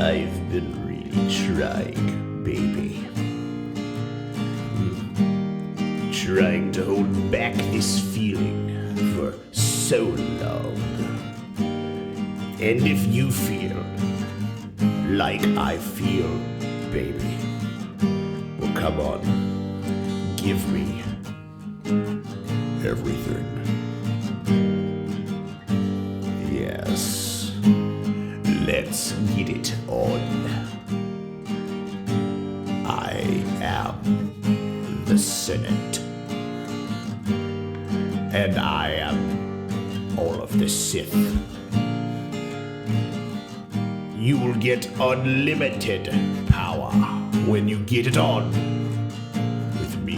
I've been really trying, baby. Trying to hold back this feeling for so long. And if you feel like I feel, baby, well, come on, give me everything. Yes, let's get it on. I am the Senate, and I am all of the Sith. You will get unlimited power when you get it on with me.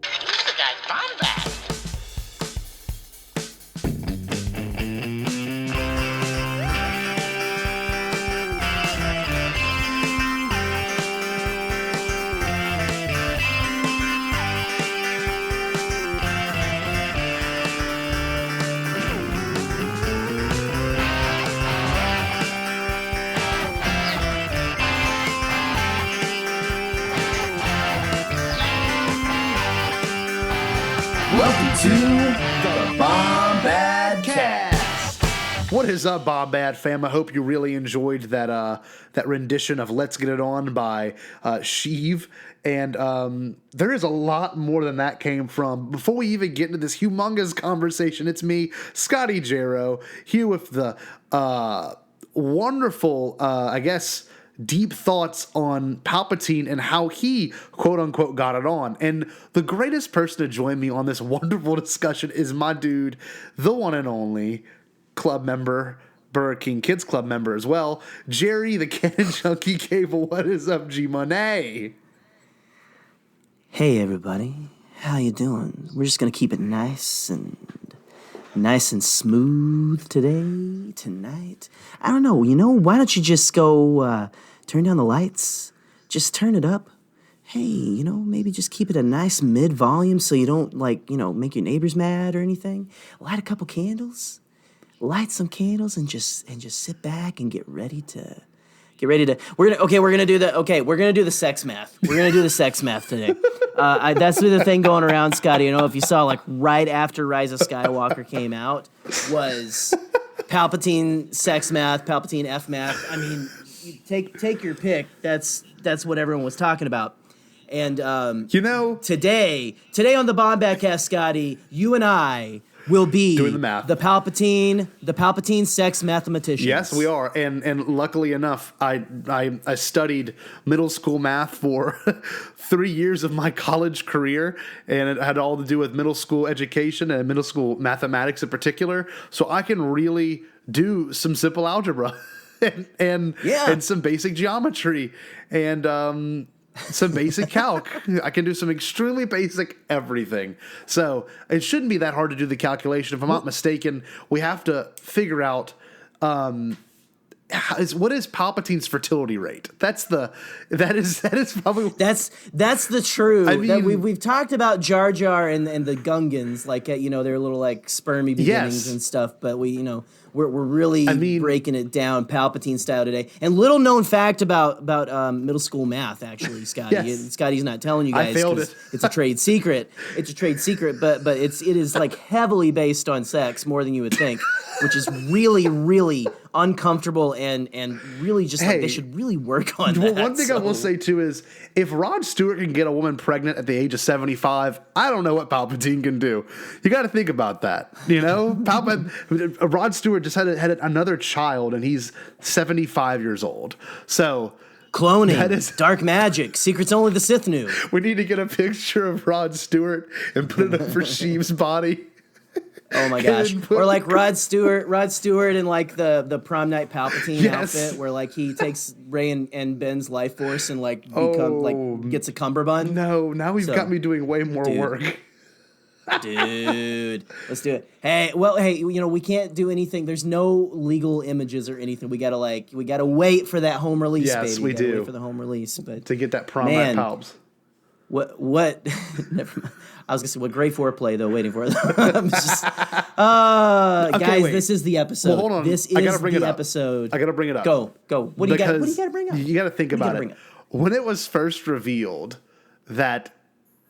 The guy Bombad. Welcome to the Bombadcast. What is up, Bombad fam? I hope you really enjoyed that rendition of "Let's Get It On" by Sheev. And there is a lot more than that came from. Before we even get into this humongous conversation, it's me, Scotty Jarrow, here with the wonderful, deep thoughts on Palpatine and how he, quote-unquote, got it on. And the greatest person to join me on this wonderful discussion is my dude, the one and only club member, Burger King Kids Club member as well, Jerry the Cannon Junkie Cable. What is up, G-Money? Hey everybody, how you doing? We're just gonna keep it nice and smooth tonight. I don't know, why don't you just go turn down the lights? Just turn it up. Hey, maybe just keep it a nice mid-volume so you don't make your neighbors mad or anything. Light a couple candles. Light some candles and just sit back and get ready to we're gonna do the sex math. We're gonna do the sex math today. That's the thing going around, Scotty. If you saw right after Rise of Skywalker came out was Palpatine Sex Math, Palpatine F Math. I mean, you take your pick. That's what everyone was talking about. And today on the Bombadcast, Scotty, you and I will be doing the math. The Palpatine sex mathematicians. Yes, we are, and luckily enough, I studied middle school math for 3 years of my college career, and it had all to do with middle school education and middle school mathematics in particular. So I can really do some simple algebra and some basic geometry and some basic calc. I can do some extremely basic everything. So it shouldn't be that hard to do the calculation. If I'm not mistaken, we have to figure out what is Palpatine's fertility rate. That is probably that's the truth. I mean, we've talked about Jar Jar and the Gungans, their little spermy beginnings and stuff, but we're really breaking it down Palpatine style today. And little known fact about middle school math, actually, Scotty. Yes. Scotty's not telling you guys. I failed it. It's a trade secret. It's a trade secret, but it is heavily based on sex more than you would think, which is really, really uncomfortable and really just they should really work on that. One thing I will say too is if Rod Stewart can get a woman pregnant at the age of 75, I don't know what Palpatine can do. You got to think about that. Rod Stewart just had another child and he's 75 years old. So cloning, dark magic, secrets only the Sith knew. We need to get a picture of Rod Stewart and put it up for Sheev's body. Oh my gosh! Or Rod Stewart in the prom night Palpatine outfit, where he takes Rey and Ben's life force and gets a cummerbund. No, now he's got me doing way more work. Dude, let's do it. Hey, we can't do anything. There's no legal images or anything. We gotta wait for that home release. Yes, baby. We do. Wait for the home release, but to get that prom night palps. What? Never mind. I was gonna say what great foreplay though. Waiting for it. Guys, wait. this is the episode. Well, hold on. This I is gotta bring the it up. episode. I gotta bring it up. Go. What do you got? What do you got to bring up? You got to think about it. When it was first revealed that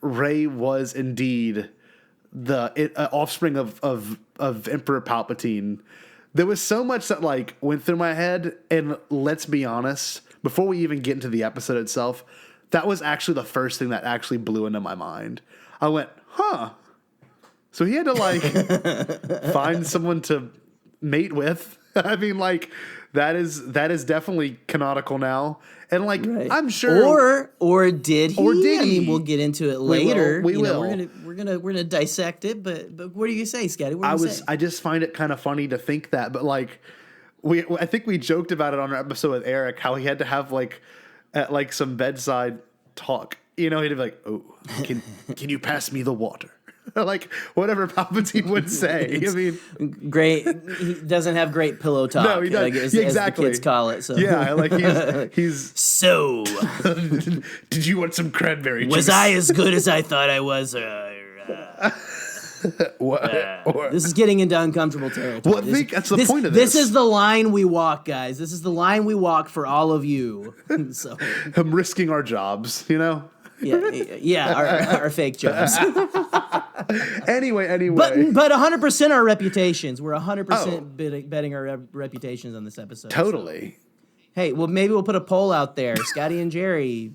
Rey was indeed the offspring of Emperor Palpatine, there was so much that like went through my head. And let's be honest, before we even get into the episode itself, that was actually the first thing that actually blew into my mind. I went, huh. So he had to like find someone to mate with. I mean, like that is definitely canonical now. And like I'm sure, or did he? Or did he? I mean, we'll get into it later. We will. We're gonna dissect it. But what do you say, Scotty? What do you say? I just find it kind of funny to think that, but like I think we joked about it on our episode with Eric, how he had to have like at like some bedside talk. You know, he'd be like, "Oh, can you pass me the water?" Like whatever Palpatine would say. I mean, great. He doesn't have great pillow talk. No, he doesn't. Like, as exactly. the kids call it. So yeah, like he's so. Did you want some cranberry juice? Was I as good as I thought I was? This is getting into uncomfortable territory. Well, I think that's the point of this. This is the line we walk, guys. This is the line we walk for all of you. So I'm risking our jobs, you know? Yeah, our fake jobs. Anyway. But 100% our reputations. We're 100% betting our reputations on this episode. Totally. So. Hey, well, maybe we'll put a poll out there. Scotty and Jerry,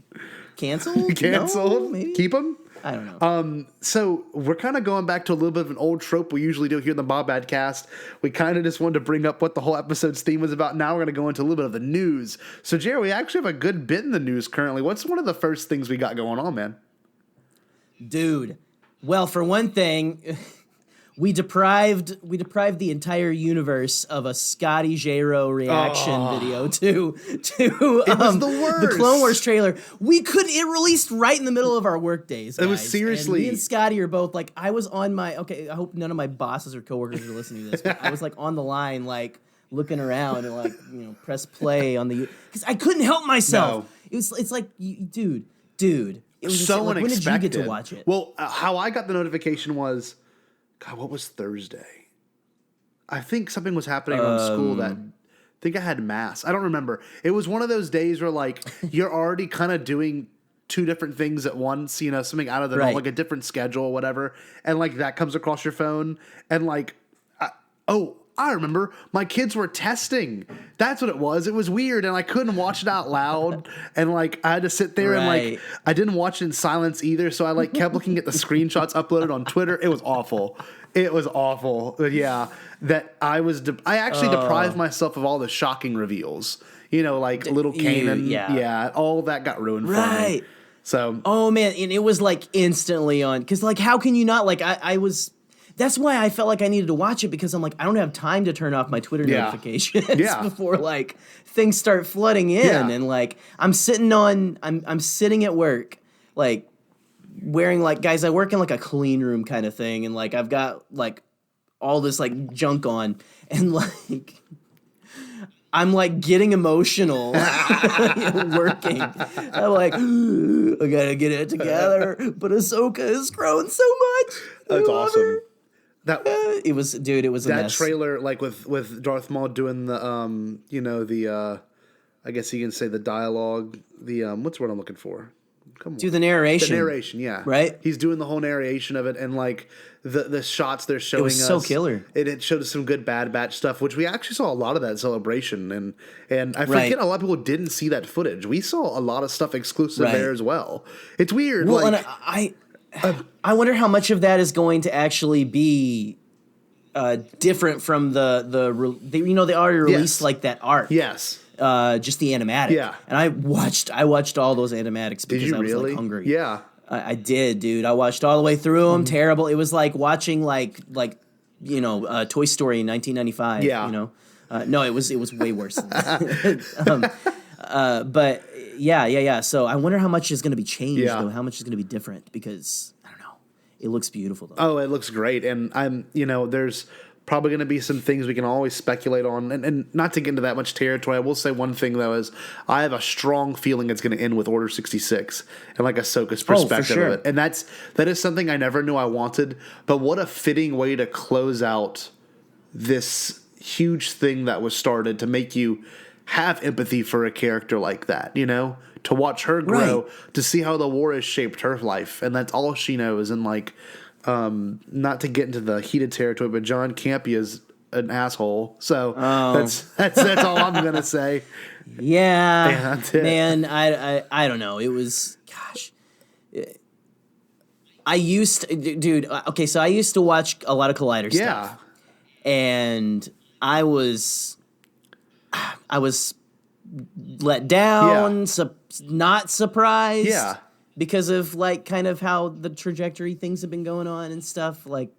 canceled? Canceled? No, Keep them? I don't know. So we're kind of going back to a little bit of an old trope we usually do here in the Bombadcast. We kind of just wanted to bring up what the whole episode's theme was about. Now we're going to go into a little bit of the news. So, Jerry, we actually have a good bit in the news currently. What's one of the first things we got going on, man? Dude, well, for one thing, we deprived the entire universe of a Scotty J-Ro reaction video to it was the worst. The Clone Wars trailer. It released right in the middle of our work days, guys. It was seriously. And me and Scotty are both like, I was on my, I hope none of my bosses or coworkers are listening to this, but I was like on the line, like looking around and like, press play on the, because I couldn't help myself. No. It's like, dude. It was so like, unexpected. When did you get to watch it? Well, how I got the notification was, God, what was Thursday? I think something was happening on school that I think I had mass. I don't remember. It was one of those days where like you're already kind of doing two different things at once, something out of the norm, like a different schedule or whatever. And like that comes across your phone and like, I remember my kids were testing. That's what it was. It was weird, and I couldn't watch it out loud, and like I had to sit there and like I didn't watch it in silence either. So I like kept looking at the screenshots uploaded on Twitter. It was awful. But yeah, that I actually deprived myself of all the shocking reveals. Like little Kanan. All that got ruined for me. So oh man, and it was like instantly on because like how can you not like I was. That's why I felt like I needed to watch it because I'm like, I don't have time to turn off my Twitter notifications before like things start flooding in. And like, I'm sitting at work, like wearing like, guys, I work in like a clean room kind of thing. And like, I've got like all this like junk on and like, I'm like getting emotional working. I'm like, I gotta get it together. But Ahsoka has grown so much. That's awesome. It was a mess. That trailer, like with Darth Maul doing the, I guess you can say the dialogue, what's the word I'm looking for? Come on. Do the narration. The narration, yeah. Right? He's doing the whole narration of it, and like the shots they're showing us. It was so killer. It showed us some good Bad Batch stuff, which we actually saw a lot of that Celebration, and I forget a lot of people didn't see that footage. We saw a lot of stuff exclusive there as well. It's weird. Well, and I wonder how much of that is going to actually be different from they already released like that art. Yes. Just the animatic. Yeah. And I watched all those animatics because I was like hungry. Yeah. I did, dude. I watched all the way through them. Terrible. It was like watching like Toy Story in 1995. Yeah. No, it was way worse than that. But yeah. So I wonder how much is going to be changed though. How much is going to be different because I don't know. It looks beautiful though. Oh, it looks great. And there's probably going to be some things we can always speculate on. And not to get into that much territory, I will say one thing, though, is I have a strong feeling it's going to end with Order 66 and like Ahsoka's perspective of it. And that is something I never knew I wanted. But what a fitting way to close out this huge thing that was started to make you have empathy for a character like that, you know? To watch her grow, to see how the war has shaped her life. And that's all she knows. And like... not to get into the heated territory, but John Campea is an asshole. So that's all I'm gonna say. Yeah, man. I don't know. It was I used to, dude. Okay, so I used to watch a lot of Collider stuff, and I was let down. Not surprised. Yeah. Because of, like, kind of how the trajectory things have been going on and stuff, like,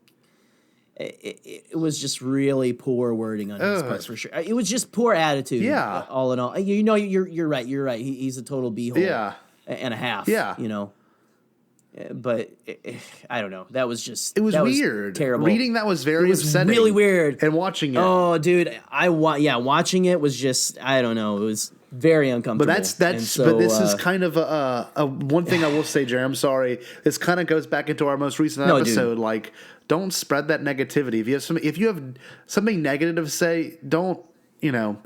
it was just really poor wording on his part, for sure. It was just poor attitude, all in all. You know, you're right. You're right. He's a total beehole and a half, you know. But I don't know. That was just... It was weird. Terrible. Reading that was very upsetting. Really weird. And watching it. Oh, dude. Watching it was just... I don't know. It was... very uncomfortable. But but this is kind of a one thing I will say, Jerry. I'm sorry. This kind of goes back into our most recent episode. Dude. Like, don't spread that negativity. If you have something negative to say, don't. You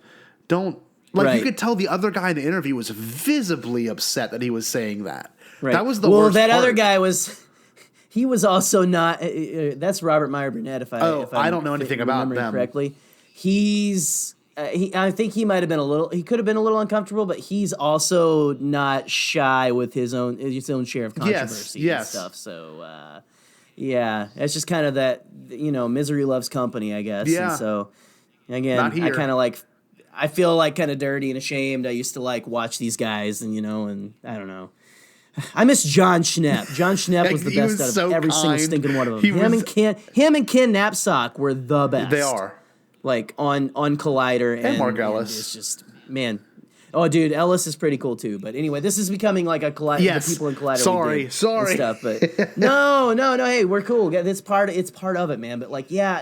could tell the other guy in the interview was visibly upset that he was saying that. Right. That was the worst part. Other guy was. He was also not. That's Robert Meyer Burnett. If I don't know anything about them correctly, he's. I think he might have been he could have been a little uncomfortable, but he's also not shy with his own share of controversy and stuff. So, it's just kind of that, misery loves company, I guess. Yeah. And so, again, I kind of I feel like kind of dirty and ashamed. I used to watch these guys and I don't know. I miss John Schnepp. John Schnepp was the best out of every single stinking one of them. Him and Ken Knapsack were the best. They are. On Collider and Mark Ellis. And it's just, man. Oh, dude, Ellis is pretty cool too. But anyway, this is becoming like a Collider. Yes. The people in Collider. Sorry. And stuff, but no. Hey, we're cool. It's part of it, man. But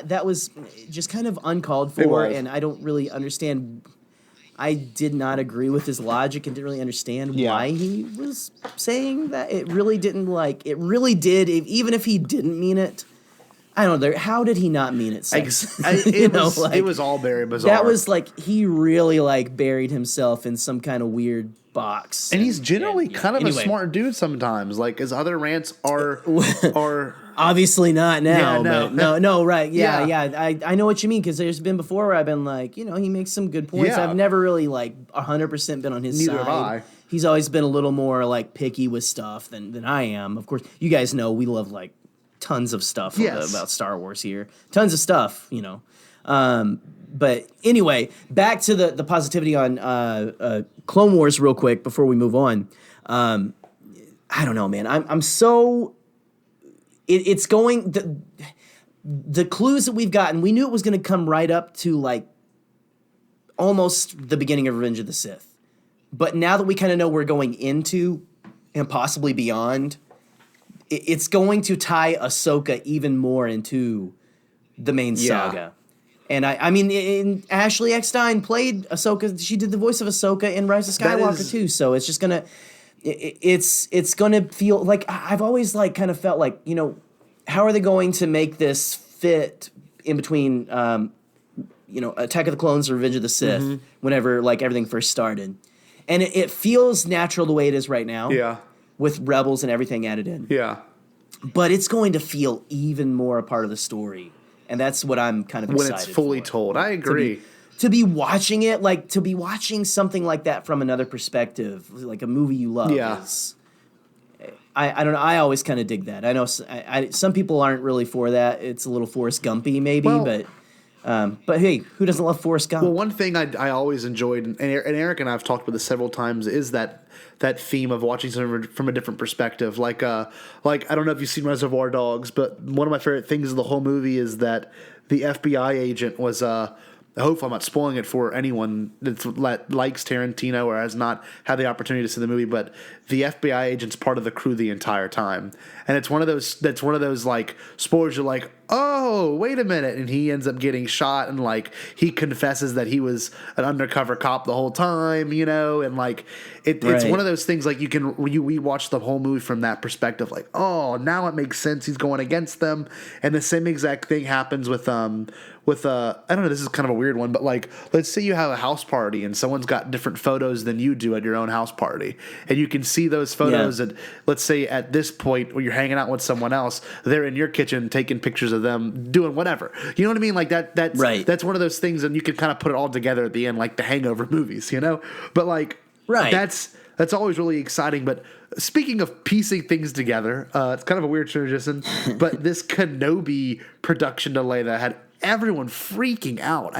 that was just kind of uncalled for, and I don't really understand. I did not agree with his logic and didn't really understand why he was saying that. It really didn't It really did. Even if he didn't mean it. I don't know. How did he not mean it? It was all very bizarre. That was he really buried himself in some kind of weird box. And he's generally kind of a smart dude sometimes. His other rants are obviously not now. Yeah, no, right? Yeah. I know what you mean because there's been before where I've been he makes some good points. Yeah. I've never really 100% been on his side. Neither have I. He's always been a little more picky with stuff than I am. Of course, you guys know we love tons of stuff about Star Wars here. Tons of stuff, But anyway, back to the positivity on Clone Wars real quick before we move on. I don't know, man. I'm so... It's going... The clues that we've gotten, we knew it was going to come right up to, almost the beginning of Revenge of the Sith. But now that we kind of know we're going into and possibly beyond... It's going to tie Ahsoka even more into the main saga. And I mean, Ashley Eckstein played Ahsoka. She did the voice of Ahsoka in Rise of Skywalker too. So it's just gonna, it's gonna feel like I've always kind of felt how are they going to make this fit in between, Attack of the Clones and Revenge of the Sith whenever everything first started, and it feels natural the way it is right now. Yeah. With Rebels and everything added in. Yeah. But it's going to feel even more a part of the story. And that's what I'm kind of excited when it's fully told. I agree. To be watching it, to be watching something like that from another perspective, like a movie you love. Yeah. I don't know. I always kind of dig that. I know some people aren't really for that. It's a little Forrest Gumpy maybe, but hey, who doesn't love Forrest Gump? Well, one thing I always enjoyed, and Eric and I have talked about this several times, is that theme of watching something from a different perspective. I don't know if you've seen Reservoir Dogs, but one of my favorite things of the whole movie is that the FBI agent was I hope I'm not spoiling it for anyone that likes Tarantino or has not had the opportunity to see the movie, but the FBI agent's part of the crew the entire time, and it's one of those spoilers. You're like, oh, wait a minute. And he ends up getting shot, and like he confesses that he was an undercover cop the whole time, you know, and like it's one of those things like we watch the whole movie from that perspective, like, oh, now it makes sense he's going against them. And the same exact thing happens with I don't know, this is kind of a weird one, but like, let's say you have a house party and someone's got different photos than you do at your own house party. And you can see those photos, and let's say at this point where you're hanging out with someone else, they're in your kitchen taking pictures of them doing whatever. You know what I mean? Like that's one of those things, and you can kind of put it all together at the end, like the Hangover movies, you know? But like, that's always really exciting. But speaking of piecing things together, it's kind of a weird transition, but this Kenobi production delay that had everyone freaking out.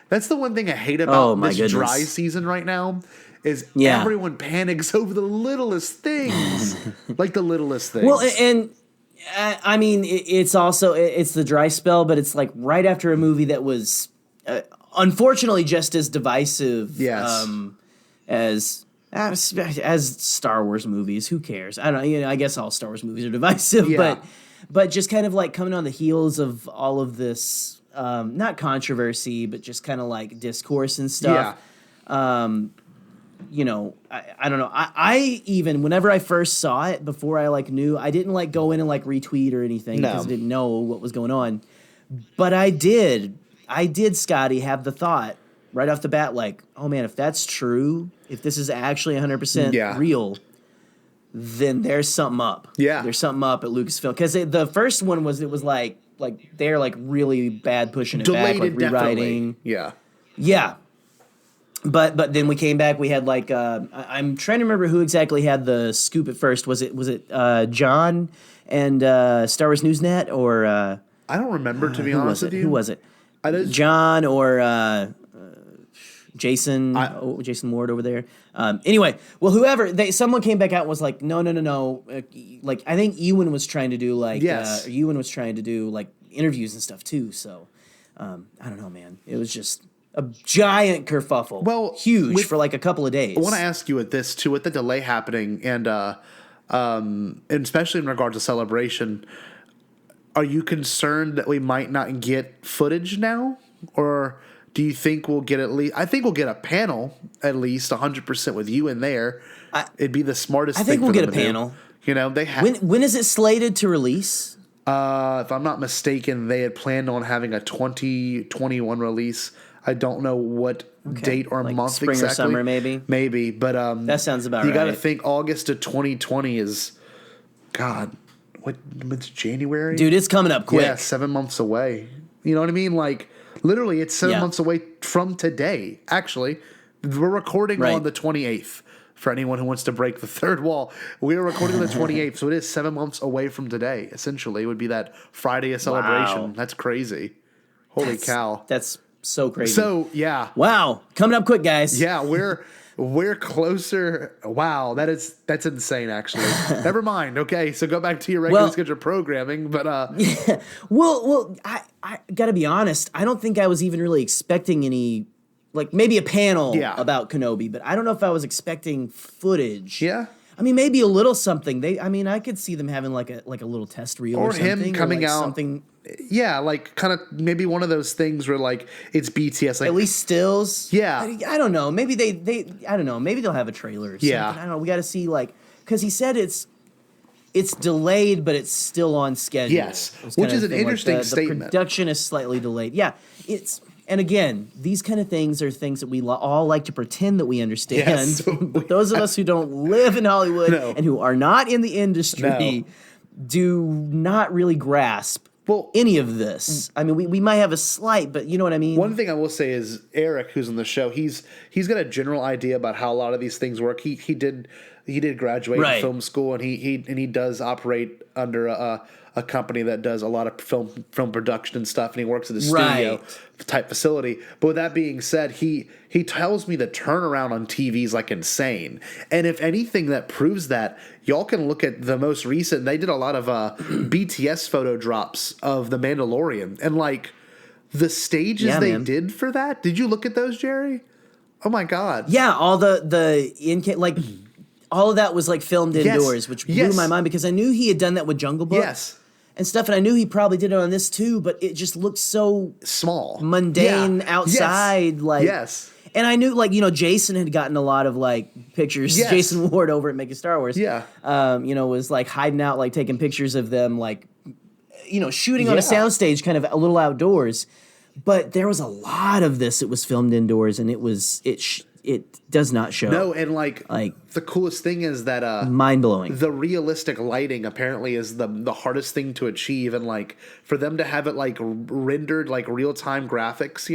That's the one thing I hate about this dry season right now is everyone panics over the littlest things. Like the littlest things. Well, and I mean, it's also, it's the dry spell, but it's like right after a movie that was unfortunately just as divisive as Star Wars movies. Who cares? I don't know. You know, I guess all Star Wars movies are divisive, but just kind of like coming on the heels of all of this, not controversy, but just kind of like discourse and stuff. You know, I don't know. I even, whenever I first saw it, before I like knew, I didn't like go in and like retweet or anything because I didn't know what was going on. But I did, Scotty, have the thought right off the bat, like, oh man, if that's true, if this is actually 100% real, then there's something up. Yeah. There's something up at Lucasfilm. Because the first one was, it was like they're like really bad pushing it back, like rewriting. Yeah. Yeah. But then we came back. We had like I'm trying to remember who exactly had the scoop at first. Was it John and Star Wars Newsnet, or I don't remember, to be honest with you. Who was it? John or Jason Jason Ward over there. Anyway, well, whoever someone came back out and was like, no. Like I think Ewan was trying to do like Ewan was trying to do like interviews and stuff too. So I don't know, man. It was just a giant kerfuffle. Well, huge for like a couple of days. I want to ask you with this too, with the delay happening, and especially in regards to Celebration, are you concerned that we might not get footage now, or do you think we'll get at least? I think we'll get a panel at least 100% with you in there. It'd be the smartest thing. I think we'll get a panel. You know, they have. When is it slated to release? If I'm not mistaken, they had planned on having a 2021 release. I don't know what date or like month spring exactly. Spring or summer, maybe. Maybe, but that sounds about right. You got to think August of 2020 is, God, what's January? Dude, it's coming up quick. Yeah, 7 months away. You know what I mean? Like, literally, it's 7 months away from today. Actually, we're recording on the 28th. For anyone who wants to break the third wall, we are recording on the 28th, so it is 7 months away from today. Essentially, it would be that Friday of Celebration. Wow. That's crazy. Holy cow! That's so crazy. So yeah, wow, coming up quick, guys. Yeah, we're closer. Wow, that's insane. Actually, never mind. Okay, so go back to your regular scheduled programming. But well, I gotta be honest. I don't think I was even really expecting any. Like maybe a panel about Kenobi, but I don't know if I was expecting footage. Yeah, I mean maybe a little something. I could see them having like a little test reel or something, him coming out something. Yeah, like kind of maybe one of those things where like it's BTS, like at least stills. Yeah, I don't know. Maybe they I don't know. Maybe they'll have a trailer. Or something. I don't know. We got to see like because he said it's delayed, but it's still on schedule. Yes, which is an interesting like statement. The production is slightly delayed. Yeah, it's. And again, these kind of things are things that we all like to pretend that we understand. Yes. But those of us who don't live in Hollywood and who are not in the industry do not really grasp any of this. I mean, we might have a slight, but you know what I mean? One thing I will say is Eric, who's on the show, he's got a general idea about how a lot of these things work. He did graduate in film school, and he does operate under a company that does a lot of film production and stuff, and he works at a studio type facility. But with that being said, he tells me the turnaround on TV is like insane. And if anything that proves that, y'all can look at the most recent. They did a lot of BTS photo drops of The Mandalorian, and like the stages they did for that. Did you look at those, Jerry? Oh my God! Yeah, all the like. All of that was like filmed indoors, which blew my mind because I knew he had done that with Jungle Book. Yes. and stuff. And I knew he probably did it on this too, but it just looked so Small. mundane Yeah. outside. Yes. Like, Yes. and I knew, like, Jason had gotten a lot of like pictures. Yes. Jason Ward over at Making Star Wars. Yeah. Was like hiding out, like taking pictures of them, like, shooting on a Yeah. soundstage, kind of a little outdoors. But there was a lot of this. It was filmed indoors, and it does not show. No, and like Like- the coolest thing is that Mind blowing. the realistic lighting apparently is the hardest thing to achieve, and like for them to have it like rendered like real time graphics,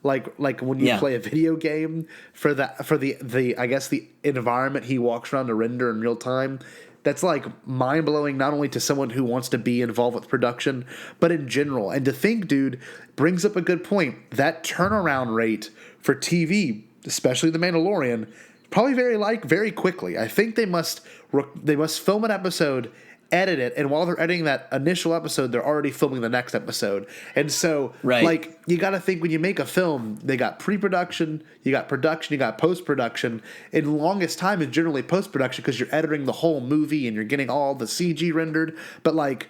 like when you Yeah. play a video game for the I guess the environment he walks around to render in real time. That's like mind blowing, not only to someone who wants to be involved with production, but in general. And to think, dude, brings up a good point. That turnaround rate for TV, especially The Mandalorian, probably very quickly. I think they must film an episode, edit it, and while they're editing that initial episode, they're already filming the next episode. And so, Right. like, you got to think when you make a film, they got pre-production, you got production, you got post-production. And the longest time is generally post-production because you're editing the whole movie and you're getting all the CG rendered. But, like,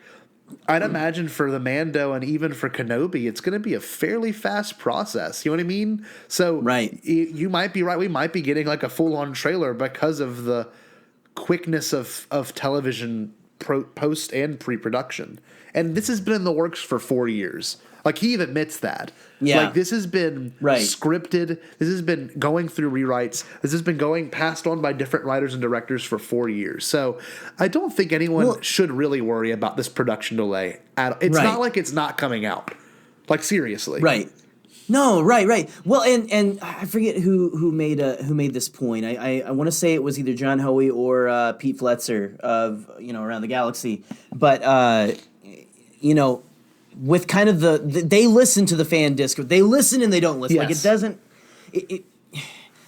I'd imagine for the Mando and even for Kenobi, it's going to be a fairly fast process. You know what I mean? So Right. You might be right. We might be getting, like, a full-on trailer because of the quickness of television post and pre-production. And this has been in the works for 4 years. Like, he even admits that. Yeah. Like, this has been scripted. This has been going through rewrites. This has been passed on by different writers and directors for 4 years. So I don't think anyone should really worry about this production delay. It's not like it's not coming out. Like, seriously. Right. No, right. Well, and I forget who made this point. I want to say it was either John Hoey or Pete Fletzer of Around the Galaxy. But with kind of they listen to the fan Discord. They listen and they don't listen. Yes. Like, it doesn't.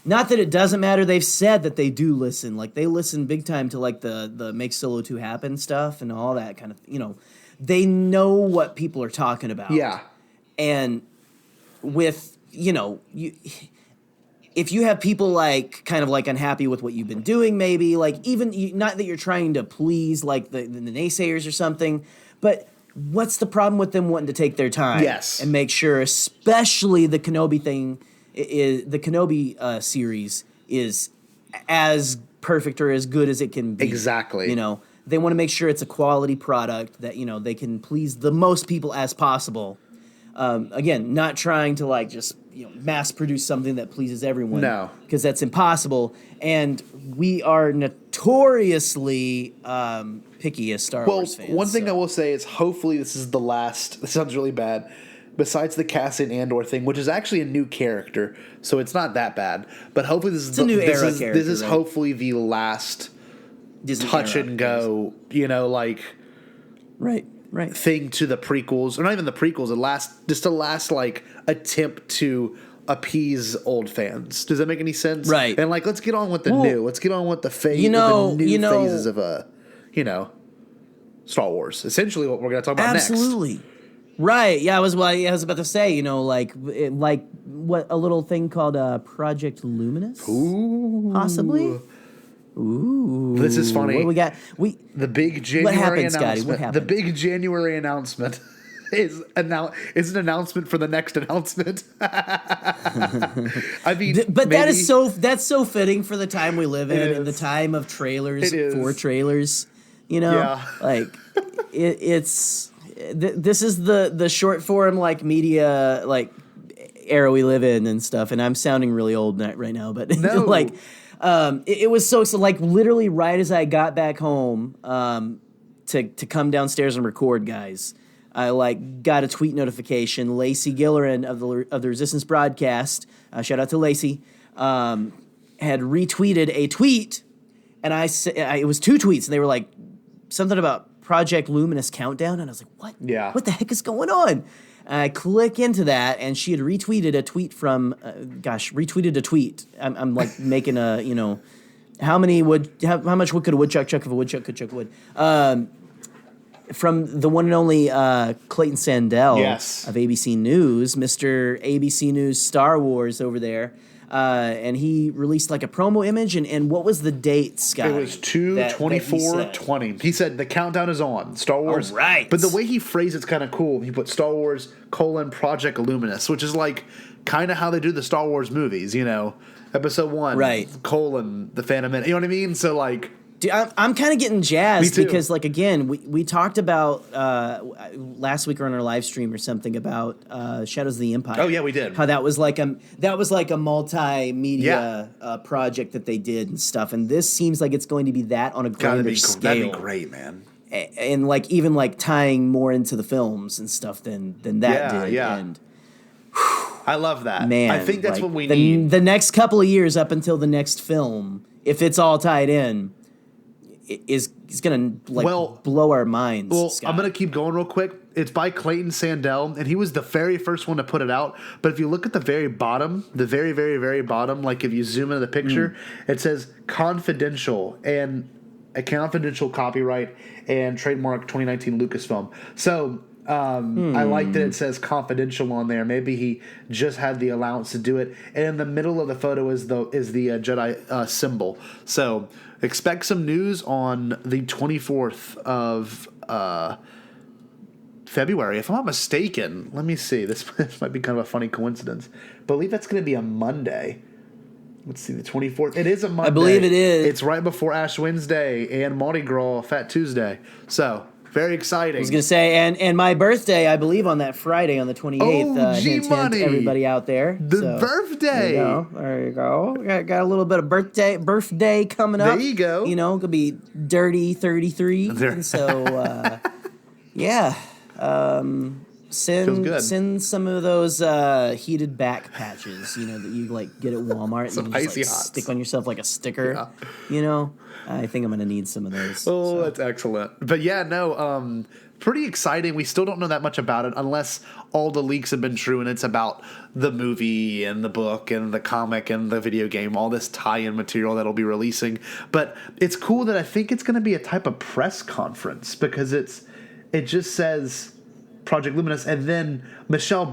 Not that it doesn't matter. They've said that they do listen. Like, they listen big time to like the Make Solo 2 Happen stuff and all that kind of. They know what people are talking about. Yeah. And with if you have people like kind of like unhappy with what you've been doing, maybe like even not that you're trying to please like the naysayers or something, but what's the problem with them wanting to take their time? Yes. And make sure, especially the Kenobi thing, the Kenobi series is as perfect or as good as it can be. Exactly. They want to make sure it's a quality product that they can please the most people as possible. Again, not trying to like just mass produce something that pleases everyone. No, because that's impossible. And we are notoriously picky as Star Wars fans. One thing I will say is hopefully this is the last. This sounds really bad. Besides the Cassian Andor thing, which is actually a new character, so it's not that bad. But hopefully this is a new era character. This is hopefully the last Disney touch era, and go. Right. Thing to the prequels, or not even the prequels. The last like attempt to appease old fans. Does that make any sense? Right. And like, let's get on with the new. Let's get on with the phase. Phases of Star Wars. Essentially, what we're going to talk about next. Absolutely. Right. Yeah, I was about to say, like what a little thing called Project Luminous. Ooh. Possibly. Ooh. This is funny. What do we got? The big January happened, announcement. Scotty? What happened? The big January announcement is an announcement for the next announcement. I mean, but that's so fitting for the time we live in and the time of trailers for trailers. Yeah. Like this is the short form like media like era we live in and stuff. And I'm sounding really old right now, but no. like. It was so like literally right as I got back home to come downstairs and record, guys. I like got a tweet notification. Lacey Gillerin of the Resistance broadcast, shout out to Lacey, had retweeted a tweet, and it was 2 tweets, and they were like something about Project Luminous Countdown, and I was like, what? Yeah. What the heck is going on? I click into that, and she had retweeted a tweet from, retweeted a tweet. I'm like making a, how much wood could a woodchuck chuck if a woodchuck could chuck wood? from the one and only Clayton Sandell Yes. of ABC News, Mr. ABC News Star Wars over there. And he released like a promo image, and what was the date, Scott? It was 2/24/20. He said the countdown is on. Star Wars. All right. But the way he phrased it's kind of cool. He put Star Wars : Project Illuminous, which is like kind of how they do the Star Wars movies, you know. Episode 1, right. : The Phantom Menace. You know what I mean? So like, dude, I'm kind of getting jazzed Me too. because, like, again, we talked about last week on our live stream or something about Shadows of the Empire. Oh yeah, we did. How that was like a multimedia project that they did and stuff, and this seems like it's going to be that on a grander scale. That'd be great, man. And like even like tying more into the films and stuff than that did. Yeah. And I love that. man, I think that's like, what we need. The next couple of years up until the next film, if it's all tied in, is gonna like blow our minds. Well, Scott. I'm gonna keep going real quick. It's by Clayton Sandell, and he was the very first one to put it out. But if you look at the very bottom, the very, very, very bottom, like if you zoom into the picture, it says confidential and a confidential copyright and trademark 2019 Lucasfilm. So I like that it says confidential on there. Maybe he just had the allowance to do it. And in the middle of the photo is the Jedi symbol. So expect some news on the 24th of February. If I'm not mistaken, let me see. This might be kind of a funny coincidence. I believe that's going to be a Monday. Let's see, the 24th. It is a Monday. I believe it is. It's right before Ash Wednesday and Mardi Gras Fat Tuesday. So, very exciting. I was gonna say, and my birthday, I believe, on that Friday on the 28th. Oh, hint, hint, everybody out there. The birthday. There you go. Got a little bit of birthday coming up. There you go. You know, gonna be dirty 33. And so, yeah. Send some of those heated back patches, you know, that you like get at Walmart Some and you just, icy like, hots. stick on yourself like a sticker. You know, I think I'm gonna need some of those. Oh, that's excellent. But yeah, no, pretty exciting. We still don't know that much about it unless all the leaks have been true and it's about the movie and the book and the comic and the video game, all this tie-in material that'll be releasing. But it's cool that I think it's going to be a type of press conference because it just says Project Luminous, and then Michelle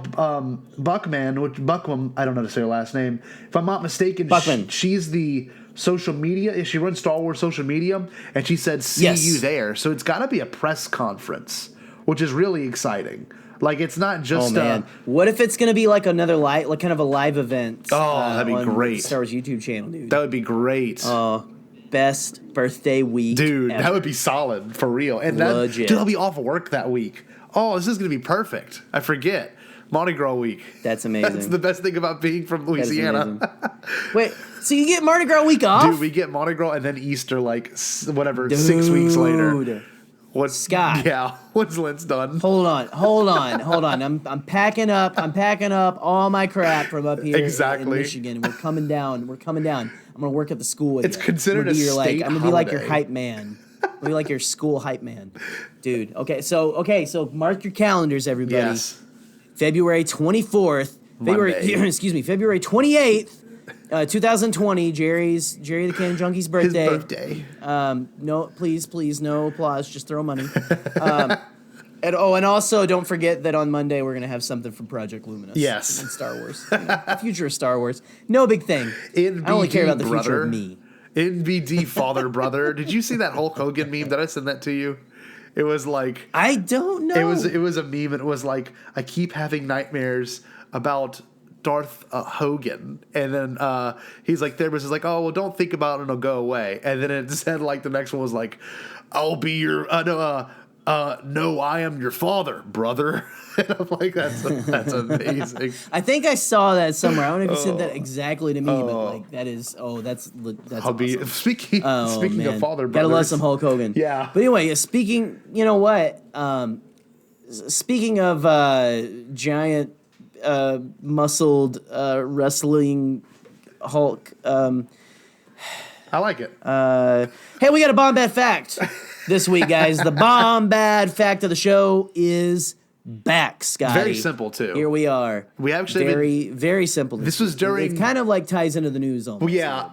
Buckman, I don't know to say her last name. If I'm not mistaken, she's the social media. She runs Star Wars social media, and she said, "See you there." So it's got to be a press conference, which is really exciting. Like it's not just. Oh man, what if it's gonna be like another like kind of a live event? Oh, that'd be on great. Star Wars YouTube channel, dude. That would be great. Best birthday week, dude. ever. That would be solid for real. And legit. Dude, I'll be off work that week. Oh, this is going to be perfect. I forget. Mardi Gras week. That's amazing. That's the best thing about being from Louisiana. Wait, so you get Mardi Gras week off? Dude, we get Mardi Gras and then Easter, like, 6 weeks later. What's Scott? Yeah, what's Lent's done? Hold on. I'm packing up all my crap from up here in Michigan. We're coming down. I'm gonna work at the school with you. It's considered a state I'm gonna be like your hype man. I'm gonna be like your school hype man, dude. Okay, so mark your calendars, everybody. Yes. February 24th. February 28th. 2020, Jerry the Cannon Junkie's birthday. His birthday. No, please, no applause. Just throw money. And also don't forget that on Monday we're gonna have something from Project Luminous. Yes. And Star Wars. The future of Star Wars. No big thing. NBD, I only care about the future brother. of me. NBD father brother. Did you see that Hulk Hogan meme? Did I send that to you? It was like I don't know. It was a meme. It was like I keep having nightmares about Darth Hogan, and then he's like, therapist is like, oh well, don't think about it, and it'll go away. And then it said like the next one was like, I'll be your no, I am your father, brother. And I'm like, that's amazing. I think I saw that somewhere. I don't know if you said that exactly to me, but like that's I'll be awesome. speaking of father brothers. Gotta love some Hulk Hogan. Yeah. But anyway, you know what? Speaking of giant muscled wrestling Hulk. I like it. Hey, we got a Bombad fact this week, guys. The Bombad fact of the show is back, Scotty. Very simple, too. Here we are. We actually very simple. This was during. It kind of like ties into the news almost. Well, yeah,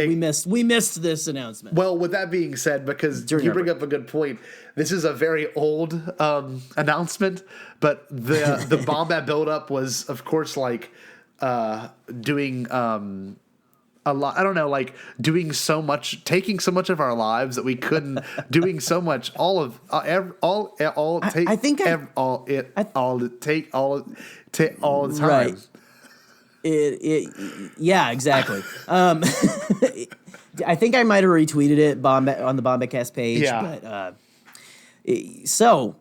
we missed this announcement. Well, with that being said, because you bring up a good point, this is a very old announcement, but the Bombad buildup was, of course, like doing a lot. I don't know, like doing so much, taking so much of our lives that we couldn't, doing so much, all the time. Right. Yeah, exactly. I think I might have retweeted it on the Bombadcast page. Yeah. But so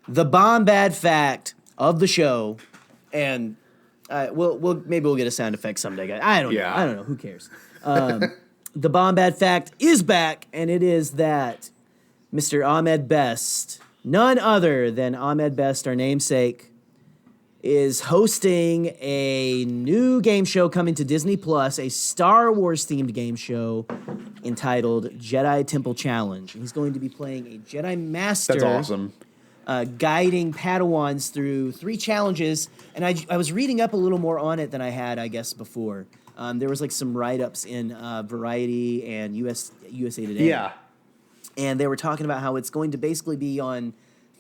the Bombad fact of the show, and maybe we'll get a sound effect someday, guys. I don't know. Who cares? The Bombad fact is back, and it is that Mr. Ahmed Best, none other than Ahmed Best, our namesake, is hosting a new game show coming to Disney Plus, a Star Wars themed game show entitled Jedi Temple Challenge. And he's going to be playing a Jedi Master. That's awesome. Guiding Padawans through 3 challenges. And I was reading up a little more on it than I had, I guess, before. There was like some write-ups in Variety and USA Today. Yeah. And they were talking about how it's going to basically be on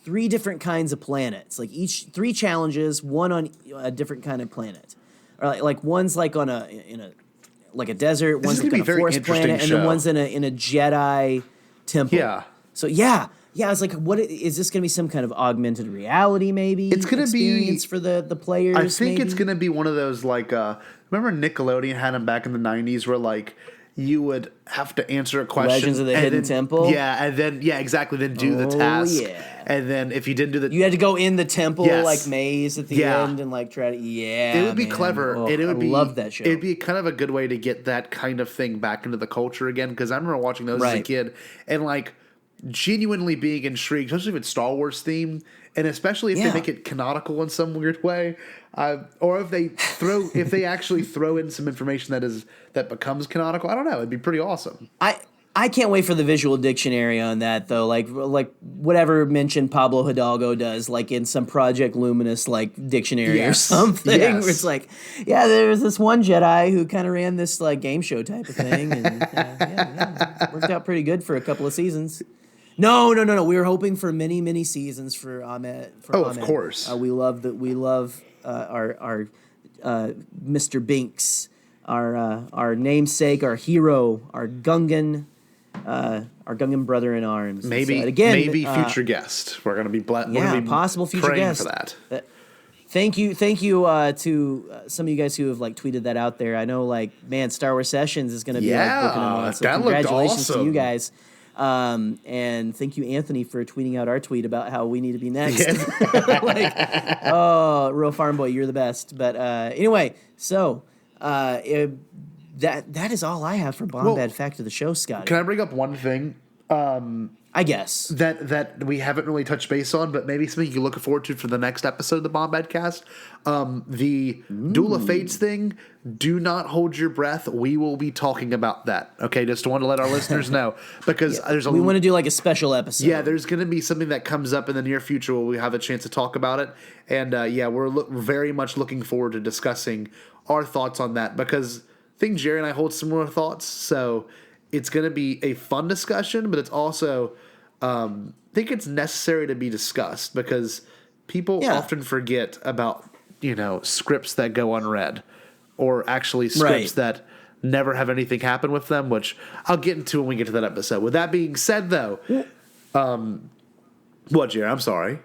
3 different kinds of planets, like 3 challenges, one on a different kind of planet, or like one's like on a desert, one's like on a forest planet, and then one's in a Jedi temple. Yeah. So yeah, it's like, what is this going to be? Some kind of augmented reality, maybe? It's going to be experience for the players. I think maybe? it's going to be one of those like remember Nickelodeon had them back in the 90s where like you would have to answer a question. Legends of the Hidden Temple? Yeah, and then, exactly, then do the task. Yeah. And then if you didn't do you had to go in the temple, Yes. like maze at the end and like try to, it would be clever. Oh, and it would I be, love that show. It'd be kind of a good way to get that kind of thing back into the culture again, because I remember watching those as a kid and like genuinely being intrigued, especially if it's Star Wars themed, and especially if they make it canonical in some weird way, or if they actually throw in some information that becomes canonical. I don't know. It'd be pretty awesome. I can't wait for the visual dictionary on that though. Like whatever mention Pablo Hidalgo does, like in some Project Luminous like dictionary or something, where it's like, yeah, there's this one Jedi who kind of ran this like game show type of thing, and it worked out pretty good for a couple of seasons. No. We were hoping for many seasons for Ahmed. Of course. We love our Mr. Binks, our namesake, our hero, our Gungan brother in arms. Maybe so, again, maybe future guest. We're gonna be possible future guest for that. Thank you to some of you guys who have like tweeted that out there. I know, like, man, Star Wars Sessions is gonna be like booking them on. So that congratulations looked awesome. to you guys. And thank you, Anthony, for tweeting out our tweet about how we need to be next. Real farm boy, you're the best. But anyway, so that is all I have for Bombad fact of the show, Scott. Can I bring up one thing? I guess that we haven't really touched base on, but maybe something you can look forward to for the next episode of the Bombadcast. The Duel of Fates thing. Do not hold your breath. We will be talking about that. Okay, just want to let our listeners know, because we want to do like a special episode. Yeah, there's going to be something that comes up in the near future where we have a chance to talk about it, and we're very much looking forward to discussing our thoughts on that, because I think Jerry and I hold similar thoughts. So it's going to be a fun discussion, but it's also I think it's necessary to be discussed, because people often forget about scripts that go unread, or actually scripts that never have anything happen with them, which I'll get into when we get to that episode. With that being said, though, what, Jerry? I'm sorry.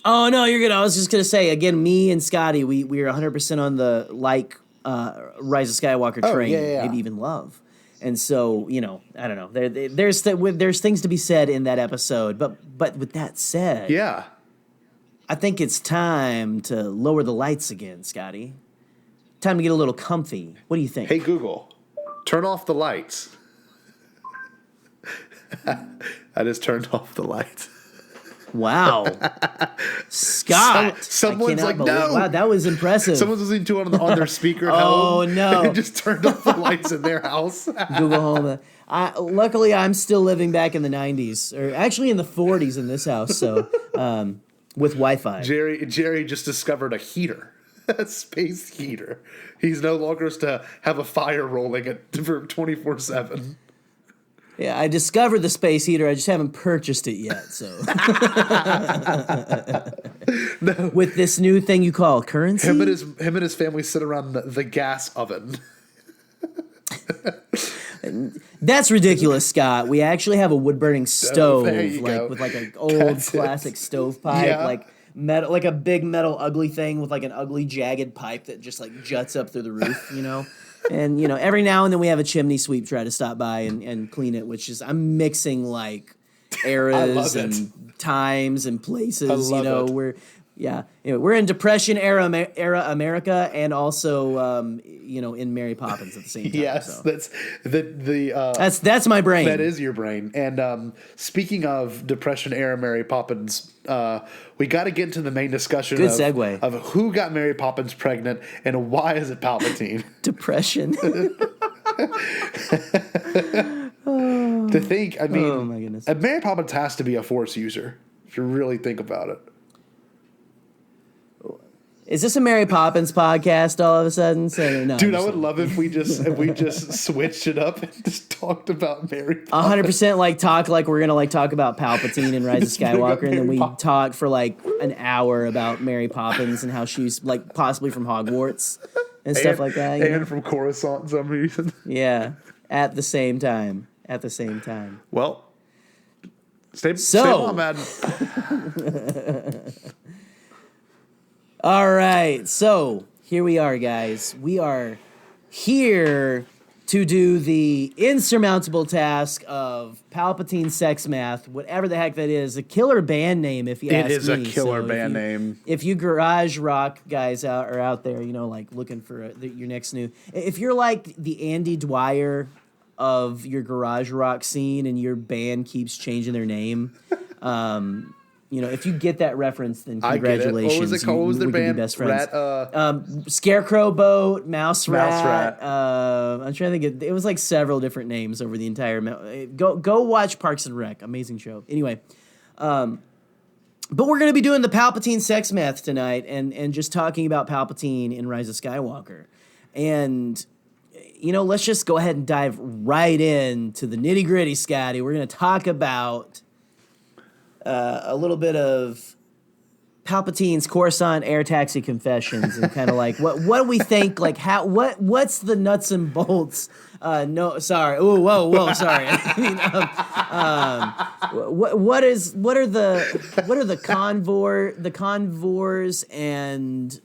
Oh, no, you're good. I was just going to say, again, me and Scotty, we are 100% on the Rise of Skywalker train, maybe even love. And so, I don't know. There's things to be said in that episode. But with that said, I think it's time to lower the lights again, Scotty. Time to get a little comfy. What do you think? Hey, Google, turn off the lights. I just turned off the lights. Wow. Scott. Someone's like, no. Wow, that was impressive. Someone's listening to it on their speaker at home. Oh, no. They just turned off the lights in their house. Google Home. Luckily, I'm still living back in the 90s, or actually in the 40s in this house. So with Wi-Fi. Jerry just discovered a heater. A space heater. He's no longer to have a fire rolling for 24/7. Yeah, I discovered the space heater. I just haven't purchased it yet. So, no. With this new thing you call currency, him and his family sit around the gas oven. That's ridiculous, Scott. We actually have a wood burning stove, with like an old classic stovepipe, like metal, like a big metal ugly thing with like an ugly jagged pipe that just like juts up through the roof, And, every now and then we have a chimney sweep try to stop by and clean it, which is, I'm mixing like eras and times and places, we're in Depression era America and also, in Mary Poppins at the same time. Yes, so. That's my brain. That is your brain. And speaking of Depression era Mary Poppins, we got to get into the main discussion. Good segue. Of who got Mary Poppins pregnant and why is it Palpatine? Depression. To think, I mean, oh my goodness. Mary Poppins has to be a Force user if you really think about it. Is this a Mary Poppins podcast all of a sudden? No, dude, I would love if we just switched it up and just talked about Mary Poppins. 100% talk like we're gonna talk about Palpatine and Rise of Skywalker, and then we talk for like an hour about Mary Poppins and how she's like possibly from Hogwarts and stuff like that. And from Coruscant, some reason. Yeah, at the same time. Well, stay Bombad. All right, so here we are, guys. We are here to do the insurmountable task of Palpatine Sex Math, whatever the heck that is. A killer band name, if you ask me. It is a killer band name. If you garage rock guys are out there, looking for your next new... If you're like the Andy Dwyer of your garage rock scene and your band keeps changing their name... if you get that reference, then congratulations. What was it called? What was their band? Be best friends. Scarecrow Boat, Mouse Rat. I'm trying to think. It was like several different names over the entire. Go watch Parks and Rec. Amazing show. Anyway, but we're going to be doing the Palpatine Sex Math tonight, and just talking about Palpatine in Rise of Skywalker, and let's just go ahead and dive right into the nitty gritty, Scotty. We're going to talk about. A little bit of Palpatine's Coruscant air taxi confessions and kind of like what do we think, like what's the nuts and bolts? No, sorry. Oh, whoa, sorry. What are the convors and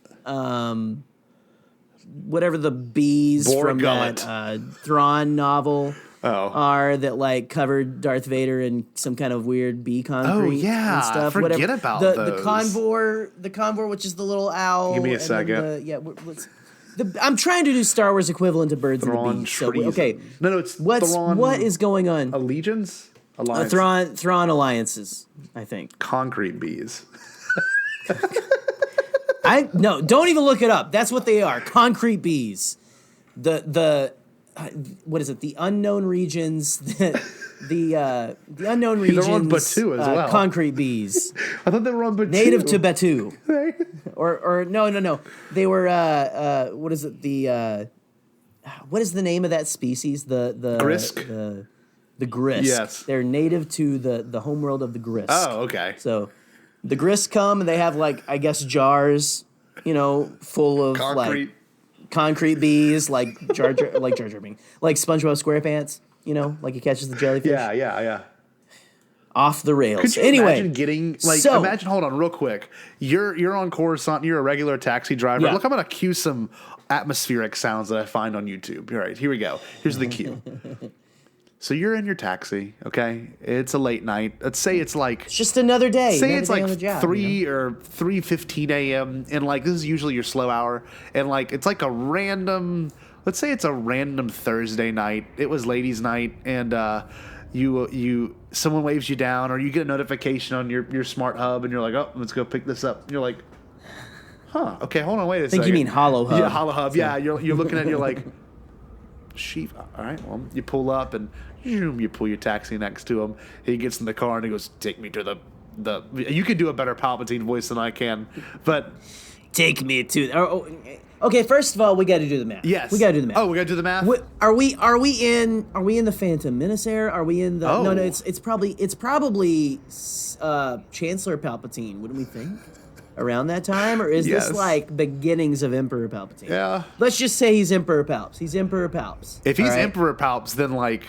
whatever the bees from that Thrawn novel. Are that like covered Darth Vader in some kind of weird bee concrete and stuff. Forget about the those. The convor, which is the little owl. Give me a second. I'm trying to do Star Wars equivalent to birds Thrawn and the bees. So, okay, no, it's Thrawn. What is going on? Alliance. Thrawn alliances, I think. Concrete bees. No, don't even look it up. That's what they are. Concrete bees. What is it? The unknown regions. The unknown regions. They're on Batuu as well. Concrete bees. I thought they were on Batuu. Native to Batuu. or no. They were. What is it? What is the name of that species? The Grisk. The Grisk. Yes. They're native to the homeworld of the Grisk. Oh, okay. So, the Grisk come and they have jars, full of concrete bees, like Jar Jar Binks, like SpongeBob SquarePants, like he catches the jellyfish. Yeah. Off the rails. Could you imagine getting imagine? Hold on, real quick. You're on Coruscant. You're a regular taxi driver. Yeah. Look, I'm gonna cue some atmospheric sounds that I find on YouTube. All right, here we go. Here's the cue. So you're in your taxi, okay? It's a late night. Let's say it's just another day. Say it's like 3 or 3:15 a.m. and this is usually your slow hour, and it's like a random. Let's say it's a random Thursday night. It was ladies' night, and someone waves you down, or you get a notification on your smart hub, and you're like, oh, let's go pick this up. And you're like, huh? Okay, hold on, wait a second. I think you mean Hollow Hub. Yeah, Hollow Hub. So. Yeah, you're looking at it, you're like. Sheev. All right, well, you pull up and you pull your taxi next to him. He gets in the car and he goes, take me to the You can do a better Palpatine voice than I can, but Take me to. Okay, first of all, we got to do the math. yes, we got to do the math. Oh, we got to do the math. Are we in the Phantom Menace era? Are we in the? Oh. No, it's probably Chancellor Palpatine. Wouldn't we think? Around that time, or is Yes. this like beginnings of Emperor Palpatine? Yeah. Let's just say he's Emperor Palps. He's Emperor Palps. If he's all right? Emperor Palps, then like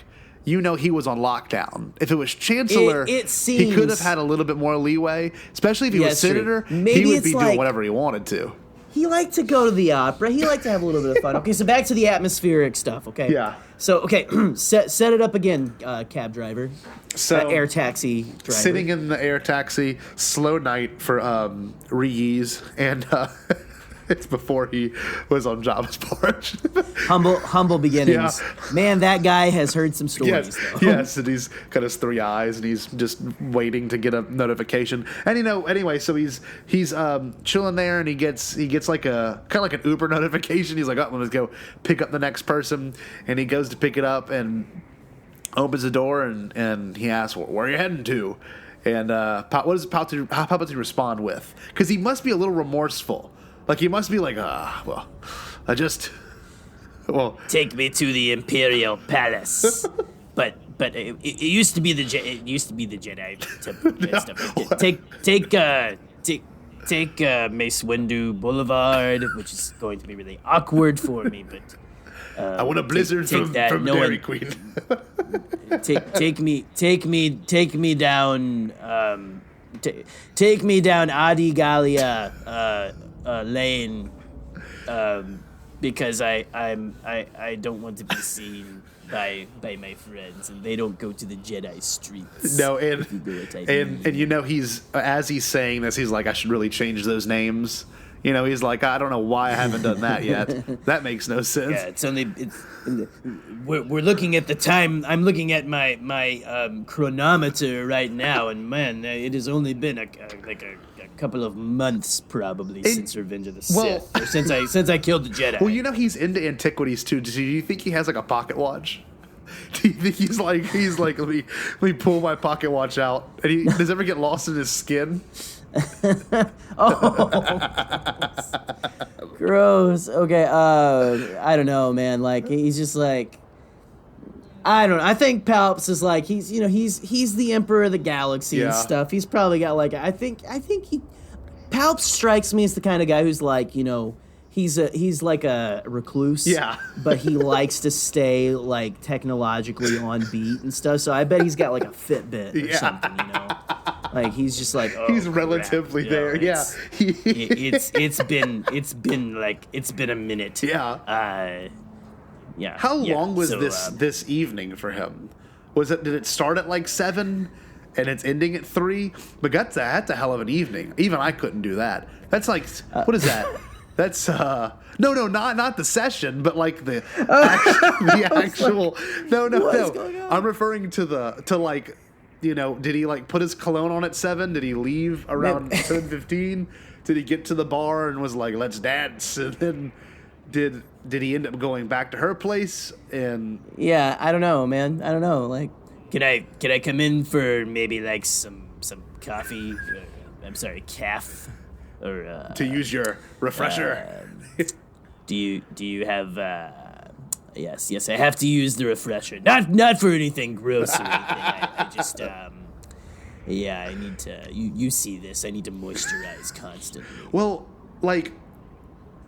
he was on lockdown. If it was Chancellor, It he could have seems- had a little bit more leeway, especially if he Yeah, was it's true. Senator. Maybe he would it's be doing like- whatever he wanted to. He liked to go to the opera. He liked to have a little bit of fun. Okay, so back to the atmospheric stuff. Okay. Yeah. So okay, set it up again, cab driver. So Air taxi driver. sitting in the air taxi, slow night for Rees, and it's before he was on Jabba's porch. Humble beginnings. Yeah. Man, that guy has heard some stories Yes, though. yes, and he's got his three eyes, and he's just waiting to get a notification. And anyway, so he's chilling there, and he gets like a kind of like an Uber notification. He's like, "Oh, let's go pick up the next person," and he goes to pick it up and opens the door, and he asks, "Where are you heading to?" And what does Palpatine respond with? Because he must be a little remorseful. Like he must be like, well, Take me to the Imperial Palace. but it used to be the Jedi Temple and stuff. Take Mace Windu Boulevard, which is going to be really awkward for me, but I want a blizzard take from that, no Dairy one- Queen. take me down take me down Adi Gallia lane because I don't want to be seen by my friends, and they don't go to the Jedi streets. No, if you do what I do. and he's as he's saying this, he's like, I should really change those names. He's like, I don't know why I haven't done that yet. That makes no sense. Yeah, we're looking at the time. I'm looking at my chronometer right now, and man, it has only been a couple of months probably since Revenge of the Sith, or since I killed the Jedi. Well, he's into antiquities too. Do you think he has like a pocket watch? Do you think he's like let me pull my pocket watch out, and does it ever get lost in his skin? Gross. Okay. I don't know, man. Like he's just like, I don't know. I think Palps is like he's the emperor of the galaxy and Yeah. stuff. He's probably got like I think Palps strikes me as the kind of guy who's like he's like a recluse. Yeah. But he likes to stay like technologically on beat and stuff. So I bet he's got like a Fitbit or Yeah. something. Like he's just like He's relatively there. Yeah. It's been a minute. Yeah. Yeah. How long was so, this evening for him? Did it start at like 7 and it's ending at 3? But that's a hell of an evening. Even I couldn't do that. That's like what is that? That's no, not the session, but like the actual. No. going on? I'm referring to like. Did he like put his cologne on at 7? Did he leave around 7:15? Did he get to the bar and was like, "Let's dance"? And then did he end up going back to her place? And Yeah, I don't know, man. I don't know. Like, can I come in for maybe like some coffee? I'm sorry, calf. Or to use your refresher. do you have? Yes, I have to use the refresher. Not for anything gross or anything. I just I need to. You see this? I need to moisturize constantly. Well, like,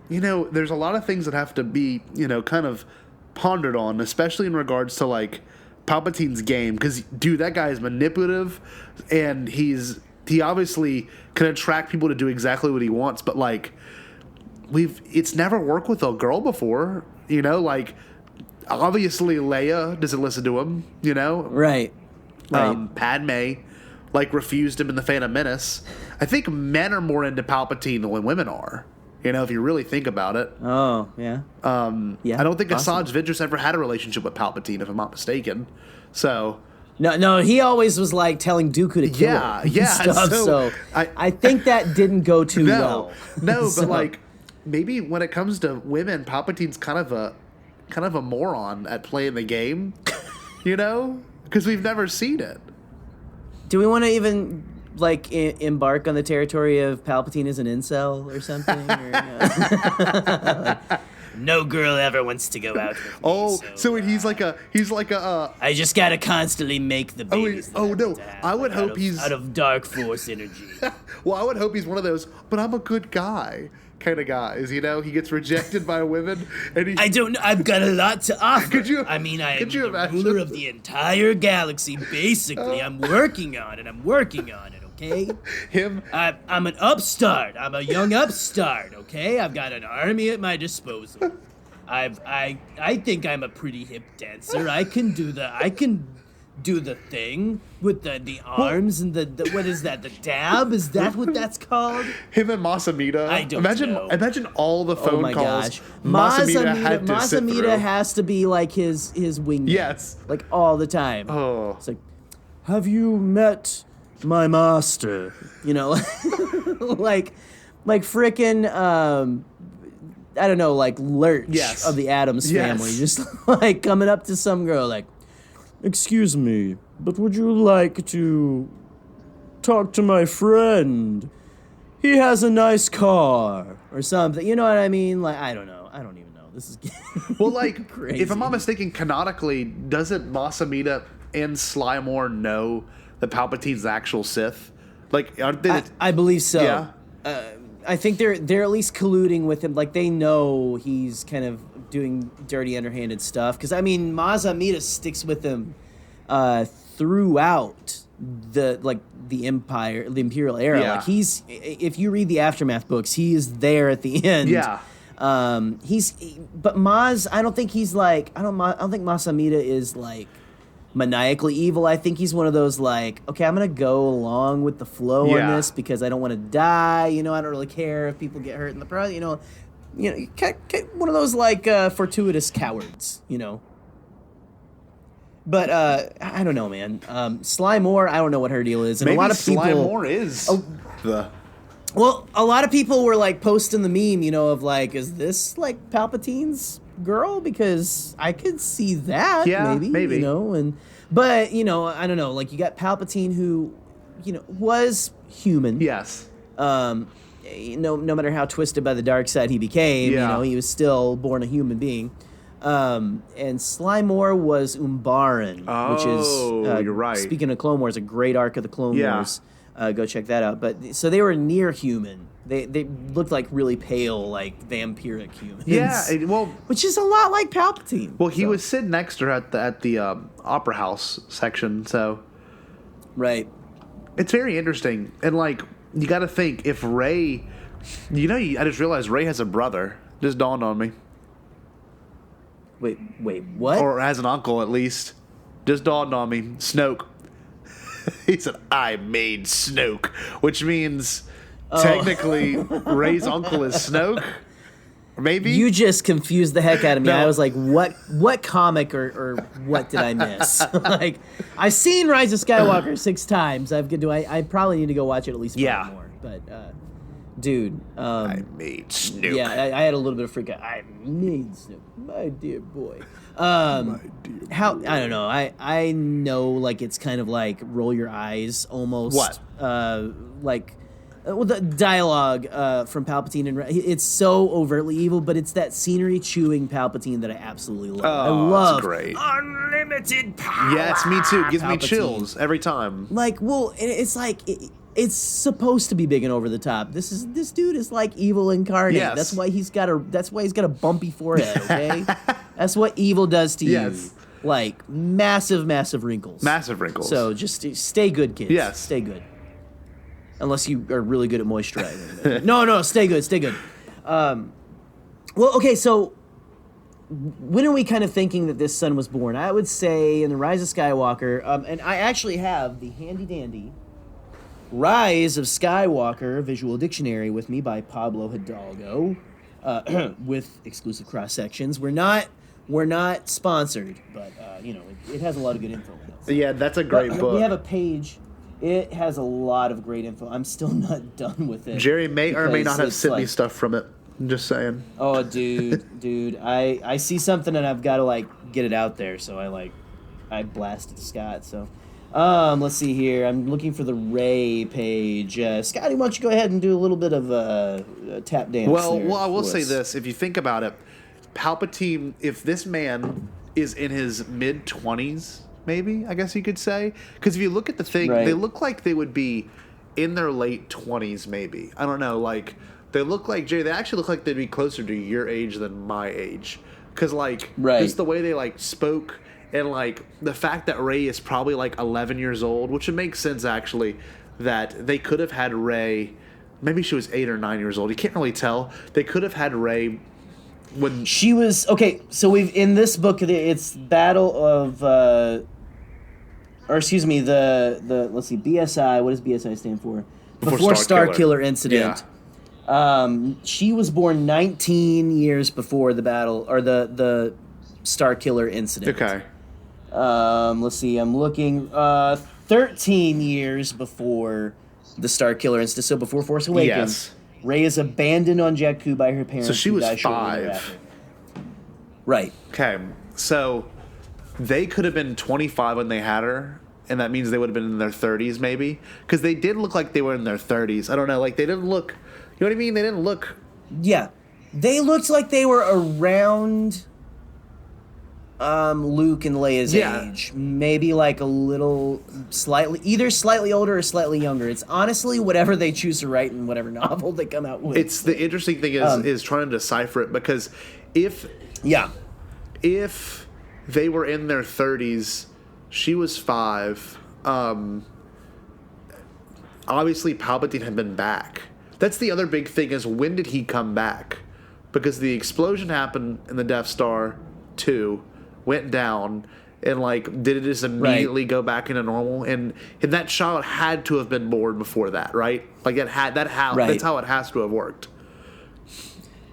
there's a lot of things that have to be, kind of pondered on, especially in regards to like Palpatine's game, because dude, that guy is manipulative, and he obviously can attract people to do exactly what he wants, but like it's never worked with a girl before, like obviously Leia doesn't listen to him, Right. Padme like refused him in the Phantom Menace. I think men are more into Palpatine than women are. If you really think about it. Oh, yeah. Yeah. I don't think possible. Asajj Ventress ever had a relationship with Palpatine, if I'm not mistaken. So No, he always was like telling Dooku to kill Yeah, him and yeah, stuff. so So I think that didn't go too well. No, So- but like maybe when it comes to women, Palpatine's kind of a moron at playing the game, because we've never seen it. Do we want to even embark on the territory of Palpatine as an incel or something? No girl ever wants to go out with me. Oh, so he's like a I just gotta constantly make the babies. no. I would hope he's out of dark force energy. Well, I would hope he's one of those, but I'm a good guy kind of guys. You know, he gets rejected by women, and I don't know. I've got a lot to offer. Could you? I mean, I am could you the imagine? ruler of the entire galaxy. Basically, I'm working on it. Okay. Him. I'm an upstart. I'm a young upstart. Okay. I've got an army at my disposal. I think I'm a pretty hip dancer. I can do the thing with the arms and the what is that? The dab? Is that what that's called? Him and Masamita. I don't know. Imagine all the phone Oh my calls gosh. Masamita had to sit through. Masamita has to be like his wingman. Yes. Like all the time. Oh. It's like, have you met my master? You know, like frickin' I don't know, like Lurch Yes. of the Addams Yes. family, just like coming up to some girl like, excuse me, but would you like to talk to my friend? He has a nice car or something. You know what I mean? Like, I don't know. I don't even know. This is Well, like, crazy. if I'm not mistaken, canonically, doesn't Masamita and Slymore know that Palpatine's the actual Sith? Like, aren't they? I believe so. Yeah. I think they're at least colluding with him. Like, they know he's kind of doing dirty, underhanded stuff. Because, I mean, Masamita sticks with him throughout the Empire, the Imperial era. Yeah. Like, if you read the Aftermath books, he is there at the end. Yeah. But Maz, I don't think he's like, I don't think Masamita is like maniacally evil. I think he's one of those like, okay, I'm gonna go along with the flow on Yeah. this because I don't want to die. You know, I don't really care if people get hurt in the process. You know, one of those like fortuitous cowards. You know. But I don't know, man. Slymore, I don't know what her deal is, and Maybe a lot of people. Slymore is the. Well, a lot of people were like posting the meme, you know, of like, is this like Palpatine's girl? Because I could see that, Yeah, maybe, maybe. you know, but you know, I don't know, like you got Palpatine who, you know, was human. Yes. No matter how twisted by the dark side he became, Yeah. you know, he was still born a human being. And Slymore was Umbaran, which is you're right. Speaking of Clone Wars, a great arc of the Clone Yeah. Wars. Go check that out. But so they were near human. They looked like really pale, like vampiric humans. Yeah. Well. Which is a lot like Palpatine. Well, he was sitting next to her at the opera house section, so right. it's very interesting. And like, you got to think if Rey, you know, I just realized Rey has a brother. Just dawned on me, Wait, what? or has an uncle at least. Just dawned on me. Snoke. He said, "I made Snoke," which means technically Rey's uncle is Snoke. Or maybe You just confused the heck out of me. No. I was like, what comic or what did I miss? Like, I've seen Rise of Skywalker 6 times. I probably need to go watch it at least 5 more. But, dude. I made Snoke. Yeah, I had a little bit of freak out. I made Snoke, my dear boy. I don't know. I know, like, it's kind of like roll your eyes almost. What? Well, the dialogue from Palpatine, and it's so overtly evil, but it's that scenery chewing Palpatine that I absolutely love. I love that's great. unlimited power. Yes, me too. Gives me Palpatine. chills every time. Like, well, it's like it's supposed to be big and over the top. This dude is like evil incarnate. Yes. That's why he's got a bumpy forehead. Okay, that's what evil does to Yes. you. Like massive wrinkles. Massive wrinkles. So just stay good, kids. Yes. Stay good. Unless you are really good at moisturizing. No, stay good. Well, okay, so when are we kind of thinking that this son was born? I would say in The Rise of Skywalker, and I actually have the handy-dandy Rise of Skywalker Visual Dictionary with me by Pablo Hidalgo, with exclusive cross-sections. We're not sponsored, but, you know, it has a lot of good info in it. Yeah, that's a great book. We have a page. It has a lot of great info. I'm still not done with it. Jerry may or may because not have it's sent me like, stuff from it. I'm just saying. Oh, dude, I see something and I've got to like get it out there. So I blast it to Scott. So, Let's see here. I'm looking for the Ray page. Scotty, why don't you go ahead and do a little bit of a tap dance? Well, I will say this: if you think about it, Palpatine, if this man is in his mid-20s, maybe I guess you could say, because if you look at the thing, Right. they look like they would be in their late 20s, maybe. I don't know. Like they look like Jay. They actually look like they'd be closer to your age than my age, because like Right. just the way they like spoke. And, like, the fact that Rey is probably, like, 11 years old, which would make sense, actually, that they could have had Rey. Maybe she was 8 or 9 years old. You can't really tell. They could have had Rey when... She was... Okay, so we've... In this book, it's Battle of... or, excuse me, the let's see, BSI. What does BSI stand for? Before Starkiller Incident. Yeah. She was born 19 years before the battle... Or the Starkiller Incident. Okay. Let's see, I'm looking, 13 years before the Starkiller Incident, so before Force Awakens. Yes. Rey is abandoned on Jakku by her parents. So she who was die shortly 5. thereafter. Right. Okay. So they could have been 25 when they had her, and that means they would have been in their 30s, maybe? Because they did look like they were in their 30s. I don't know, like, they didn't look... You know what I mean? They didn't look... Yeah. They looked like they were around... Luke and Leia's age. Maybe like a little either slightly older or slightly younger. It's honestly whatever they choose to write in whatever novel they come out with. It's the interesting thing is trying to decipher it, because if they were in their 30s, she was 5. Obviously Palpatine had been back. That's the other big thing, is when did he come back? Because the explosion happened in the Death Star 2, went down, and like did it just immediately go back into normal? And that child had to have been born before that, right? Like that's how it has to have worked.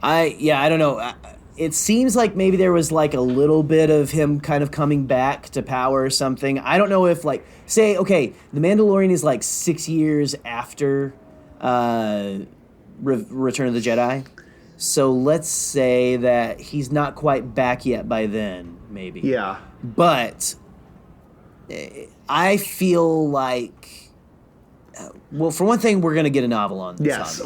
I don't know. It seems like maybe there was like a little bit of him kind of coming back to power or something. I don't know if like say okay, The Mandalorian is like 6 years after Return of the Jedi. So let's say that he's not quite back yet by then, maybe. Yeah. But I feel like, well, for one thing, we're going to get a novel on this. Yes,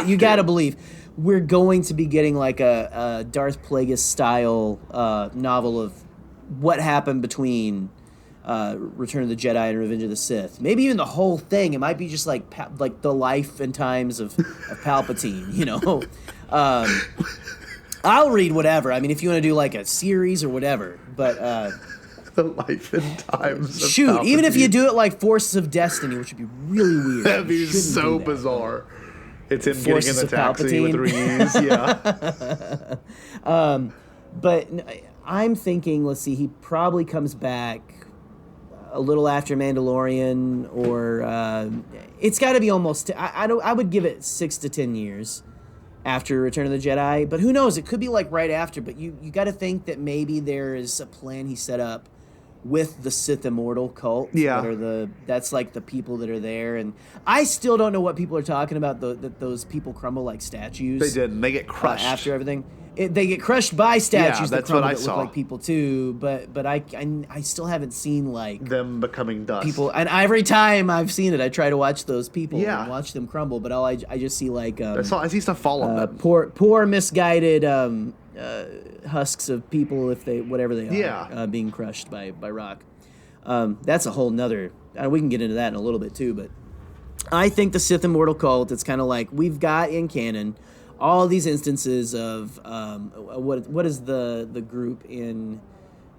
you got to believe we're going to be getting like a Darth Plagueis style novel of what happened between Return of the Jedi and Revenge of the Sith. Maybe even the whole thing. It might be just like the life and times of Palpatine, you know. I'll read whatever. I mean, if you want to do like a series or whatever, but The life and times of shoot, Palpatine. even if you do it like Forces of Destiny, which would be really weird. That'd be You shouldn't so do that. bizarre. It's him Forces getting in the of taxi Palpatine. with Reese, yeah. But I'm thinking, let's see, he probably comes back a little after Mandalorian, or it's got to be almost. I would give it 6 to 10 years after Return of the Jedi, but who knows? It could be like right after. But you got to think that maybe there is a plan he set up with the Sith Immortal cult. Yeah. That's like the people that are there, and I still don't know what people are talking about. That those people crumble like statues. They did. And they get crushed. After everything. They get crushed by statues that that's crumble what I that saw. look like people too, but I still haven't seen like Them becoming dust. people. And every time I've seen it, I try to watch those people Yeah. and watch them crumble. But I just see like I see stuff fall on them. poor misguided husks of people if they whatever they are Yeah. being crushed by rock. That's a whole nother. We can get into that in a little bit too, but I think the Sith Immortal cult. It's kind of like we've got in canon all these instances of what is the group in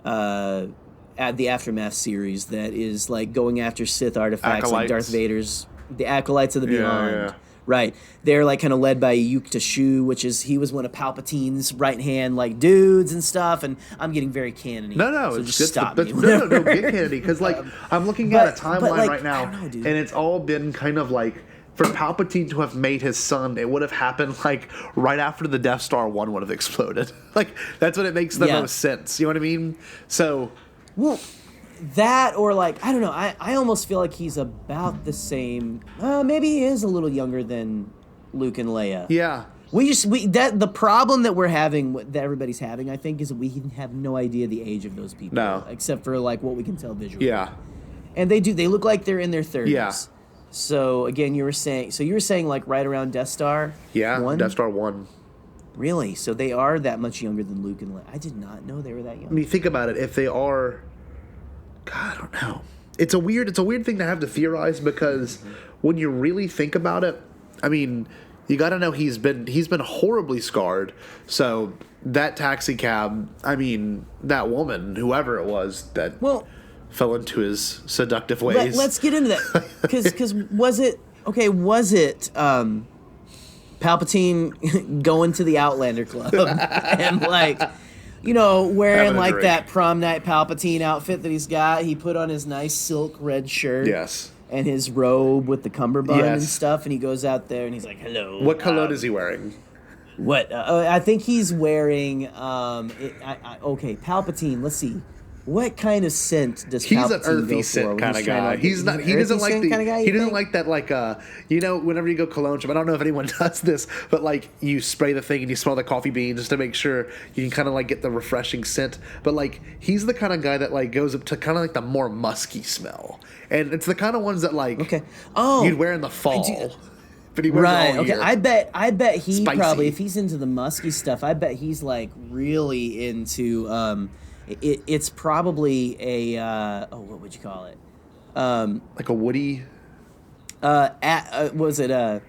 at the Aftermath series that is like going after Sith artifacts like Acolytes. Darth Vader's the Acolytes of the Yeah, Beyond. yeah. Right. They're like kind of led by Yuk Shu, he was one of Palpatine's right hand like dudes and stuff, and I'm getting very canon-y. No, so it's just good. stop But me. no, get Kennedy, because like I'm looking but- at a timeline but, like, right now, I don't know, dude. and it's all been kind of like for Palpatine to have made his son, it would have happened like right after the Death Star 1 would have exploded. Like that's when it makes the Yeah. most sense. You know what I mean? So Well, that or like I don't know. I almost feel like he's about the same. Maybe he is a little younger than Luke and Leia. yeah, The problem that we're having, that everybody's having, I think, is we have no idea the age of those people. No. Except for like what we can tell visually. yeah. And they look like they're in their 30s. Yeah. So again, you were saying like right around Death Star. Yeah, 1? Death Star 1. Really? So they are that much younger than Luke and Leia. I did not know they were that young. I mean, think about it. If they are, God, I don't know. It's a weird thing to have to theorize because when you really think about it, I mean, you got to know he's been horribly scarred. So that taxi cab, I mean, that woman, whoever it was that fell into his seductive ways. Let's get into that because was it Palpatine going to the Outlander Club and like, you know, wearing like that prom night Palpatine outfit that he's got. He put on his nice silk red shirt. Yes. And his robe with the cummerbund and stuff. And he goes out there and he's like, hello. What cologne is he wearing? What? I think he's wearing, okay, Palpatine, let's see. What kind of scent does Palpatine go for? He's an earthy scent kind of guy. He doesn't like he doesn't like that like you know, whenever you go cologne shop, I don't know if anyone does this, but like you spray the thing and you smell the coffee bean just to make sure you can kind of like get the refreshing scent. But like he's the kind of guy that like goes up to kind of like the more musky smell, and it's the kind of ones that like you'd wear in the fall. But he wears it all year. I bet he Spicy. Probably, if he's into the musky stuff, I bet he's like really into it's probably a what would you call it? Like a woody. Was it a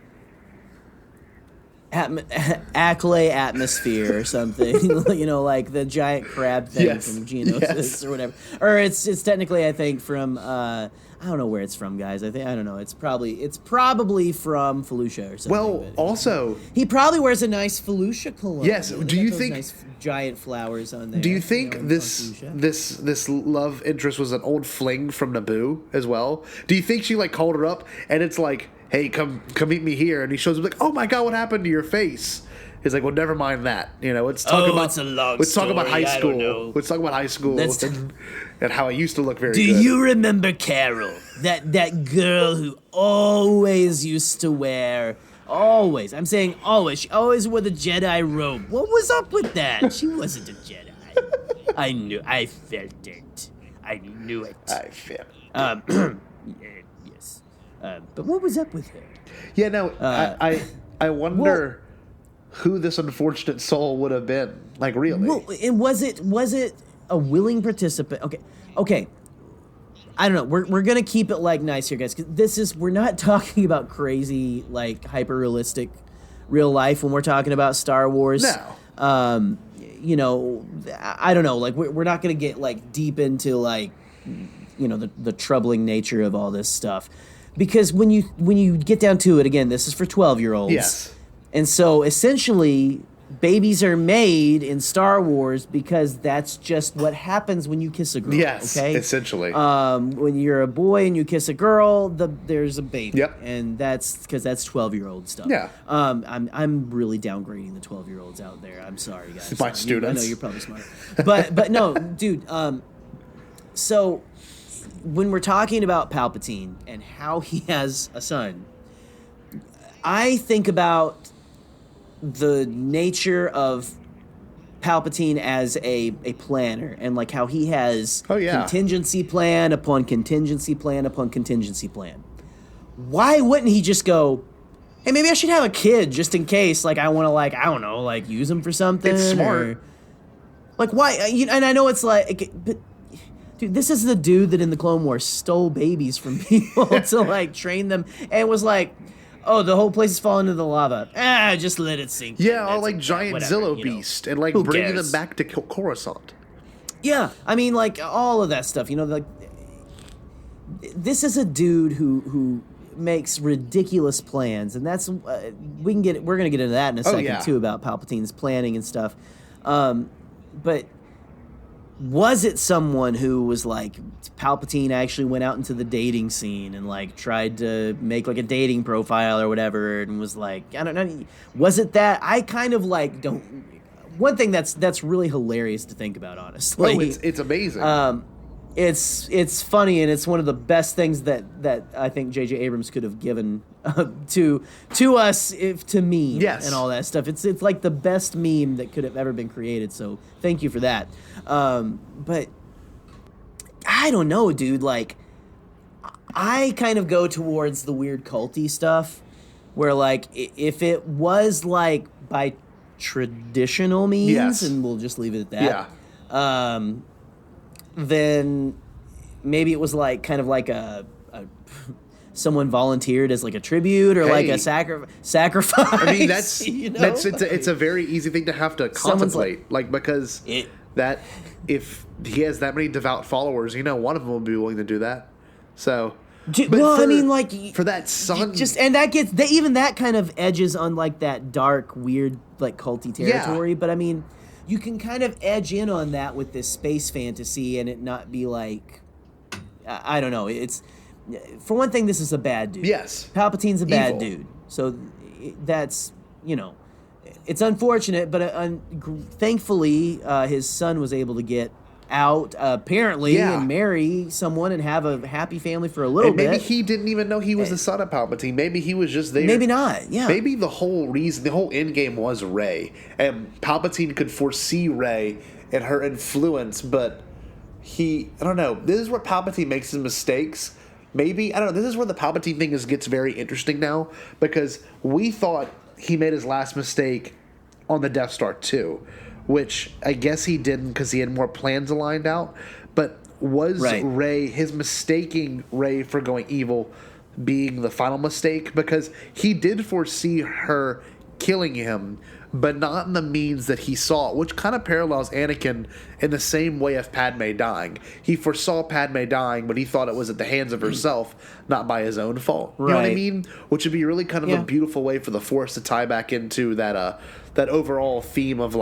Accolade atmosphere or something? You know, like the giant crab thing from Geonosis or whatever. Or it's technically, I think, from I don't know where it's from, guys. I don't know. It's probably from Felucia or something. Well, also he probably wears a nice Felucia cologne. Yes. Do you think nice giant flowers on there? Do you think this love interest was an old fling from Naboo as well? Do you think she like called her up and it's like, hey, come meet me here, and he shows up like, oh my God, what happened to your face? He's like, well, never mind that. You know, let's talk about high school. Let's talk about high school and how I used to look very good. Do you remember Carol? That girl who always used to wear always. I'm saying always. She always wore the Jedi robe. What was up with that? She wasn't a Jedi. I knew. I felt it. I knew it. I felt it. Yes. But what was up with her? Yeah, no, I wonder who this unfortunate soul would have been. Like, really? Well, and was it a willing participant? Okay. I don't know. We're gonna keep it like nice here, guys. 'Cause we're not talking about crazy like hyper realistic real life when we're talking about Star Wars. No. You know, I don't know. Like we're not gonna get like deep into like you know the troubling nature of all this stuff, because when you get down to it, again, this is for 12-year-olds. Yes. And so essentially, babies are made in Star Wars because that's just what happens when you kiss a girl. Yes, okay? essentially. When you're a boy and you kiss a girl, there's a baby. Yep. And that's because that's 12-year-old stuff. Yeah. I'm really downgrading the 12-year-olds out there. I'm sorry, guys. My students. I know you're probably smart, but no, dude. So when we're talking about Palpatine and how he has a son, I think about the nature of Palpatine as a planner, and like how he has contingency plan upon contingency plan upon contingency plan. Why wouldn't he just go, hey, maybe I should have a kid just in case, like I want to, like, I don't know, like use him for something. It's smart. Or, like, why? And I know it's like, but dude, this is the dude that in the Clone Wars stole babies from people to like train them, and was like, oh, the whole place is falling into the lava. Just let it sink. Yeah, or like giant Zillo beast, and like bringing them back to Coruscant. Yeah, I mean, like all of that stuff. You know, like this is a dude who makes ridiculous plans, and that's we're gonna get into that in a second too, about Palpatine's planning and stuff. But was it someone who was like, Palpatine actually went out into the dating scene and like tried to make like a dating profile or whatever, and was like, I don't know, was it that? I kind of like don't. One thing that's really hilarious to think about, honestly. Oh, it's amazing. It's funny, and it's one of the best things that I think J.J. Abrams could have given to us, to meme and all that stuff. It's like the best meme that could have ever been created. So thank you for that. But I don't know, dude. Like, I kind of go towards the weird culty stuff, where like if it was like by traditional means, Yes. and we'll just leave it at that. Yeah. Then maybe it was like kind of like a someone volunteered as like a tribute or like a sacrifice. I mean, that's you know? it's a very easy thing to have to contemplate, because that if he has that many devout followers, one of them will be willing to do that. So, I mean, like for that son, and that gets even that kind of edges on like that dark, weird, like culty territory. Yeah. But I mean, you can kind of edge in on that with this space fantasy, and it not be like, I don't know, it's. For one thing, this is a bad dude. Yes. Palpatine's a bad dude. So that's, it's unfortunate, but thankfully his son was able to get out, apparently, and marry someone and have a happy family for a little bit. Maybe he didn't even know he was the son of Palpatine. Maybe he was just there. Maybe not, yeah. Maybe the whole end game was Rey. And Palpatine could foresee Rey and her influence, but I don't know. This is where Palpatine makes his mistakes. Maybe, I don't know, this is where the Palpatine thing gets very interesting now, because we thought he made his last mistake on the Death Star 2, which I guess he didn't because he had more plans aligned out, but was Rey, his mistaking Rey for going evil being the final mistake? Because he did foresee her killing him, but not in the means that he saw, which kind of parallels Anakin in the same way of Padme dying. He foresaw Padme dying, but he thought it was at the hands of herself, not by his own fault. You know what I mean? Which would be really kind of a beautiful way for the Force to tie back into that that overall theme of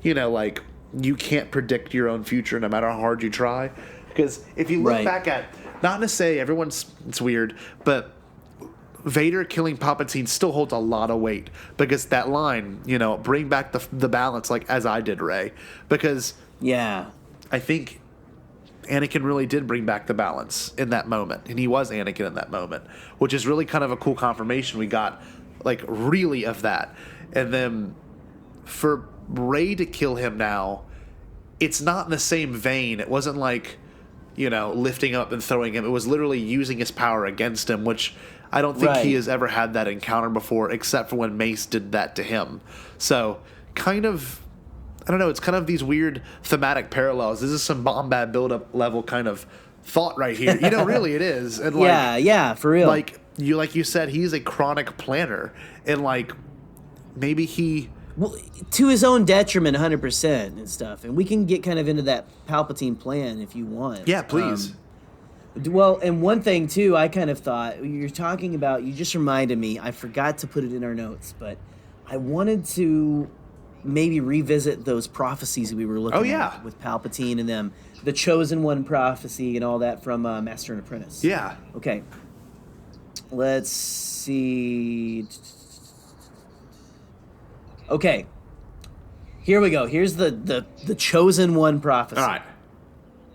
you can't predict your own future no matter how hard you try. Because if you look back at, not to say it's weird, but Vader killing Palpatine still holds a lot of weight, because that line, bring back the balance, like as I did Rey, because I think Anakin really did bring back the balance in that moment, and he was Anakin in that moment, which is really kind of a cool confirmation we got, really of that. And then for Rey to kill him now, it's not in the same vein. It wasn't like, lifting up and throwing him. It was literally using his power against him, which I don't think he has ever had that encounter before, except for when Mace did that to him. So, kind of, I don't know, it's kind of these weird thematic parallels. This is some Bombad build-up level kind of thought right here. Really it is. And for real. Like you said, he's a chronic planner. And, maybe he... Well, to his own detriment, 100% and stuff. And we can get kind of into that Palpatine plan if you want. Yeah, please. Well, and one thing, too, I kind of thought, you're talking about, you just reminded me, I forgot to put it in our notes, but I wanted to maybe revisit those prophecies we were looking at with Palpatine and them, the Chosen One prophecy and all that from Master and Apprentice. Yeah. Okay. Let's see. Okay. Here we go. Here's the Chosen One prophecy. All right.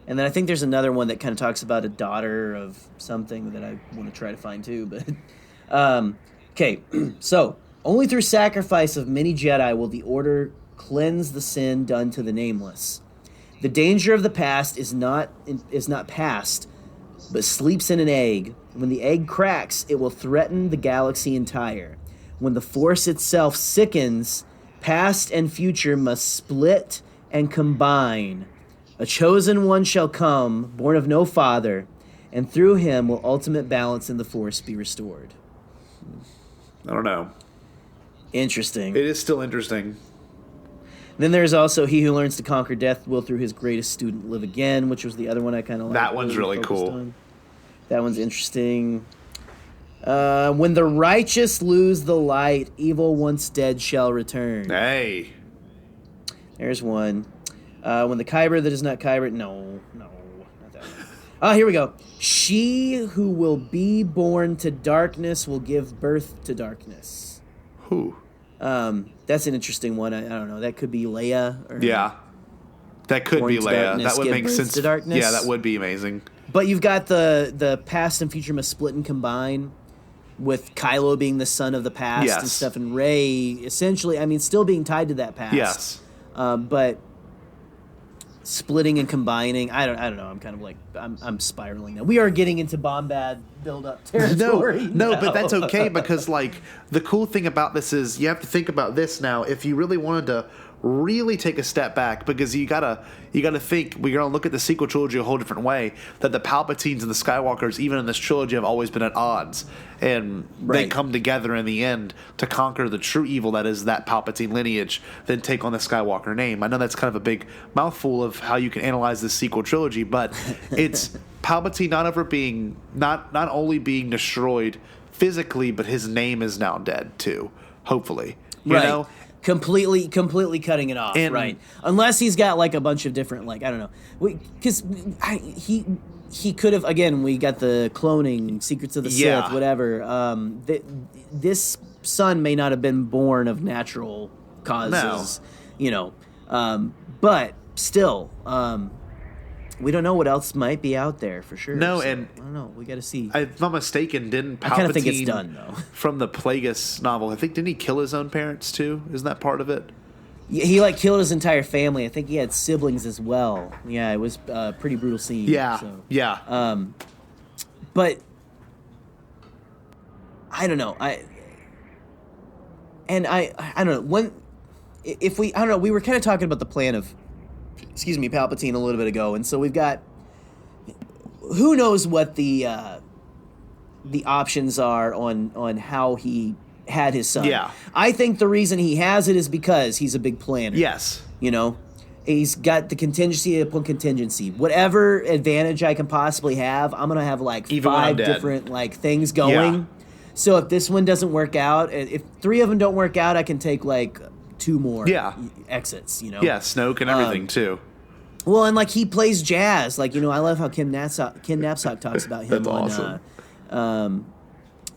And then I think there's another one that kind of talks about a daughter of something that I want to try to find too. But okay, so only through sacrifice of many Jedi will the Order cleanse the sin done to the Nameless. The danger of the past is not past, but sleeps in an egg. When the egg cracks, it will threaten the galaxy entire. When the Force itself sickens, past and future must split and combine. A chosen one shall come, born of no father, and through him will ultimate balance in the Force be restored. I don't know. Interesting. It is still interesting. Then there's also he who learns to conquer death will through his greatest student live again, which was the other one I kind of liked. That one's really cool. On. That one's interesting. When the righteous lose the light, evil once dead shall return. Hey. There's one. When the Kyber that is not Kyber... No, not that one. Here we go. She who will be born to darkness will give birth to darkness. Who? That's an interesting one. I don't know. That could be Leia. Or that could be Leia. That would make sense. To darkness. Yeah, that would be amazing. But you've got the past and future must split and combine, with Kylo being the son of the past and stuff, and Rey essentially, still being tied to that past. Yes. But splitting and combining. I don't know. I'm kind of like I'm spiraling now. We are getting into Bombad build-up territory. No, but that's okay because like the cool thing about this is you have to think about this now. If you really wanted to really take a step back, because you gotta think we're gonna look at the sequel trilogy a whole different way. That the Palpatines and the Skywalkers, even in this trilogy, have always been at odds, and they come together in the end to conquer the true evil that is that Palpatine lineage, then take on the Skywalker name. I know that's kind of a big mouthful of how you can analyze this sequel trilogy, but it's Palpatine not only being destroyed physically, but his name is now dead too. Hopefully, you know. Completely cutting it off, right? Unless he's got like a bunch of different, like, I don't know, because he could have. Again, we got the cloning, Secrets of the Sith, whatever. This son may not have been born of natural causes, you know, but still, we don't know what else might be out there for sure. No, so, and I don't know. We got to see. If I'm not mistaken, didn't Palpatine? I kind of think it's done though. From the Plagueis novel, I think didn't he kill his own parents too? Isn't that part of it? Yeah, he like killed his entire family. I think he had siblings as well. Yeah, it was a pretty brutal scene. Yeah, so. yeah. But I don't know. I don't know when I don't know. We were kind of talking about the plan of. Palpatine a little bit ago, and so we've got who knows what the options are on how he had his son. Yeah, I think the reason he has it is because he's a big planner. Yes, you know, he's got the contingency upon contingency. Whatever advantage I can possibly have, I'm gonna have like even 5 different like things going. Yeah. So if this one doesn't work out, if 3 of them don't work out, I can take like 2 more exits, you know? Yeah, Snoke and everything, too. Well, and, like, he plays jazz. Like, you know, I love how Ken Knapsack talks about him. That's awesome.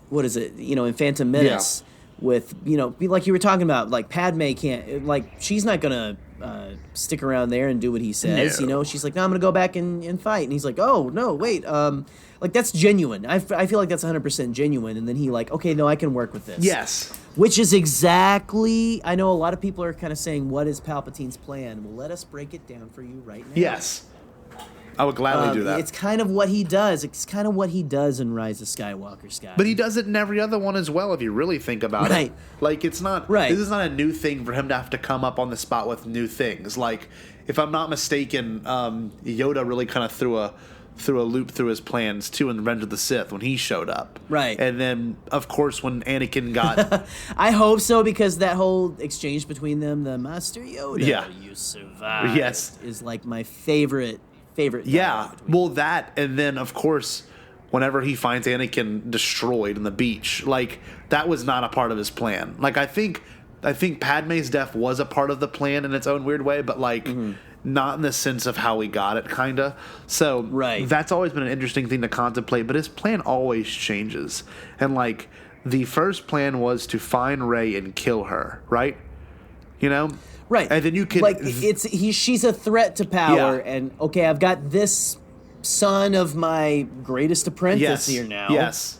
What is it? You know, in Phantom Menace with, you know, like you were talking about, like, Padme can't, like, she's not going to stick around there and do what he says, you know? She's like, no, I'm going to go back and fight. And he's like, oh, no, wait, like, that's genuine. I feel like that's 100% genuine. And then he like, okay, no, I can work with this. Yes. Which is exactly, I know a lot of people are kind of saying, what is Palpatine's plan? Well, let us break it down for you right now. Yes. I would gladly do that. It's kind of what he does. It's kind of what he does in Rise of Skywalker, Scott. But he does it in every other one as well, if you really think about it. Like, it's not, this is not a new thing for him to have to come up on the spot with new things. Like, if I'm not mistaken, Yoda really kind of threw a loop through his plans too in Revenge of the Sith when he showed up. Right. And then, of course, when Anakin got... I hope so, because that whole exchange between them, the Master Yoda, you survived, is like my favorite. Yeah. Well, that, and then, of course, whenever he finds Anakin destroyed on the beach, like, that was not a part of his plan. Like, I think Padme's death was a part of the plan in its own weird way, but, like... Mm-hmm. Not in the sense of how we got it, kind of. So that's always been an interesting thing to contemplate. But his plan always changes. And, like, the first plan was to find Rey and kill her, right? You know? Right. And then you can... Like, she's a threat to power. Yeah. And, okay, I've got this son of my greatest apprentice here now. Yes.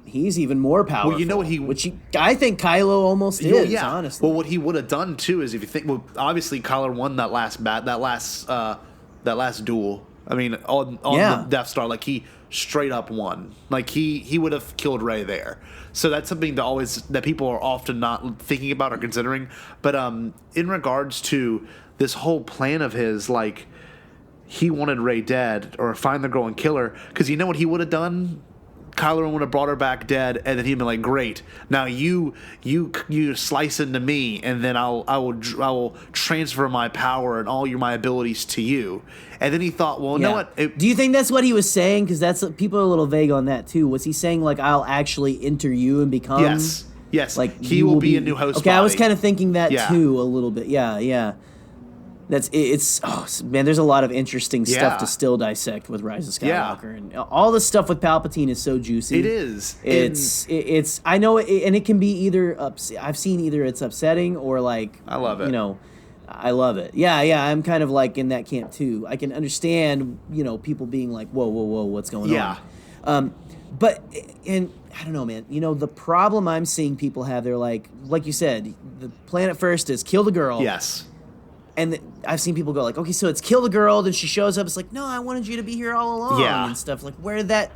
He's even more powerful. Well, you know what I think Kylo almost is, honestly. Well, what he would have done too is if you think, well, obviously Kylo won that last duel. I mean, on the Death Star, like he straight up won. Like he would have killed Rey there. So that's something that people are often not thinking about or considering. But in regards to this whole plan of his, like he wanted Rey dead or find the girl and kill her, because you know what he would have done. Kylo Ren would have brought her back dead, and then he'd been like, "Great, now you slice into me, and then I will transfer my power and all my abilities to you." And then he thought, "Well, you know what? Do you think that's what he was saying? Because people are a little vague on that too. Was he saying like, "I'll actually enter you and become"? Yes. Like he will be a new host. Okay, body. I was kind of thinking that too a little bit. Yeah. It's man, there's a lot of interesting stuff to still dissect with Rise of Skywalker, and all the stuff with Palpatine is so juicy. It is. It's I know, and it can be either I've seen either it's upsetting or like I love it. You know, I love it. Yeah. I'm kind of like in that camp too. I can understand, you know, people being like, whoa, what's going on? But and I don't know, man. You know, the problem I'm seeing people have, they're like you said, the plan at first is kill the girl. Yes. and I've seen people go like, okay, so it's kill the girl, then she shows up. It's like, no, I wanted you to be here all along and stuff. Like, where that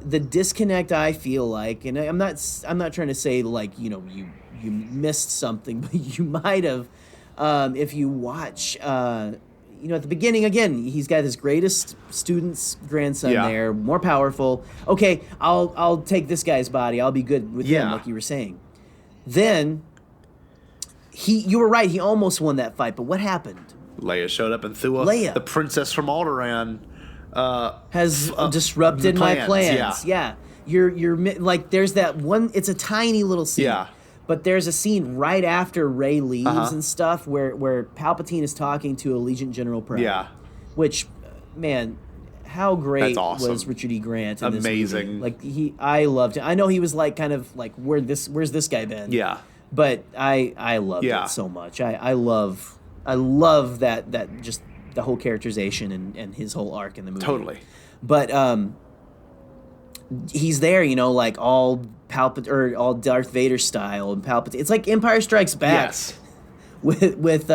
the disconnect I feel like, and I'm not trying to say like, you missed something, but you might have if you watch. At the beginning, again, he's got his greatest student's grandson there, more powerful. Okay, I'll take this guy's body. I'll be good with him, like you were saying. Then you were right. He almost won that fight, but what happened? Leia showed up and threw the princess from Alderaan. Has disrupted my plans. Yeah. You're like, there's that one. It's a tiny little scene. Yeah. But there's a scene right after Rey leaves and stuff where Palpatine is talking to Allegiant General Pry. Yeah. Which, man, how great was Richard E. Grant in this movie? Like, I loved it. I know he was like kind of like, where's this guy been? Yeah. But I loved it so much. I love that just the whole characterization and his whole arc in the movie. Totally. But he's there, like all all Darth Vader style and Palpatine. It's like Empire Strikes Back. Yes. With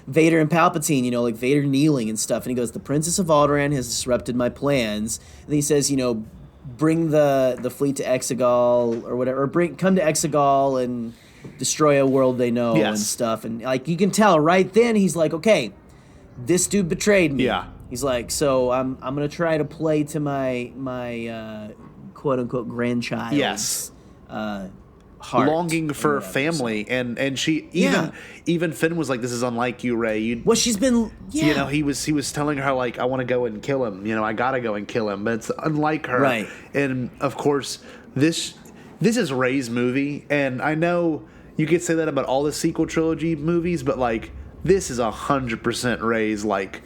Vader and Palpatine, like Vader kneeling and stuff, and he goes, "The Princess of Alderaan has disrupted my plans." And then he says, bring the fleet to Exegol or whatever, or come to Exegol and destroy a world they know and stuff. And like you can tell right then, he's like, okay, this dude betrayed me. Yeah. He's like, so I'm gonna try to play to my quote unquote grandchild's heart, longing for family, and she even Finn was like, this is unlike you, Rey. She's been he was telling her like, I want to go and kill him. I gotta go and kill him, but it's unlike her. Right. And of course this is Rey's movie, and I know you could say that about all the sequel trilogy movies, but like this is 100% Rey's like.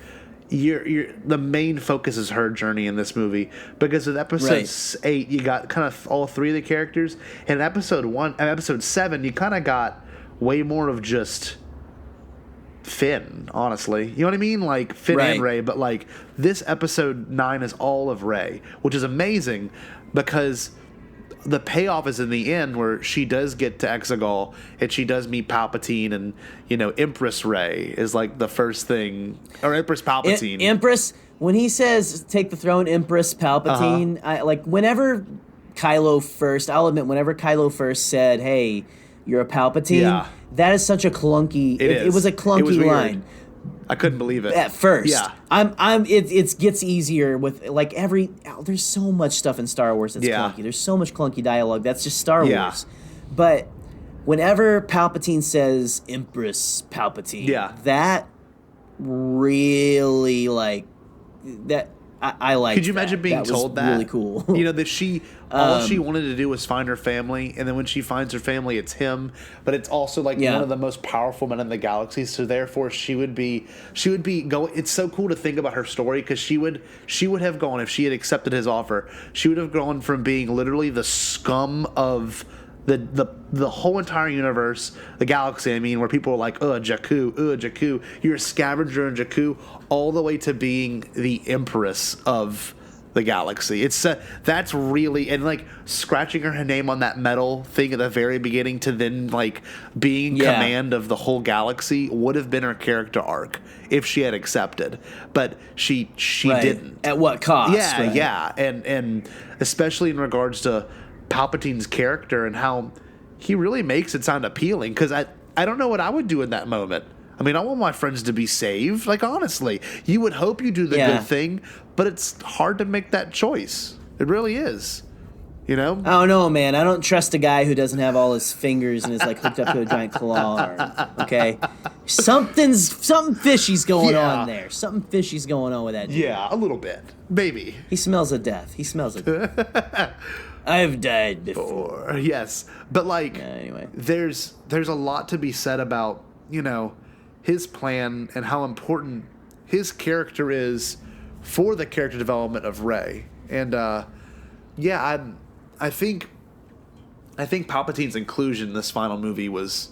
The main focus is her journey in this movie, because with episode 8 you got kind of all three of the characters, and episode 7 you kind of got way more of just Finn, honestly. You know what I mean? Like Finn and Rey, but like this episode 9 is all of Rey, which is amazing because the payoff is in the end where she does get to Exegol and she does meet Palpatine, and Empress Rey is like the first thing, or Empress Palpatine. Empress, when he says take the throne, Empress Palpatine, I like whenever Kylo first said, "Hey, you're a Palpatine," that is such a clunky. It was a clunky line. I couldn't believe it at first. Yeah, it gets easier with like there's so much stuff in Star Wars that's clunky. There's so much clunky dialogue. That's just Star Wars. But whenever Palpatine says Empress Palpatine, that really like that. I like. Could you imagine being told that? Really cool. That she all she wanted to do was find her family, and then when she finds her family, it's him. But it's also like one of the most powerful men in the galaxy. So therefore, she would be going. It's so cool to think about her story, because she would have gone, if she had accepted his offer. She would have gone from being literally the scum of the whole entire universe, the galaxy, I mean, where people were like, Jakku, you're a scavenger in Jakku, all the way to being the empress of the galaxy. It's that's really, and like scratching her name on that metal thing at the very beginning to then like being command of the whole galaxy would have been her character arc if she had accepted, but she didn't. At what cost? Yeah, and especially in regards to Palpatine's character and how he really makes it sound appealing, because I don't know what I would do in that moment. I mean, I want my friends to be saved. Like, honestly, you would hope you do the good thing, but it's hard to make that choice. It really is. I don't know, man. I don't trust a guy who doesn't have all his fingers and is like hooked up to a giant claw arm. Okay, something fishy's going on there. Something fishy's going on with that dude. Yeah, a little bit, maybe. He smells of death. I've died before. Yes, but like, anyway, there's a lot to be said about his plan and how important his character is for the character development of Rey. And I think Palpatine's inclusion in this final movie was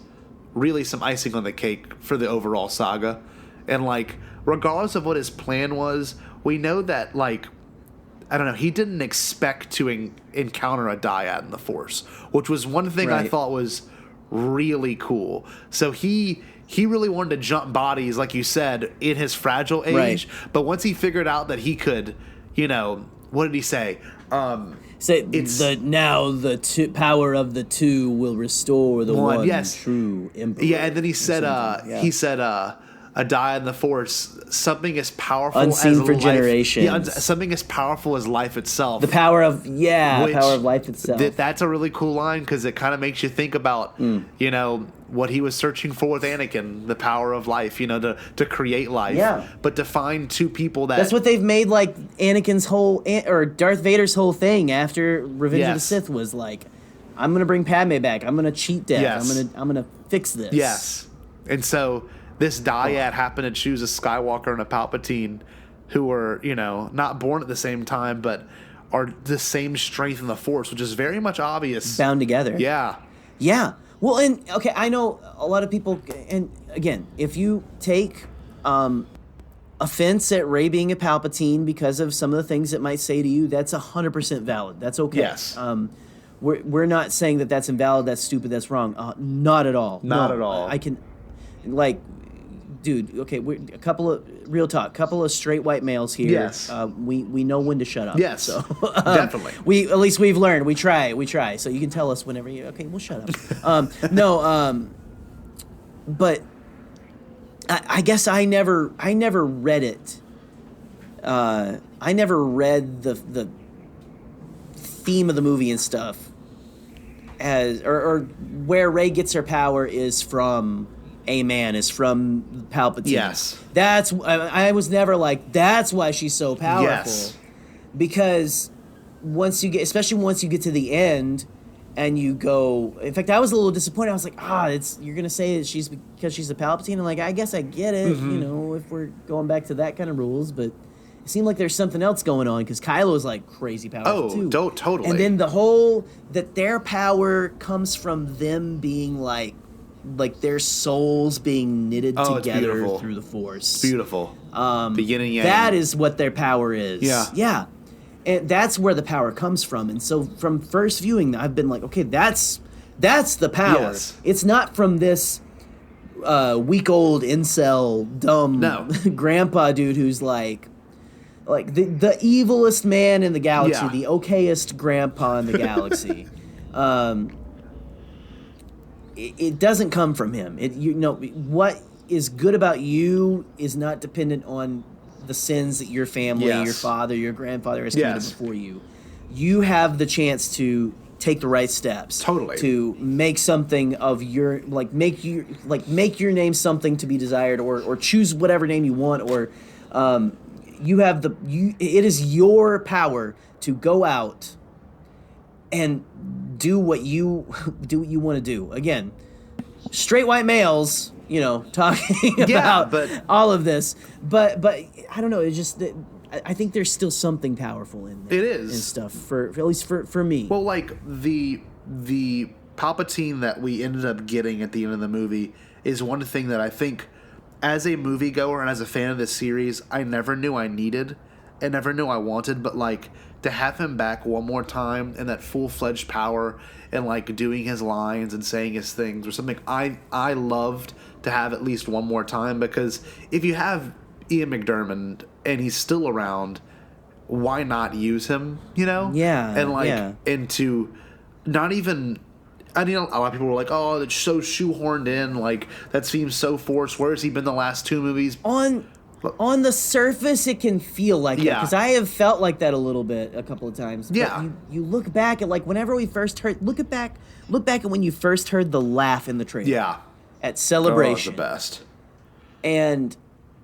really some icing on the cake for the overall saga. And like, regardless of what his plan was, we know that like, I don't know, he didn't expect to encounter a dyad in the Force, which was one thing I thought was really cool. So he he really wanted to jump bodies, like you said, in his fragile age. Right. But once he figured out that he could, what did he say? Say It's- the power of the two will restore the one yes. true emperor. Yeah, and then he said, a die in the Force, something as powerful Unseen as for life, generations. Yeah, something as powerful as life itself. The power of Which- power of life itself. That's a really cool line because it kind of makes you think about, what he was searching for with Anakin, the power of life, to create life. Yeah. But to find two people That's what they've made like Anakin's whole or Darth Vader's whole thing after Revenge of the Yes. Sith was like, I'm gonna bring Padme back. I'm gonna cheat death. Yes. I'm gonna fix this. Yes. And so this dyad happened to choose a Skywalker and a Palpatine who were, not born at the same time, but are the same strength in the Force, which is very much obvious. Bound together. Yeah. Yeah. Well, and okay, I know a lot of people, and again, if you take offense at Rey being a Palpatine because of some of the things it might say to you, that's 100% valid. That's okay. Yes. We're not saying that that's invalid, that's stupid, that's wrong. Not at all. Not No, at all. I can, like, dude. Okay, we're a couple of real talk, couple of straight white males here. Yes. We know when to shut up. Yes. So Definitely. at least we've learned. We try. So you can tell us whenever you. Okay, we'll shut up. But I guess I never read it. I never read the theme of the movie and stuff as or where Rey gets her power is from a man, is from Palpatine. Yes. That's I was never like that's why she's so powerful. Yes. Because especially once you get to the end and you go, in fact, I was a little disappointed. I was like, you're going to say that she's because she's a Palpatine? And like, I guess I get it, if we're going back to that kind of rules, but it seemed like there's something else going on because Kylo's like crazy powerful too. Totally. And then the whole, that their power comes from them being like their souls being knitted together beautiful. through the Force. It's beautiful. Beginning and That is what their power is. Yeah. Yeah. And that's where the power comes from. And so from first viewing, I've been like, okay, that's the power. Yes. It's not from this week-old incel dumb grandpa dude who's like the evilest man in the galaxy, Yeah. the okayest grandpa in the galaxy. It doesn't come from him. What is good about you is not dependent on the sins that your family, your father, your grandfather has committed before you. You have the chance to take the right steps. Totally. To make something of your make your name something to be desired, or choose whatever name you want, or it is your power to go out and do what you want to do. Again, straight white males, talking about all of this, but I don't know. It's just that I think there's still something powerful in there. It is. and stuff for at least for me. Well, like the Palpatine that we ended up getting at the end of the movie is one thing that I think, as a moviegoer and as a fan of this series, I never knew I needed and never knew I wanted, but like to have him back one more time and that full-fledged power and like doing his lines and saying his things or something, I loved to have at least one more time, because if you have Ian McDiarmid and he's still around, why not use him, Yeah, and like yeah. and to not even, I mean, a lot of people were like, oh, it's so shoehorned in, like that seems so forced. Where has he been the last two movies? On the surface, it can feel like that, because I have felt like that a little bit a couple of times. Yeah. But you look back at whenever we first heard, look back at when you first heard the laugh in the trailer. Yeah. At Celebration. Oh, the best. And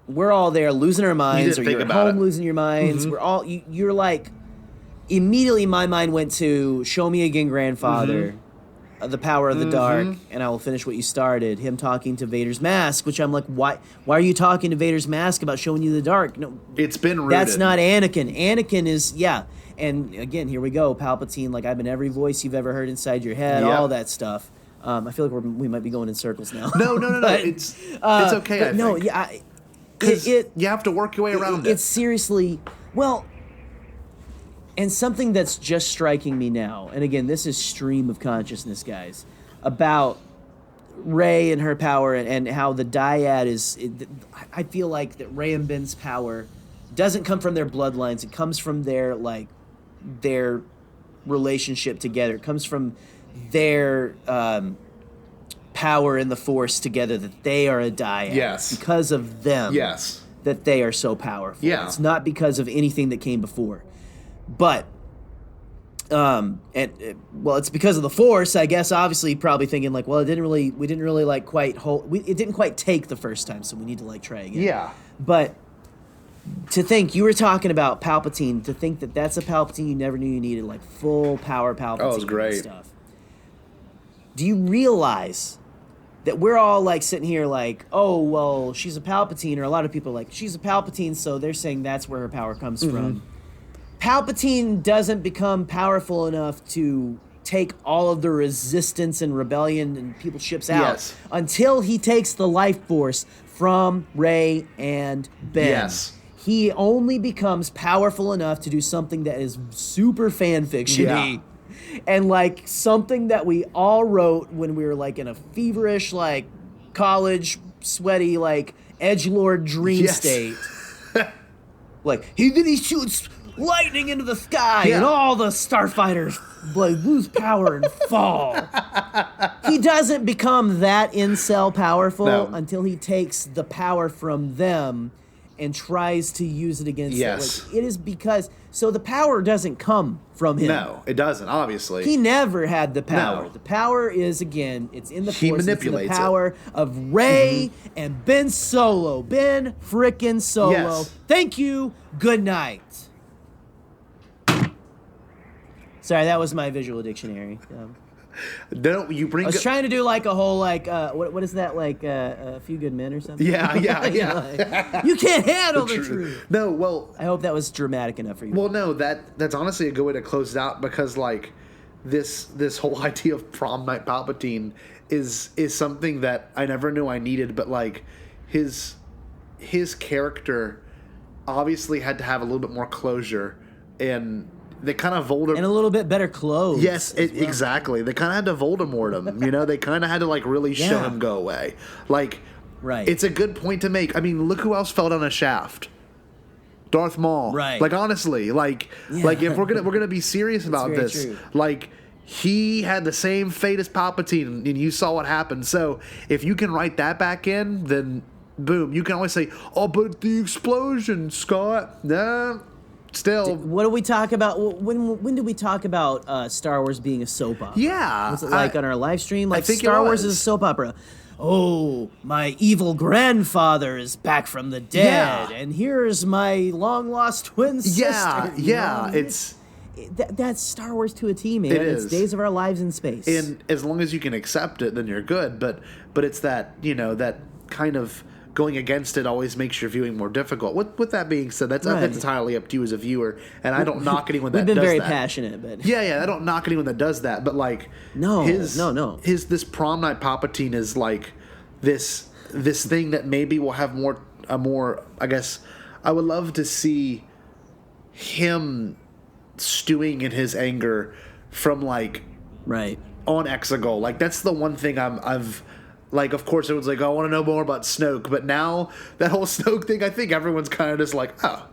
we're all there losing our minds, or think you're at about home it. losing your minds. We're all, you're like, immediately my mind went to Show Me Again, Grandfather, The Power of the Dark, and I Will Finish What You Started. Him talking to Vader's mask, which I'm like, why are you talking to Vader's mask about showing you the dark? No, It's been rooted. that's not Anakin. Anakin is, and again, here we go, Palpatine, like I've been every voice you've ever heard inside your head, Yep. all that stuff. I feel like we might be going in circles now. No. But, It's okay. But I no, think. yeah, 'Cause you have to work your way around it. It's seriously, well, and something that's just striking me now, and again, this is stream of consciousness, guys, about Rey and her power and how the dyad is. I feel like that Rey and Ben's power doesn't come from their bloodlines. It comes from their relationship together. It comes from their power in the Force together. That they are a dyad. Yes. Because of them. Yes. That they are so powerful. Yeah. It's not because of anything that came before, but. It's because of the Force, I guess. Obviously, probably thinking like, well, we didn't really like quite it didn't quite take the first time, so we need to like try again. Yeah. But to think you were talking about Palpatine, to think that that's a Palpatine you never knew you needed, like full power Palpatine. Oh, it was great. And stuff. Do you realize that we're all like sitting here like, oh, well, she's a Palpatine, or a lot of people are like, she's a Palpatine, so they're saying that's where her power comes from. Palpatine doesn't become powerful enough to take all of the resistance and rebellion and people's ships out until he takes the life force from Rey and Ben. Yes. He only becomes powerful enough to do something that is super fan fiction-y. And like something that we all wrote when we were like in a feverish, like college, sweaty, like edgelord dream state. Like, then he shoots lightning into the sky and all the starfighters like lose power and fall. He doesn't become that incel powerful until he takes the power from them and tries to use it against them. Like, it is because the power doesn't come from him. No, it doesn't, obviously. He never had the power. No. The power is, again, it's in the He Force. manipulates it's in the power of Rey and Ben Solo. Ben frickin' Solo. Yes. Thank you. Good night. Sorry, that was my visual dictionary. No, you bring. I was trying to do like a whole like what is that like a Few Good Men or something? Yeah. Like, you can't handle the truth. No, well, I hope that was dramatic enough for you. well, no, that's honestly a good way to close it out, because like this whole idea of prom night Palpatine is something that I never knew I needed, but like his character obviously had to have a little bit more closure, and they kind of Voldemort and a little bit better clothes. Yes, exactly. They kind of had to Voldemort him. They kind of had to like really show him go away. Like, right? It's a good point to make. I mean, look who else fell down a shaft. Darth Maul. Right. Like, honestly, like if we're gonna be serious about this, true. like he had the same fate as Palpatine, and you saw what happened. So if you can write that back in, then boom, you can always say, "Oh, but the explosion, Scott." Nah. Still, what do we talk about? When do we talk about Star Wars being a soap opera? Yeah, was it like on our live stream? Like, I think Star Wars is a soap opera. Oh, my evil grandfather is back from the dead, and here's my long lost twin sister. Yeah, it's that's Star Wars to a T, man. It's Days of Our Lives in Space, and as long as you can accept it, then you're good. But it's that that kind of going against it always makes your viewing more difficult. With that being said, that's entirely up to you as a viewer, and I don't knock anyone that does that. We've been very passionate, but yeah, I don't knock anyone that does that. But like, no. This prom night Palpatine is like this thing that maybe will have more. I guess I would love to see him stewing in his anger from like on Exegol. Like that's the one thing I've. Like, of course, everyone's like, oh, I want to know more about Snoke. But now, that whole Snoke thing, I think everyone's kind of just like, oh.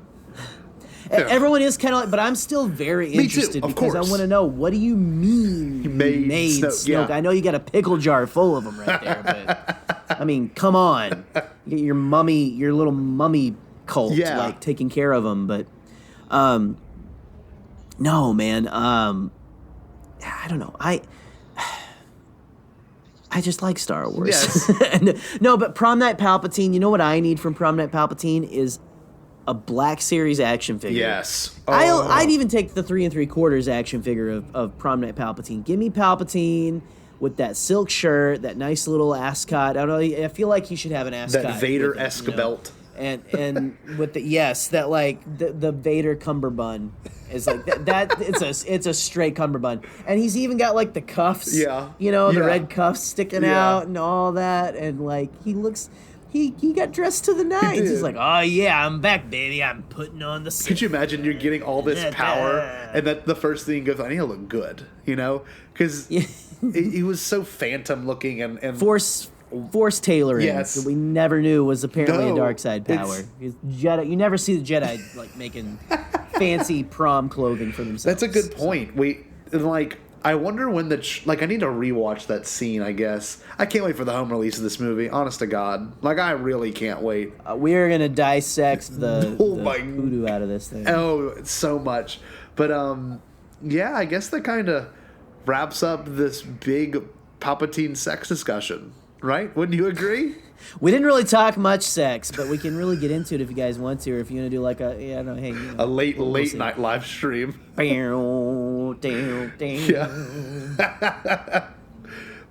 Yeah. Everyone is kind of like, but I'm still very interested because I want to know, what do you mean you made Snoke? Yeah. I know you got a pickle jar full of them right there, but, I mean, come on. You get your little mummy cult, like, taking care of them. But, no, man. I don't know. I just like Star Wars. Yes. No, but Prom Night Palpatine, you know what I need from Prom Night Palpatine is a Black Series action figure. Yes. I'd even take the 3 3/4 action figure of Prom Night Palpatine. Give me Palpatine with that silk shirt, that nice little ascot. I don't know. I feel like he should have an ascot. That Vader-esque belt. And with that like the Vader cummerbund is like that it's a straight cummerbund, and he's even got like the cuffs, the red cuffs sticking out and all that, and like he looks he got dressed to the nines. did. He's like, oh yeah, I'm back, baby. I'm putting on the suit. Could you imagine you're getting all this power, and that the first thing goes, I need to look good, you know? Because he was so phantom looking and Force tailoring Yes. that we never knew was apparently a No, dark side power. Jedi, you never see the Jedi like making fancy prom clothing for themselves. That's a good point. I wonder when I need to rewatch that scene, I guess. I can't wait for the home release of this movie, honest to God. I really can't wait. We're going to dissect the my voodoo out of this thing. Oh, so much. But, yeah, I guess that kind of wraps up this big Palpatine sex discussion, right? Wouldn't you agree? We didn't really talk much sex, but we can really get into it if you guys want to, or if you want to do like A late night live stream. Yeah.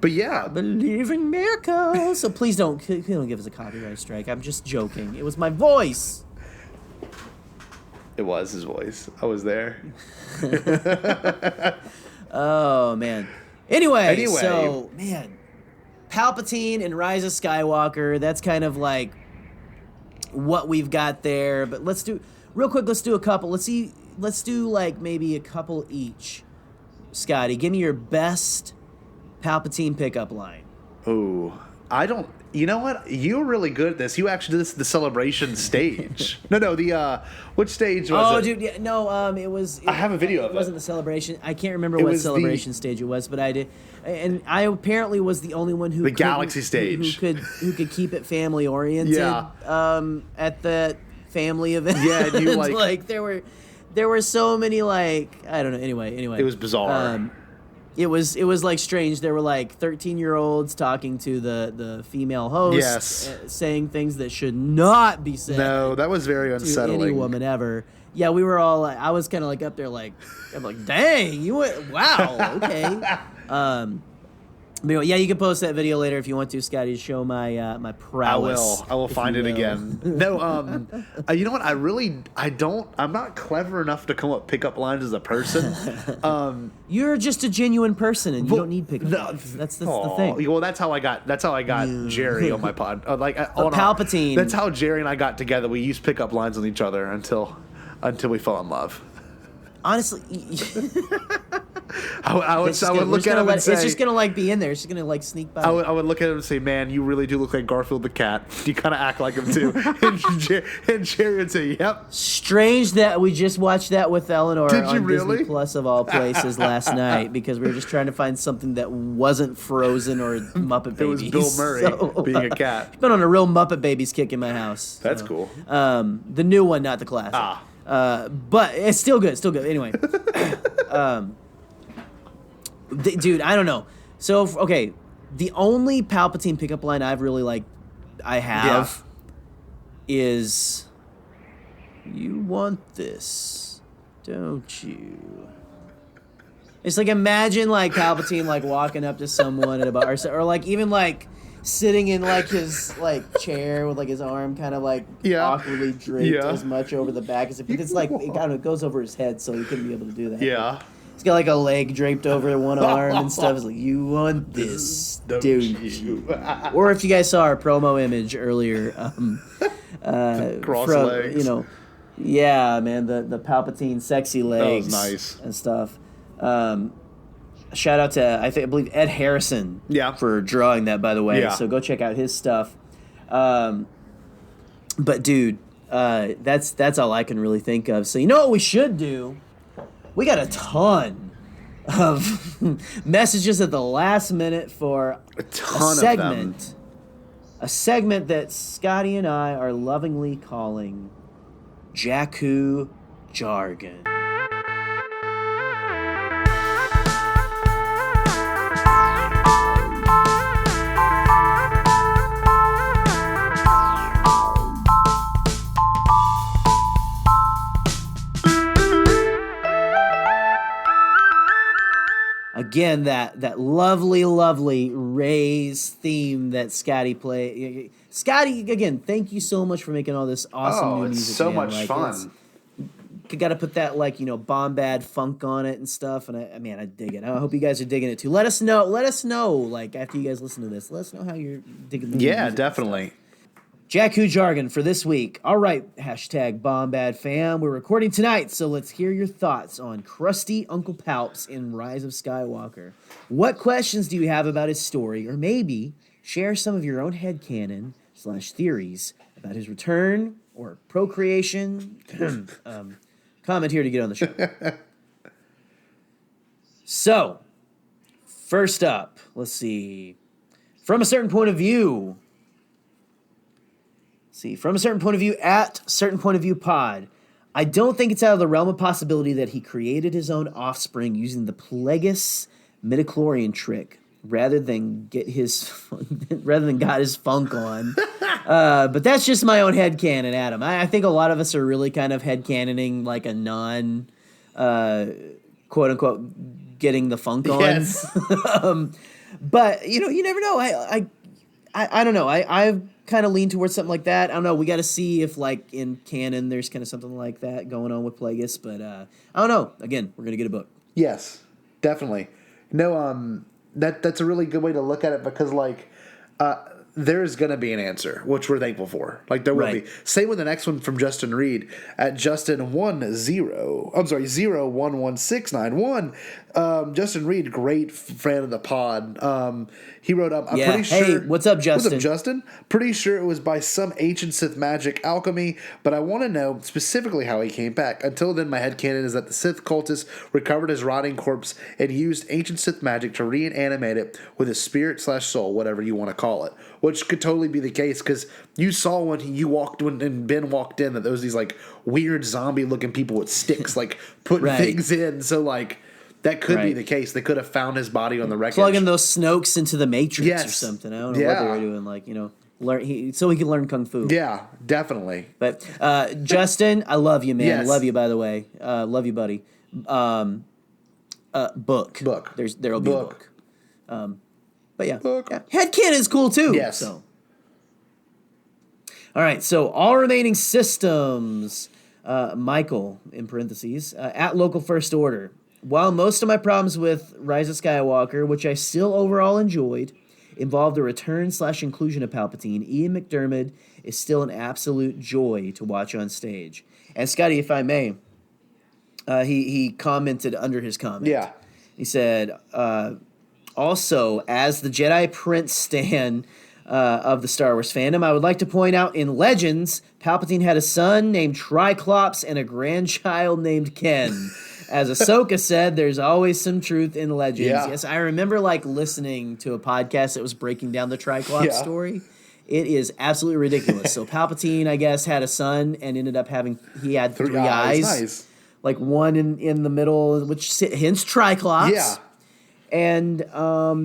But yeah. Believe in miracles. So please don't give us a copyright strike. I'm just joking. It was my voice. It was his voice. I was there. Oh, man. Anyway, so, man, Palpatine and Rise of Skywalker, that's kind of like what we've got there. But let's do a couple. Let's do like maybe a couple each. Scotty, give me your best Palpatine pickup line. Oh, you know what? You were really good at this. You actually did this at the celebration stage. Which stage was it? Oh, dude, yeah, no, it was... I have a video of it. It wasn't the celebration. I can't remember what celebration stage it was, but I did. And I apparently was the only one who... The Galaxy stage. Who could keep it family-oriented at that family event. Yeah, and you like... there were so many, like... I don't know. Anyway. It was bizarre. It was like strange. There were like 13-year-olds talking to the female host, yes, saying things that should not be said. No, that was very unsettling. To any woman ever. Yeah, we were all. I was kind of like up there, like I'm like, dang, you went, wow, okay. But yeah, you can post that video later if you want to, Scotty, to show my prowess. I will find it again. No, you know what? I'm not clever enough to come up with pickup lines as a person. You're just a genuine person, and you don't need pickup lines. That's the thing. Well, that's how I got Jerry on my pod. Palpatine. That's how Jerry and I got together. We used pickup lines on each other until we fell in love. Honestly, I would look at him and say... It's just going to, be in there. It's just going to, sneak by. I would look at him and say, man, you really do look like Garfield the cat. You kind of act like him, too. and Jerry would say, yep. Strange that we just watched that with Eleanor on really? Disney Plus, of all places, last night, because we were just trying to find something that wasn't Frozen or Muppet Babies. It was Bill Murray being a cat. I've been on a real Muppet Babies kick in my house. That's cool. The new one, not the classic. But it's still good. Anyway, dude, I don't know. So, okay, the only Palpatine pickup line I've really is, "You want this, don't you?" It's like, imagine Palpatine walking up to someone at a bar, or even sitting in his chair with his arm kind of awkwardly draped as much over the back as if it's it goes over his head, so he couldn't be able to do that. Yeah. He's got a leg draped over one arm and stuff. It's like, "You want this, don't you?" Or if you guys saw our promo image earlier, cross from, legs. Yeah, man, the Palpatine sexy legs, that was nice, and stuff. Shout out to I believe Ed Harrison, for drawing that, by the way. Yeah. So go check out his stuff. But dude, that's all I can really think of. So you know what we should do? We got a ton of messages at the last minute for a segment. A segment that Scotty and I are lovingly calling Jakku Jargon. Again, that lovely Ray's theme that Scotty played. Scotty, again, thank you so much for making all this awesome new music. It's so much fun. You got to put that Bombad funk on it and stuff, and I dig it. I hope you guys are digging it too. Let us know after you guys listen to this. Let us know how you're digging the music. Yeah, definitely. Jakku jargon for this week. All right, hashtag Bombad fam. We're recording tonight, so let's hear your thoughts on crusty Uncle Palps in Rise of Skywalker. What questions do you have about his story, or maybe share some of your own headcanon / theories about his return or procreation? Comment here to get on the show. So, first up, let's see. From a certain point of view, at certain point of view pod, I don't think it's out of the realm of possibility that he created his own offspring using the Plagueis midichlorian trick rather than got his funk on. But that's just my own headcanon, Adam. I think a lot of us are really kind of headcanoning like a non quote unquote getting the funk on. Yes. But you never know. I don't know. I've kind of lean towards something like that. I don't know. We got to see if, like, in canon, there's kind of something like that going on with Plagueis. But I don't know. Again, we're gonna get a book. Yes, definitely. No, that's a really good way to look at it because, like, there's gonna be an answer, which we're thankful for. Like, there will be. Same with the next one from Justin Reed at Justin10. Justin Reed, great fan of the pod. He wrote up, pretty sure. Hey, what's up, Justin? What's up, Justin? Pretty sure it was by some ancient Sith magic alchemy, but I want to know specifically how he came back. Until then, my headcanon is that the Sith cultist recovered his rotting corpse and used ancient Sith magic to reanimate it with his spirit / soul, whatever you want to call it. Which could totally be the case, because you saw when Ben walked in that there was these, like, weird zombie-looking people with sticks, like, putting things in. So, like, that could be the case. They could have found his body on the wreckage. Plugging those Snokes into the Matrix or something. I don't know what they were doing. Like, so he could learn Kung Fu. Yeah, definitely. But Justin, I love you, man. Yes. I love you, by the way. Love you, buddy. Book. There'll be a book. But yeah. Headcanon is cool too. Yes. So. All right. So all remaining systems. Michael in parentheses at local first order. While most of my problems with Rise of Skywalker, which I still overall enjoyed, involved the return / inclusion of Palpatine, Ian McDiarmid is still an absolute joy to watch on stage. And Scotty, if I may, he commented under his comment. Yeah. He said, also, as the Jedi Prince stan of the Star Wars fandom, I would like to point out in Legends, Palpatine had a son named Triclops and a grandchild named Ken. As Ahsoka said, there's always some truth in Legends. Yeah. Yes, I remember listening to a podcast that was breaking down the Triclops story. It is absolutely ridiculous. So Palpatine, I guess, had a son and ended up he had three eyes. Nice. Like one in the middle, which hence Triclops. Yeah. And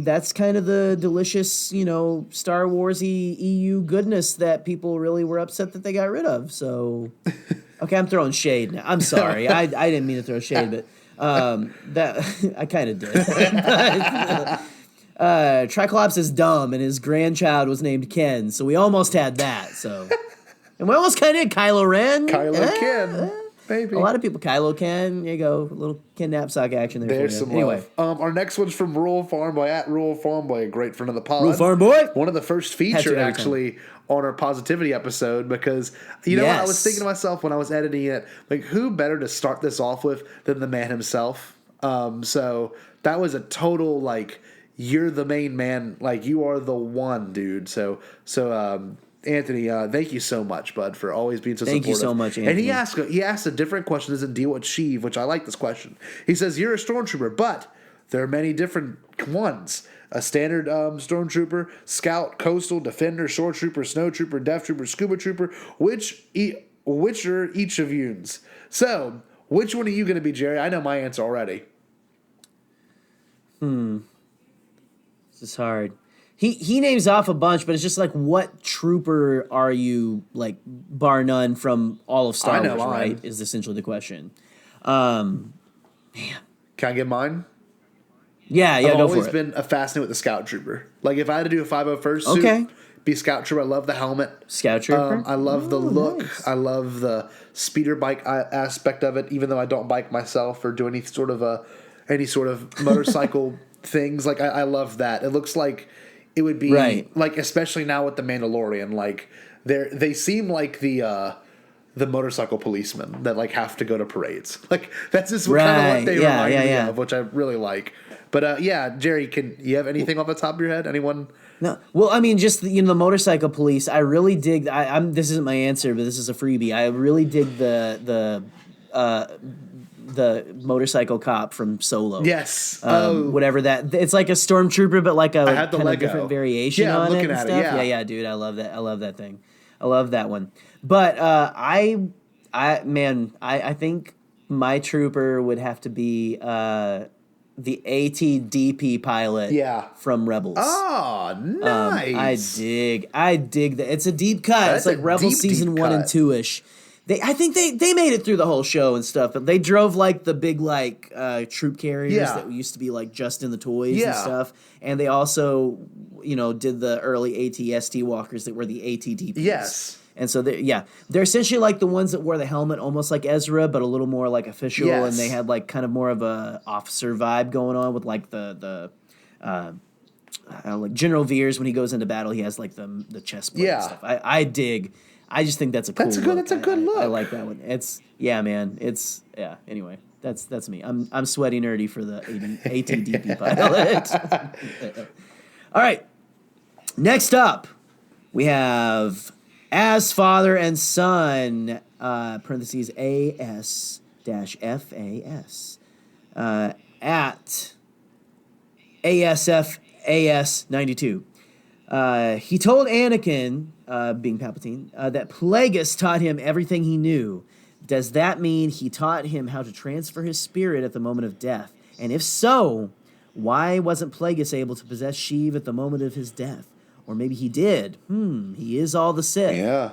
that's kind of the delicious, Star Warsy EU goodness that people really were upset that they got rid of. So, okay, I'm throwing shade now. I'm sorry, I didn't mean to throw shade, but that I kind of did. Triclops is dumb, and his grandchild was named Ken, so we almost had that. So, and we almost kind of did Kylo Ren, Ken. Baby. A lot of people, Kylo Ken. There you go, a little Ken knapsack action there. There's some love. Our next one's from Rural Farm Boy at Rural Farm Boy, a great friend of the pod. Rural Farm Boy, one of the first featured actually on our positivity episode, because what I was thinking to myself when I was editing it, like, who better to start this off with than the man himself? So that was a total you're the main man, you are the one, dude. So Anthony, thank you so much, bud, for always being so supportive. Thank you so much, Anthony. And he asked a different question, doesn't deal with Sheev, which I like this question. He says, you're a stormtrooper, but there are many different ones. A standard stormtrooper, scout, coastal, defender, shore trooper, snow trooper, death trooper, scuba trooper. Which are each of yours? So, which one are you going to be, Jerry? I know my answer already. This is hard. He names off a bunch, but it's just what trooper are you, bar none from all of Star Wars, right? Is essentially the question. Man. Can I get mine? Yeah, I've go for it. I've always been fascinated with the Scout Trooper. If I had to do a 501st suit, be Scout Trooper. I love the helmet. Scout Trooper? I love the look. Nice. I love the speeder bike aspect of it, even though I don't bike myself or do any sort of motorcycle things. I love that. It looks like it would be Right. like, especially now with the Mandalorian, like they seem like the motorcycle policemen that like have to go to parades. Like that's just kind of what they remind me of, which I really like. But Jerry, can you have anything off the top of your head? Anyone? No, well, I mean, just the motorcycle police. I really dig. This isn't my answer, but this is a freebie. I really dig the motorcycle cop from Solo. Yes. Whatever that. It's like a stormtrooper, but like a had the kind of Lego. different variation Yeah, I'm on it looking and at it, stuff. yeah. Yeah, dude, I love that. I love that thing. I love that one. But I think my trooper would have to be the ATDP pilot from Rebels. Oh, nice. I dig that. It's a deep cut. It's like Rebels season 1 and 2-ish. I think they made it through the whole show and stuff, but they drove like the big like troop carriers that used to be like just in the toys and stuff. And they also, did the early AT-ST walkers that were the ATDPs. Yes. And so they're essentially like the ones that wore the helmet, almost like Ezra, but a little more like official. Yes. And they had like kind of more of a officer vibe going on with like the like General Veers when he goes into battle, he has like the chest plate and stuff. I dig. I just think that's a cool look. That's a good look. I like that one. Man. Anyway, that's me. I'm sweaty nerdy for the ATDP pilot. All right. Next up, we have As Father and Son, parentheses AS-FAS, at ASFAS92. He told Anakin, being Palpatine, that Plagueis taught him everything he knew. Does that mean he taught him how to transfer his spirit at the moment of death? And if so, why wasn't Plagueis able to possess Sheev at the moment of his death? Or maybe he did. He is all the Sith. Yeah.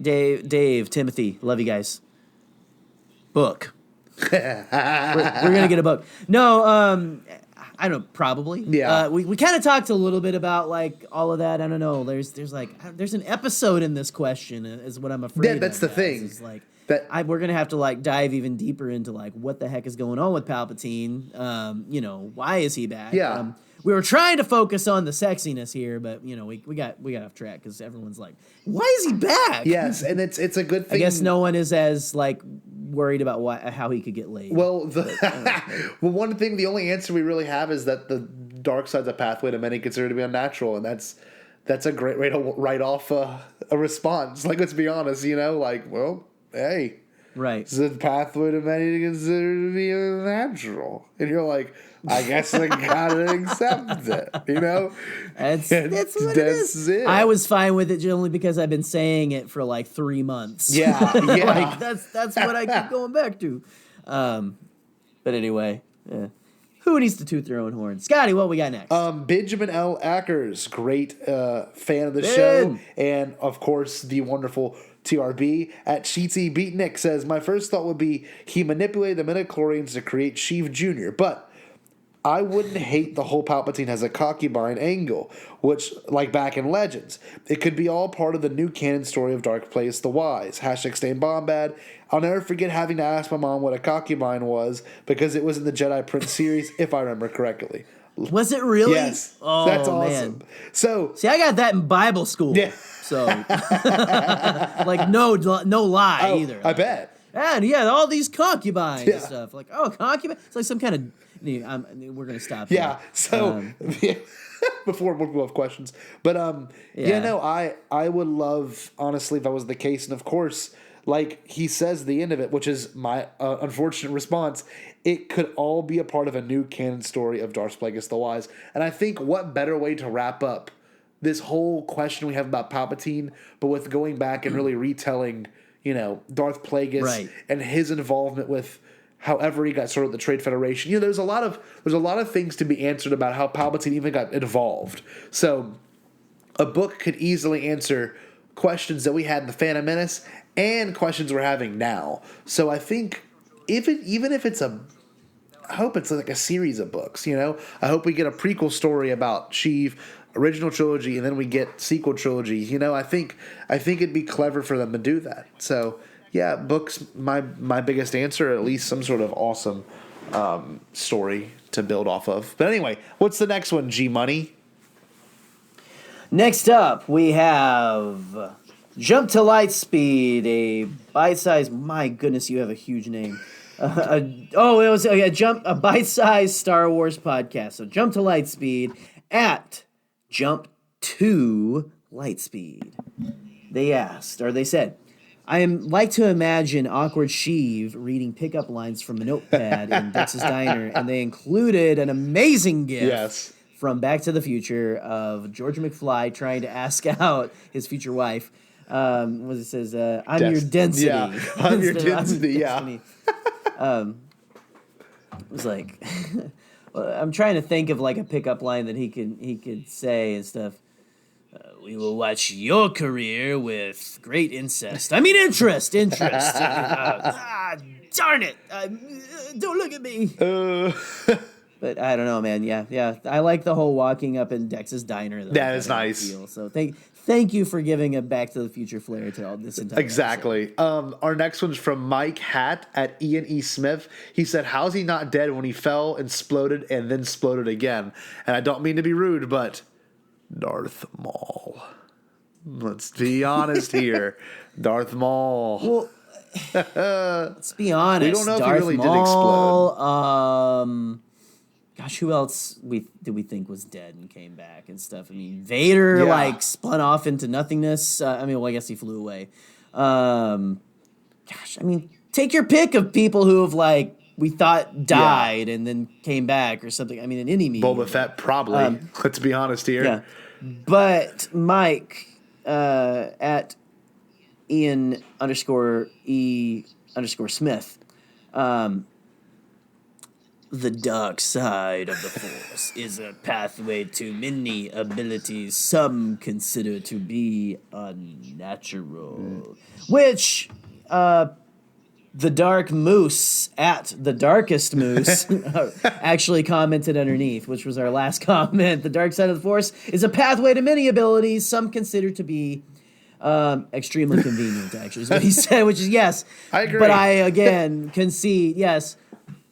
Dave, Timothy, love you guys. Book. we're gonna get a book. No, I don't know, probably. Yeah. We kind of talked a little bit about like all of that. I don't know. There's an episode in this question is what I'm afraid. That's of, the guys. thing. It's like that we're gonna have to like dive even deeper into like what the heck is going on with Palpatine. Why is he back? Yeah. We were trying to focus on the sexiness here, but we got off track because everyone's like, "Why is he back?" Yes, and it's a good thing. I guess no one is as like worried about how he could get laid. Well, one thing, the only answer we really have is that the dark side's a pathway to many consider to be unnatural, and that's a great way to write off a response. Like, let's be honest, well, hey, right, it's a pathway to many to consider to be unnatural, and you're like, I guess I gotta accept it, That's what it is. It. I was fine with it only because I've been saying it for like 3 months. Yeah. Like that's what I keep going back to. But anyway, who needs to toot their own horn? Scotty, what we got next? Benjamin L. Ackers, great fan of the show, and of course the wonderful TRB at Sheetsy Beatnik says, my first thought would be he manipulated the midichlorians to create Sheev Jr., but I wouldn't hate the whole Palpatine has a concubine angle, which, like back in Legends, it could be all part of the new canon story of Dark Plagueis the Wise. # Stay Bombad. I'll never forget having to ask my mom what a concubine was because it was in the Jedi Prince series, if I remember correctly. Was it really? Yes. Oh, that's awesome. Man. So, see, I got that in Bible school. Yeah. So, like, no lie either. I bet. And he had all these concubines and stuff. Like, concubine? It's like some kind of... we're going to stop Yeah, here. so... before we'll have questions. But, I would love, honestly, if that was the case. And, of course, like he says the end of it, which is my unfortunate response, it could all be a part of a new canon story of Darth Plagueis the Wise. And I think what better way to wrap up this whole question we have about Palpatine, but with going back and really retelling... Darth Plagueis and his involvement with however he got started at the Trade Federation. There's a lot of things to be answered about how Palpatine even got involved. So a book could easily answer questions that we had in The Phantom Menace and questions we're having now. So I think I hope it's like a series of books, I hope we get a prequel story about Sheev, original trilogy, and then we get sequel trilogy. I think it'd be clever for them to do that. So yeah, books, my biggest answer, at least some sort of awesome story to build off of. But anyway, what's the next one, G Money? Next up, we have Jump to Light Speed, a bite-sized. My goodness, you have a huge name. It was a bite-sized Star Wars podcast. So Jump to Light Speed at Jump to Lightspeed. They said, I like to imagine awkward Sheev reading pickup lines from a notepad in Dex's Diner, and they included an amazing gift from Back to the Future of George McFly trying to ask out his future wife. It says, I'm your density. Yeah, I'm your density, yeah. It was like, I'm trying to think of like a pickup line that he could say and stuff. We will watch your career with great interest. I mean, interest. Darn it! Don't look at me. But I don't know, man. Yeah. I like the whole walking up in Dex's Diner. That is nice. So thank you for giving a Back to the Future flair to all this entire Exactly. Our next one's from Mike Hatt at Ian E. Smith. He said, how's he not dead when he fell, exploded, and then exploded again? And I don't mean to be rude, but Darth Maul. Let's be honest here. Darth Maul. Well, let's be honest. We don't know Darth if he really Maul, did explode. Gosh, who else did we think was dead and came back and stuff? I mean, Vader spun off into nothingness. I guess he flew away. Gosh, I mean, take your pick of people who have we thought died and then came back or something. I mean, in any medium. Boba Fett, probably. Let's be honest here. Yeah. But Mike at Ian _E_ Smith, the dark side of the Force is a pathway to many abilities some consider to be unnatural. Which, the Dark Moose at the Darkest Moose actually commented underneath, which was our last comment. The dark side of the Force is a pathway to many abilities some consider to be extremely convenient, actually, is what he said, which is yes. I agree. But I, again, concede, yes,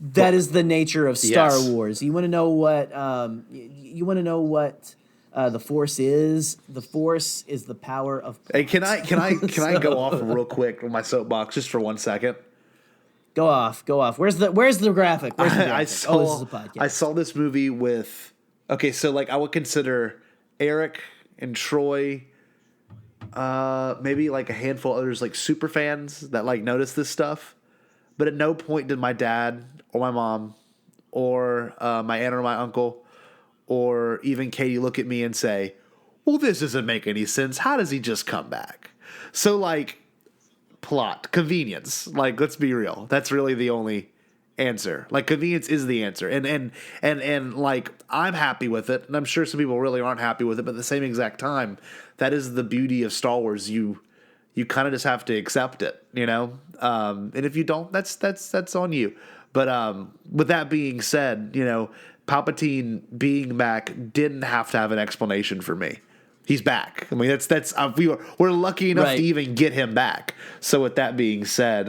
that is the nature of Star Wars. You want to know what the Force is? The Force is the power of plot. Hey, can I go off real quick on my soapbox just for 1 second? Go off. Where's the graphic? Where's the graphic? This is a podcast. I saw this movie with I would consider Eric and Troy, maybe a handful of others super fans that notice this stuff. But at no point did my dad or my mom or my aunt or my uncle or even Katie look at me and say, well, this doesn't make any sense. How does he just come back? So plot, convenience. Let's be real. That's really the only answer. Convenience is the answer. And I'm happy with it. And I'm sure some people really aren't happy with it. But at the same exact time, that is the beauty of Star Wars. You kind of just have to accept it, and if you don't, that's on you. But with that being said, Palpatine being back didn't have to have an explanation for me. He's back. I mean, we're lucky enough to even get him back. So with that being said,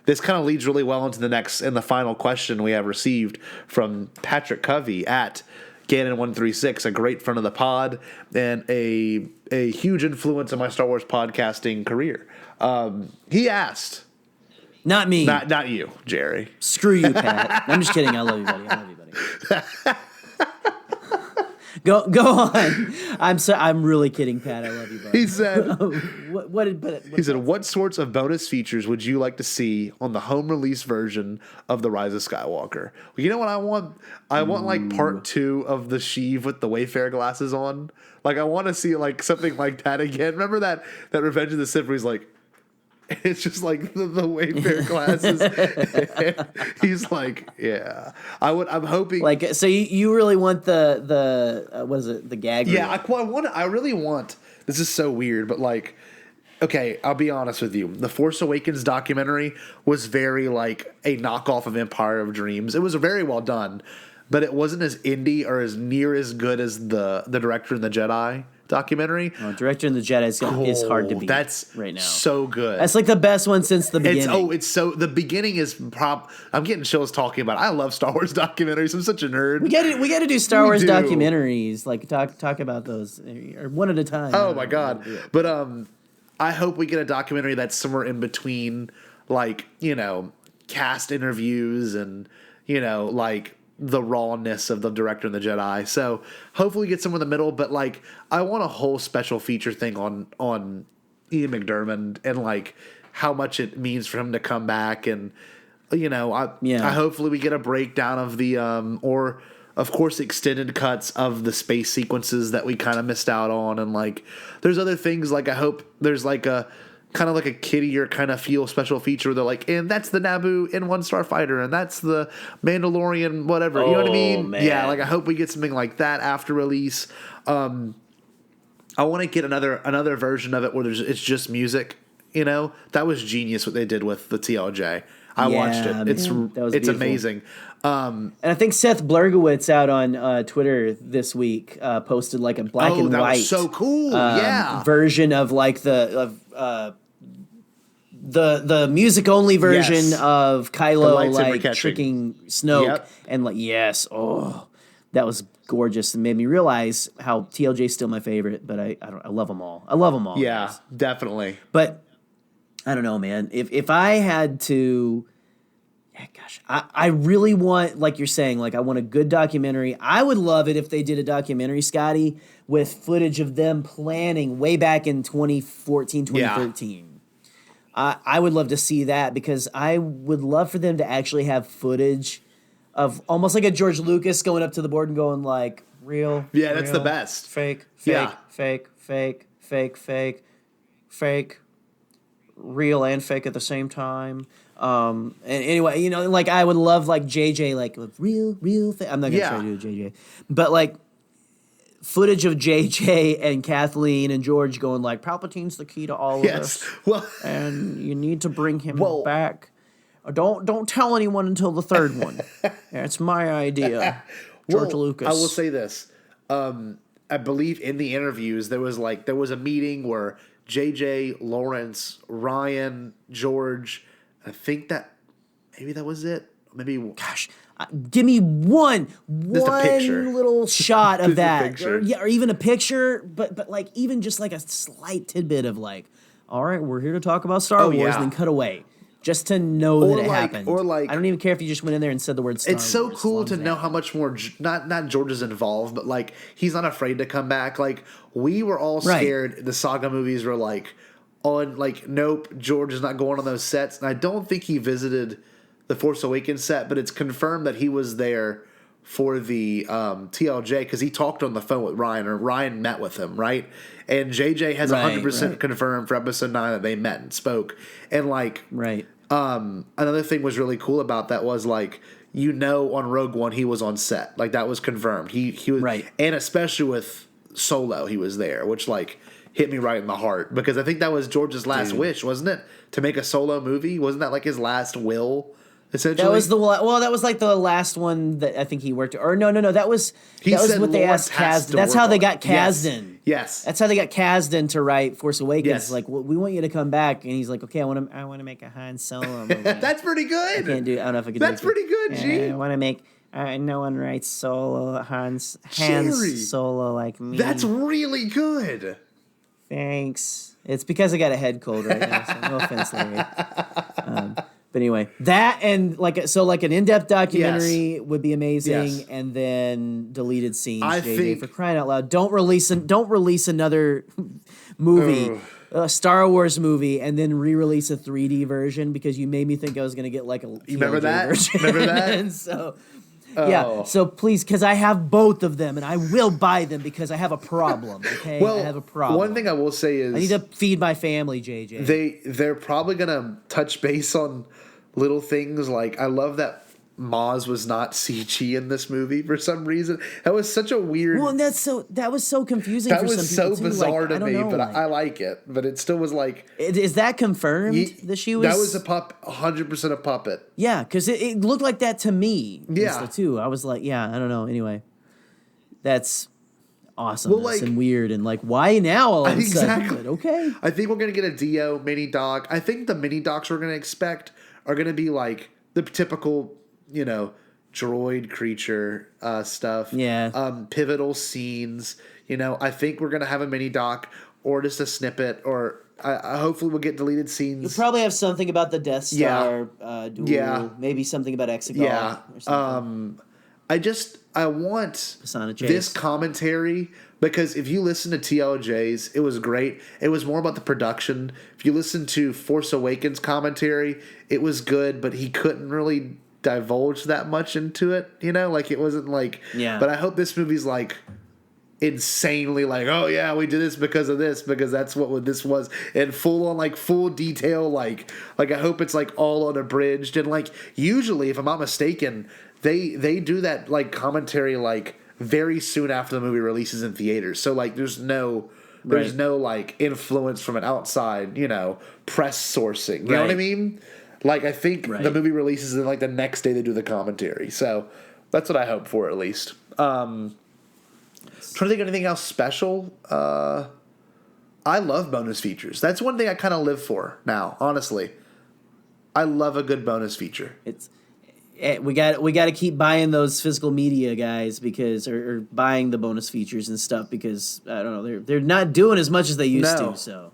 this kind of leads really well into the final question we have received from Patrick Covey at Gannon136, a great friend of the pod and a huge influence in my Star Wars podcasting career. He asked, not me, not you, Jerry. Screw you, Pat. I'm just kidding. I love you, buddy. Go on. I'm really kidding, Pat. I love you, buddy. He said, what sorts of bonus features would you like to see on the home release version of The Rise of Skywalker? Well, you know what I want? I want part 2 of the Sheev with the Wayfarer glasses on. I want to see something like that again. Remember that Revenge of the Sith where he's it's just the Wayfarer glasses. He's yeah. I'm hoping. So you really want the what is it? The gag? Yeah, I really want. This is so weird, but okay, I'll be honest with you. The Force Awakens documentary was very a knockoff of Empire of Dreams. It was very well done, but it wasn't as indie or as near as good as the Director and the Jedi. documentary. Director and the Jedi is hard to beat. That's right now. So good. That's like the best one since the beginning. The beginning is I'm getting chills talking about it. I love Star Wars documentaries. I'm such a nerd. We got to do Star Wars documentaries. Like talk about those or one at a time. Oh my god! But I hope we get a documentary that's somewhere in between, like, you know, cast interviews and, you know, like the rawness of the director and the Jedi. So hopefully we get somewhere in the middle. But like, I want a whole special feature thing on Ian McDiarmid and like how much it means for him to come back. And, you know, I hopefully we get a breakdown of the or of course extended cuts of the space sequences that we kind of missed out on. And like, there's other things, like I hope there's like a kind of like a kiddier kind of feel special feature where they're like, and that's the Naboo N1 Starfighter, and that's the Mandalorian, whatever. You know what I mean? Man. Yeah, like I hope we get something like that after release. I want to get another version of it where it's just music. You know, that was genius what they did with the TLJ. I watched it. It's amazing. And I think Seth Blergowitz out on Twitter this week posted like a black and that white was so cool. version of like the music only version of Kylo like tricking Snoke and like that was gorgeous and made me realize how TLJ is still my favorite, but I love them all. I love them all. Yeah, guys. definitely. But I don't know, man. If I had to, I really want, like you're saying, like I want a good documentary. I would love it if they did a documentary, Scotty, with footage of them planning way back in 2014, 2013. I would love to see that because I would love for them to actually have footage of almost like a George Lucas going up to the board and going like, real. Yeah, that's the best. Fake, Yeah. fake, real and fake at the same time. And anyway, you know, like I would love like JJ, like real thing. I'm not gonna try to do JJ, but like footage of JJ and Kathleen and George going like Palpatine's the key to all of this. Well, and you need to bring him back. Don't tell anyone until the third one. It's my idea, George Lucas. I will say this. I believe in the interviews there was a meeting where JJ, Lawrence, Ryan, George, I think that maybe that was it. Maybe give me one picture. little shot of that, picture. or even a picture, but like even just like a slight tidbit of like, all right, we're here to talk about Star Wars, and then cut away. Just to know that it happened. Or like, I don't even care if you just went in there and said the word Star Wars. It's so cool to know how much more, not George is involved, but like he's not afraid to come back. Like we were all scared. The saga movies were like, nope, George is not going on those sets. And I don't think he visited the Force Awakens set, but it's confirmed that he was there for the TLJ because he talked on the phone with Ryan, or Ryan met with him, right? And JJ has 100% confirmed for episode 9 that they met and spoke. And like, another thing was really cool about that was like, you know, on Rogue One he was on set, like that was confirmed. He was and especially with Solo he was there, which like hit me right in the heart because I think that was George's last wish, wasn't it? To make a Solo movie, wasn't that like his last will? Essentially, that was that was like the last one that I think he worked. Or no, that was what they asked Kasdan. That's how they got Kasdan. Yes, that's how they got Kasdan to write Force Awakens. Yes. Like, we want you to come back, and he's like, okay, I want to make a Han Solo movie. That's pretty good. I can't do. I don't know if I can. That's pretty good, G. I want to make. No one writes Solo Hans Solo like me. That's really good. Thanks. It's because I got a head cold right now. So no offense, Larry. But anyway, that and like an in-depth documentary would be amazing, and then deleted scenes. I think for crying out loud, don't release another movie, a Star Wars movie, and then re-release a 3D version because you made me think I was going to get like a remember that version. Remember that? And so. Yeah, so please, because I have both of them, and I will buy them because I have a problem. Okay, I have a problem. One thing I will say is I need to feed my family, JJ. They're probably gonna touch base on little things like I love that Maz was not CG in this movie for some reason. That was such a weird. Well, that was so confusing. That for was some people so bizarre to me, but like, I like it. But it still was like. Is that confirmed that she was? That was 100% a puppet. Yeah, because it looked like that to me. Yeah, too. I was like, yeah, I don't know. Anyway, that's. awesomeness and weird and like, why now all of a sudden? But okay. I think we're going to get a Dio mini doc. I think the mini docs we're going to expect are going to be like the typical, droid creature stuff. Yeah. Pivotal scenes. I think we're going to have a mini doc or just a snippet, or hopefully we'll get deleted scenes. You'll probably have something about the Death Star duel. Yeah. Maybe something about Exegol. Yeah. Or something. I want this commentary, because if you listen to TLJ's, it was great. It was more about the production. If you listen to Force Awakens commentary, it was good, but he couldn't really divulge that much into it. Like it wasn't like. Yeah. But I hope this movie's like insanely like, oh yeah, we did this because that's what this was, and full detail. Like I hope it's like all unabridged, and like usually, if I'm not mistaken, they do that like commentary like very soon after the movie releases in theaters. So like there's no like influence from an outside, press sourcing. You know what I mean? Like I think the movie releases and like the next day they do the commentary. So that's what I hope for, at least. Trying to think of anything else special. I love bonus features. That's one thing I kind of live for now, honestly. I love a good bonus feature. We got to keep buying those physical media, guys, because or buying the bonus features and stuff, because I don't know, they're not doing as much as they used to. So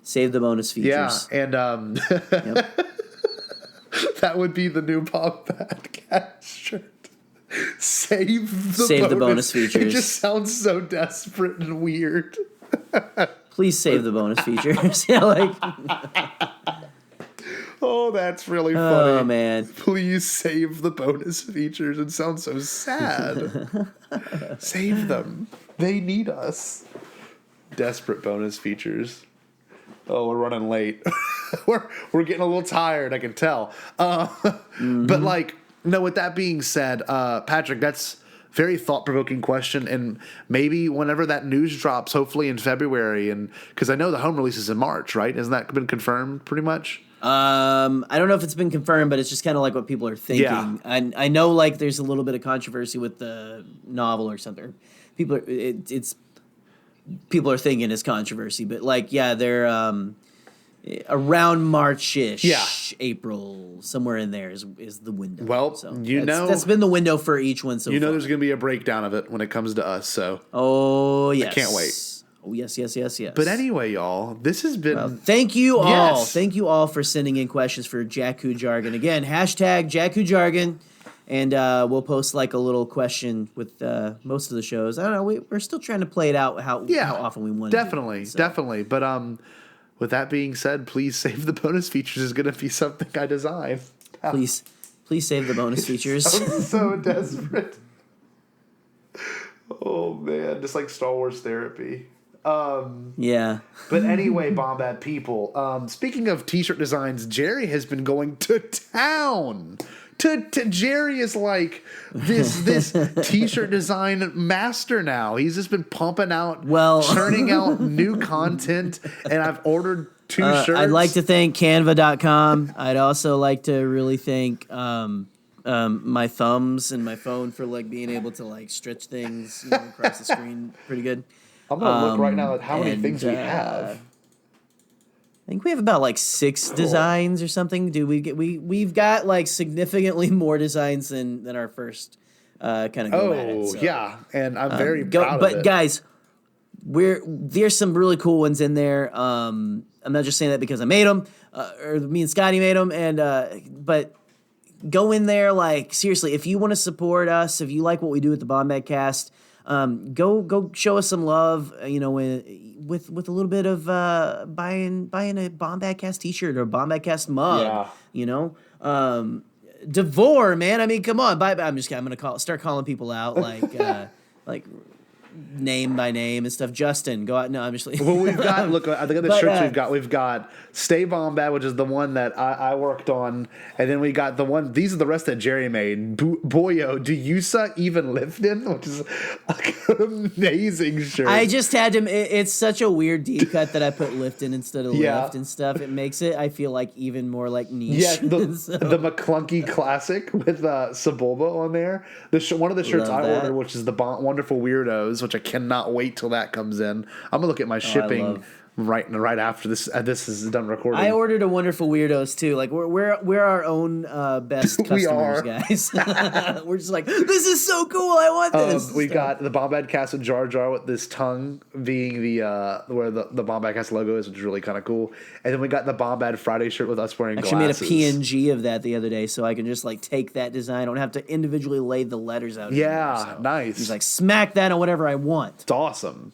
save the bonus features. Yeah, and that would be the new Bombadcast shirt. Save the bonus features. It just sounds so desperate and weird. Please save the bonus features. Yeah, oh, that's really funny. Oh, man. Please save the bonus features. It sounds so sad. Save them. They need us. Desperate bonus features. Oh, we're running late. we're getting a little tired, I can tell. But like, no, with that being said, Patrick, that's very thought-provoking question, and maybe whenever that news drops, hopefully in February, and because I know the home release is in March, right? Hasn't that been confirmed pretty much? I don't know if it's been confirmed, but it's just kind of like what people are thinking. Yeah. I know like there's a little bit of controversy with the novel or something. People are thinking it's controversy, but like, yeah, they're around March-ish, April, somewhere in there is the window. Well, so that's been the window for each one so far. There's going to be a breakdown of it when it comes to us, so. Oh, yes. I can't wait. Oh, yes. But anyway, y'all, this has been... Well, thank you all. Yes. Thank you all for sending in questions for Jakku Jargon. Again, hashtag Jakku Jargon, and we'll post like a little question with most of the shows. I don't know. We're still trying to play it out how often we want to Definitely. But with that being said, please save the bonus features is going to be something I design. Please save the bonus features. I'm so desperate. Oh, man. Just like Star Wars therapy. Yeah. But anyway, Bombad people, speaking of t-shirt designs, Jerry has been going to town. Jerry is like this t-shirt design master now. He's just been pumping out, churning out new content, and I've ordered 2 shirts. I'd like to thank Canva.com. I'd also like to really thank my thumbs and my phone for like being able to like stretch things across the screen pretty good. I'm gonna look right now at how many things we have. I think we have about like 6 designs or something. Dude, we've got like significantly more designs than our first kind of go at it. So. Yeah, and I'm very proud of it. But guys, there's some really cool ones in there. I'm not just saying that because I made them or me and Scotty made them, but go in there, like seriously, if you want to support us, if you like what we do at the Bombadcast. Go show us some love, with a little bit of buying a Bombadcast t-shirt or a Bombadcast mug. Yeah. Devore, man. I mean, come on. I'm gonna start calling people out like name by name and stuff. Justin, go out. No, I'm just like. Well, we've got I think of the shirts we've got Stay Bombad, which is the one that I worked on, and then we got the one. These are the rest that Jerry made. Boyo, do you suck even lifting? Which is an amazing shirt. I just had to. It's such a weird deep cut that I put lifting instead of lift and stuff. It makes it. I feel like even more like niche. Yeah, the McClunky Classic with Sebulba on there. One of the shirts I ordered, which is the Wonderful Weirdos, which I cannot wait till that comes in. I'm gonna look at my shipping right after this is done recording. I ordered a Wonderful Weirdos too. Like we're our own best customers, guys. We're just like, this is so cool. I want this. We got the Bombadcast with Jar Jar with this tongue being the where the Bombadcast logo is, which is really kind of cool. And then we got the Bombad Friday shirt with us wearing glasses. I made a PNG of that the other day, so I can just like take that design. I don't have to individually lay the letters out. Yeah, anymore, so nice. He's like, smack that on whatever I want. It's awesome.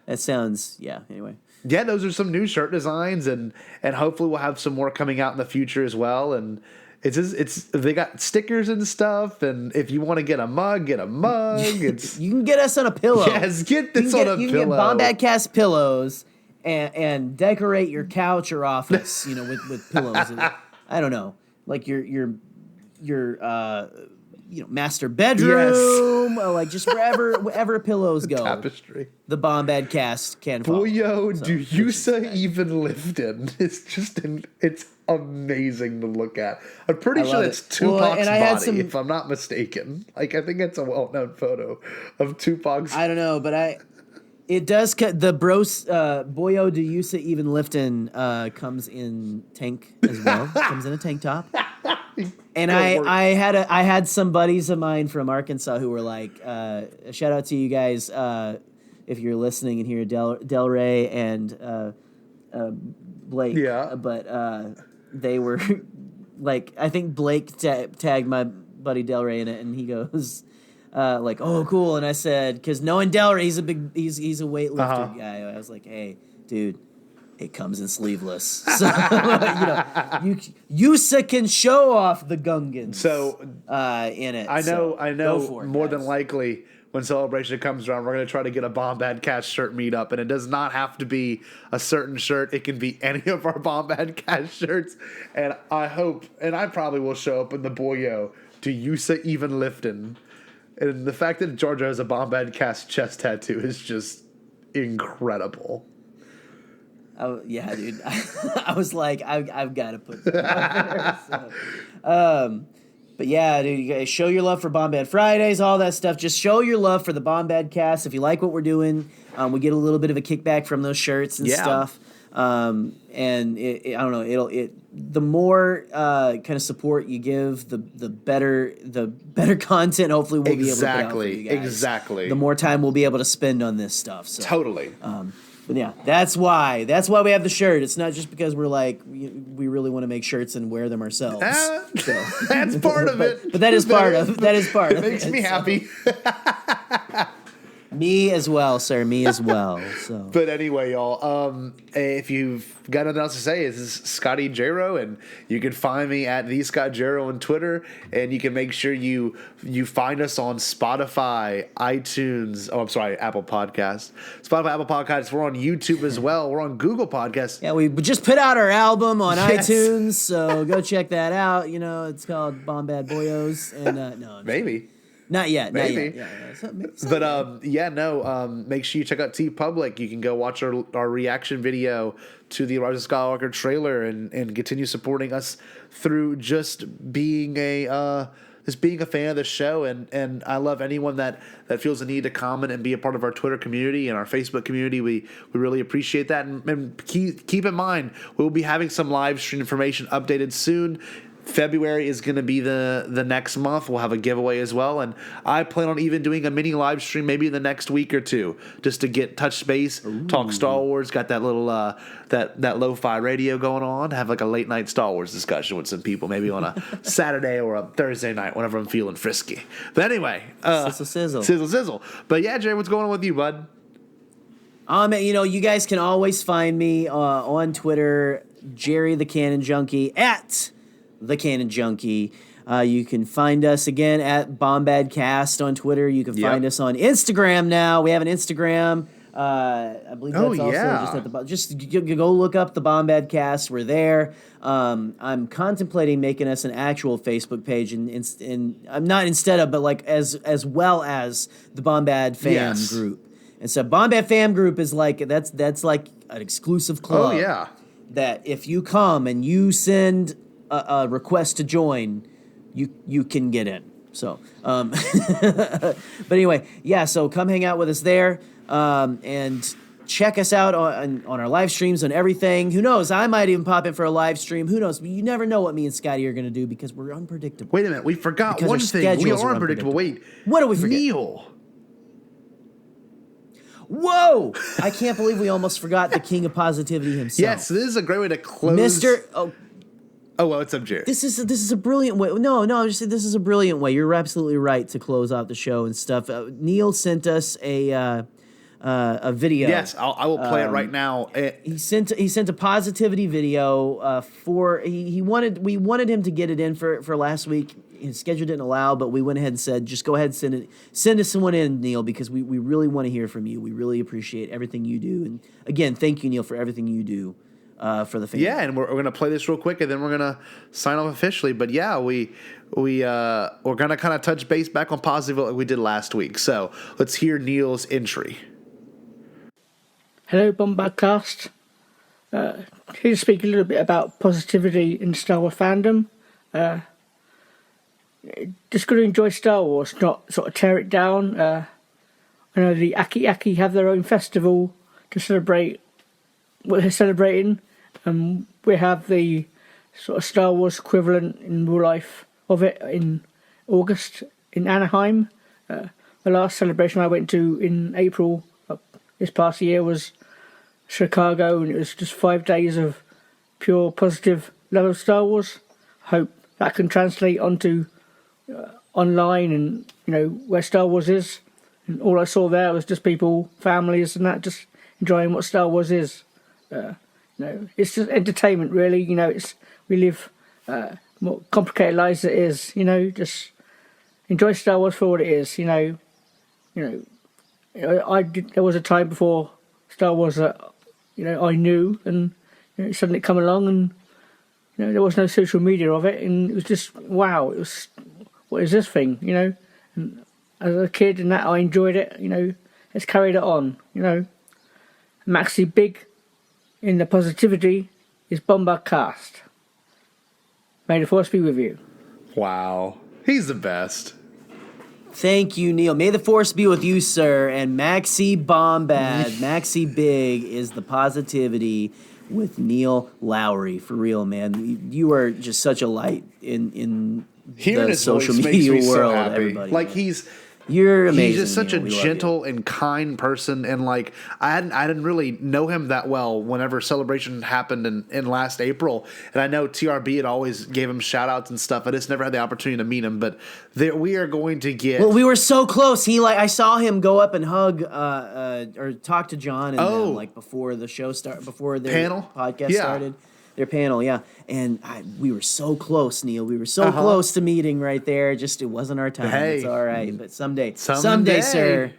That sounds anyway. Yeah, those are some new shirt designs, and hopefully we'll have some more coming out in the future as well. And it's they got stickers and stuff. And if you want to get a mug, get a mug. You can get us on a pillow. Yes, get this on a pillow. You can get Bombadcast pillows and decorate your couch or office, with pillows. I don't know, like your master bedroom, like just wherever pillows go. Tapestry. The Bombadcast can follow. Boyo, do you say even lifted? It's amazing to look at. I'm pretty sure it's Tupac's body, if I'm not mistaken. Like, I think it's a well-known photo of Tupac's. I don't know, but it does cut the bros. Boyo, do you say even lifting comes in tank as well? Comes in a tank top. And I had some buddies of mine from Arkansas who were like, shout out to you guys if you're listening and hear Del Rey and Blake. Yeah. But they were like, I think Blake tagged my buddy Del Rey in it, and he goes like, oh, cool. And I said, because knowing Del Rey, he's a weightlifter guy. I was like, hey, dude. It comes in sleeveless, so Yusa can show off the Gungans. So in it, I know. More guys. than likely, when Celebration comes around, we're going to try to get a Bombadcast shirt meetup, and it does not have to be a certain shirt. It can be any of our Bombadcast shirts, and I hope, and I probably will show up in the Boyo to Yusa even lifting, and the fact that Georgia has a Bombadcast chest tattoo is just incredible. Oh, yeah, dude. I was like, I've got to put that on there. But yeah, dude, you guys show your love for Bombad Fridays, all that stuff. Just show your love for the Bombadcast. If you like what we're doing, we get a little bit of a kickback from those shirts and stuff. And I don't know, the more kind of support you give, the better content hopefully we'll be able to put out for you guys. Exactly. The more time we'll be able to spend on this stuff. So. Totally. But yeah, that's why we have the shirt. It's not just because we're like we really want to make shirts and wear them ourselves. That's part of it. But that is part of it. It makes me happy. Me as well, sir. Me as well. So. But anyway, y'all, if you've got nothing else to say, this is Scotty Jarrow, and you can find me at the Scott Jarrow on Twitter, and you can make sure you find us on Spotify, iTunes. Oh, I'm sorry, Apple Podcasts. Spotify, Apple Podcasts. We're on YouTube as well. We're on Google Podcasts. Yeah, we just put out our album on iTunes, so go check that out. It's called Bombad Boys, and no, maybe. Not yet. Maybe. Yeah. But make sure you check out TeePublic. You can go watch our reaction video to the Rise of Skywalker trailer and continue supporting us through just being a fan of the show. And I love anyone that feels the need to comment and be a part of our Twitter community and our Facebook community. We really appreciate that. And keep in mind, we'll be having some live stream information updated soon. February is going to be the next month. We'll have a giveaway as well, and I plan on even doing a mini live stream maybe in the next week or two, just to get touch base, talk Star Wars. Got that little that lo-fi radio going on. Have like a late night Star Wars discussion with some people, maybe on a Saturday or a Thursday night, whenever I'm feeling frisky. But anyway, sizzle. But yeah, Jerry, what's going on with you, bud? You guys can always find me on Twitter, Jerry the Canon Junkie at The Canon Junkie. You can find us again at Bombadcast on Twitter. You can find us on Instagram now. We have an Instagram. I believe that's also just at the bottom. Just go look up the Bombadcast. We're there. I'm contemplating making us an actual Facebook page, and I'm not instead of, but like as well as the Bombad Fam group. And so Bombad Fam group is like that's like an exclusive club. Oh yeah. That if you come and you send a request to join, you can get in. So, but anyway, yeah. So come hang out with us there, and check us out on our live streams and everything. Who knows? I might even pop in for a live stream. Who knows? You never know what me and Scotty are going to do because we're unpredictable. Wait a minute. We forgot Because one our thing. We schedules are are unpredictable. Wait. What did we forget? Neil. Whoa! I can't believe we almost forgot the king of positivity himself. Yes, this is a great way to close. Mr. Oh, Oh, well, what's up, Jared? this is a brilliant way. No, I'm just saying this is a brilliant way. You're absolutely right to close out the show and stuff. Neil sent us a video. Yes, I will play it right now. He sent a positivity video for we wanted him to get it in for last week. His schedule didn't allow, but we went ahead and said, just go ahead and send us someone in, Neil, because we really want to hear from you. We really appreciate everything you do, and again, thank you, Neil, for everything you do for the family. Yeah, and we're gonna play this real quick, and then we're gonna sign off officially. But yeah, we're gonna kind of touch base back on positive like we did last week. So let's hear Neil's entry. Hello, Bombadcast. Here to speak a little bit about positivity in Star Wars fandom. Just got to enjoy Star Wars, not sort of tear it down. I know the Aki have their own festival to celebrate what they're celebrating. We have the sort of Star Wars equivalent in real life of it in August in Anaheim. The last celebration I went to in April this past year was Chicago, and it was just 5 days of pure positive love of Star Wars. Hope that can translate onto online and where Star Wars is. And all I saw there was just people, families, and that just enjoying what Star Wars is. It's just entertainment, really. We live more complicated lives as it is. Just enjoy Star Wars for what it is. There was a time before Star Wars that I knew, and suddenly it come along, and there was no social media of it, and it was just wow. It was, what is this thing? And as a kid, and that I enjoyed it. Let's carry it on. Maxi Big in the positivity is Bombadcast. May the force be with you. Wow, he's the best. Thank you, Neil. May the force be with you, sir. And Maxi Bombad, Maxi Big is the positivity with Neil Lowery. For real, man. You are just such a light in Hearing the his social voice media makes me world. so happy. Everybody, like man. You're amazing. He's just such Neil. a We love gentle you. and kind person, and like I didn't really know him that well whenever Celebration happened in last April, and I know TRB had always gave him shout outs and stuff. I just never had the opportunity to meet him, but we are going to get. Well, we were so close. I saw him go up and hug or talk to John and them, before the show before their panel podcast started. Their panel, yeah, and we were so close, Neil. We were so close to meeting right there. Just it wasn't our time. Hey. It's all right, but someday, sir.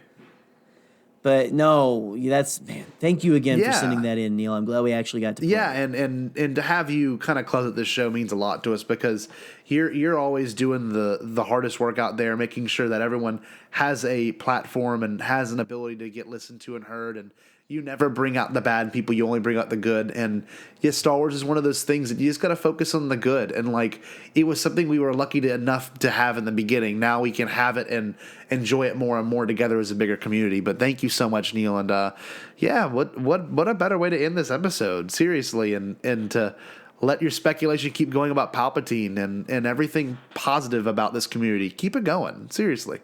But no, man. Thank you again for sending that in, Neil. I'm glad we actually got to. Play. Yeah, and to have you kind of close out this show means a lot to us because you're always doing the hardest work out there, making sure that everyone has a platform and has an ability to get listened to and heard. And you never bring out the bad people; you only bring out the good. And yes, Star Wars is one of those things that you just got to focus on the good. And like it was something we were lucky enough to have in the beginning. Now we can have it and enjoy it more and more together as a bigger community. But thank you so much, Neil. And what a better way to end this episode? Seriously, and to let your speculation keep going about Palpatine and everything positive about this community. Keep it going. Seriously.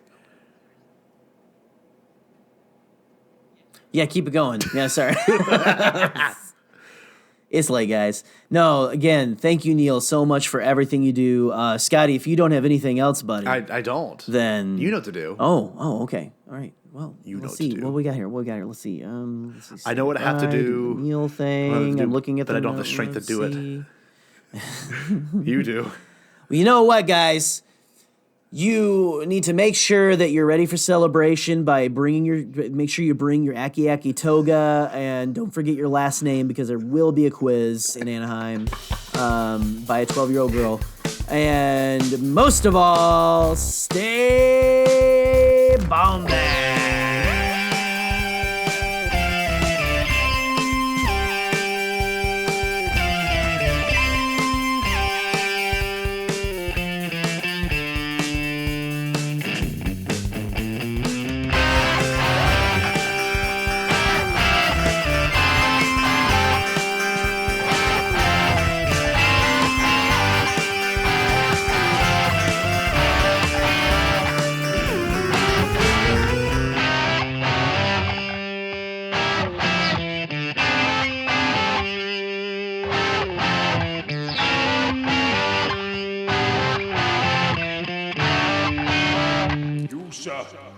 Yeah, keep it going. Yeah, sorry. It's late, guys. No, again, thank you, Neil, so much for everything you do. Scotty, if you don't have anything else, buddy. I don't. Then you know what to do. Oh, okay. All right. Well, let's see. What to do. What we got here? Let's see. I know what I have to do. The Neil thing. I'm looking at but the I don't have the strength to do it. You do. Well, you know what, guys? You need to make sure that you're ready for celebration by make sure you bring your Aki toga, and don't forget your last name because there will be a quiz in Anaheim by a 12-year-old girl. And most of all, stay Bombad.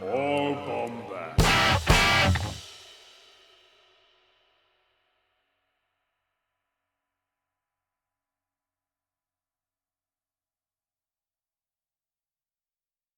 or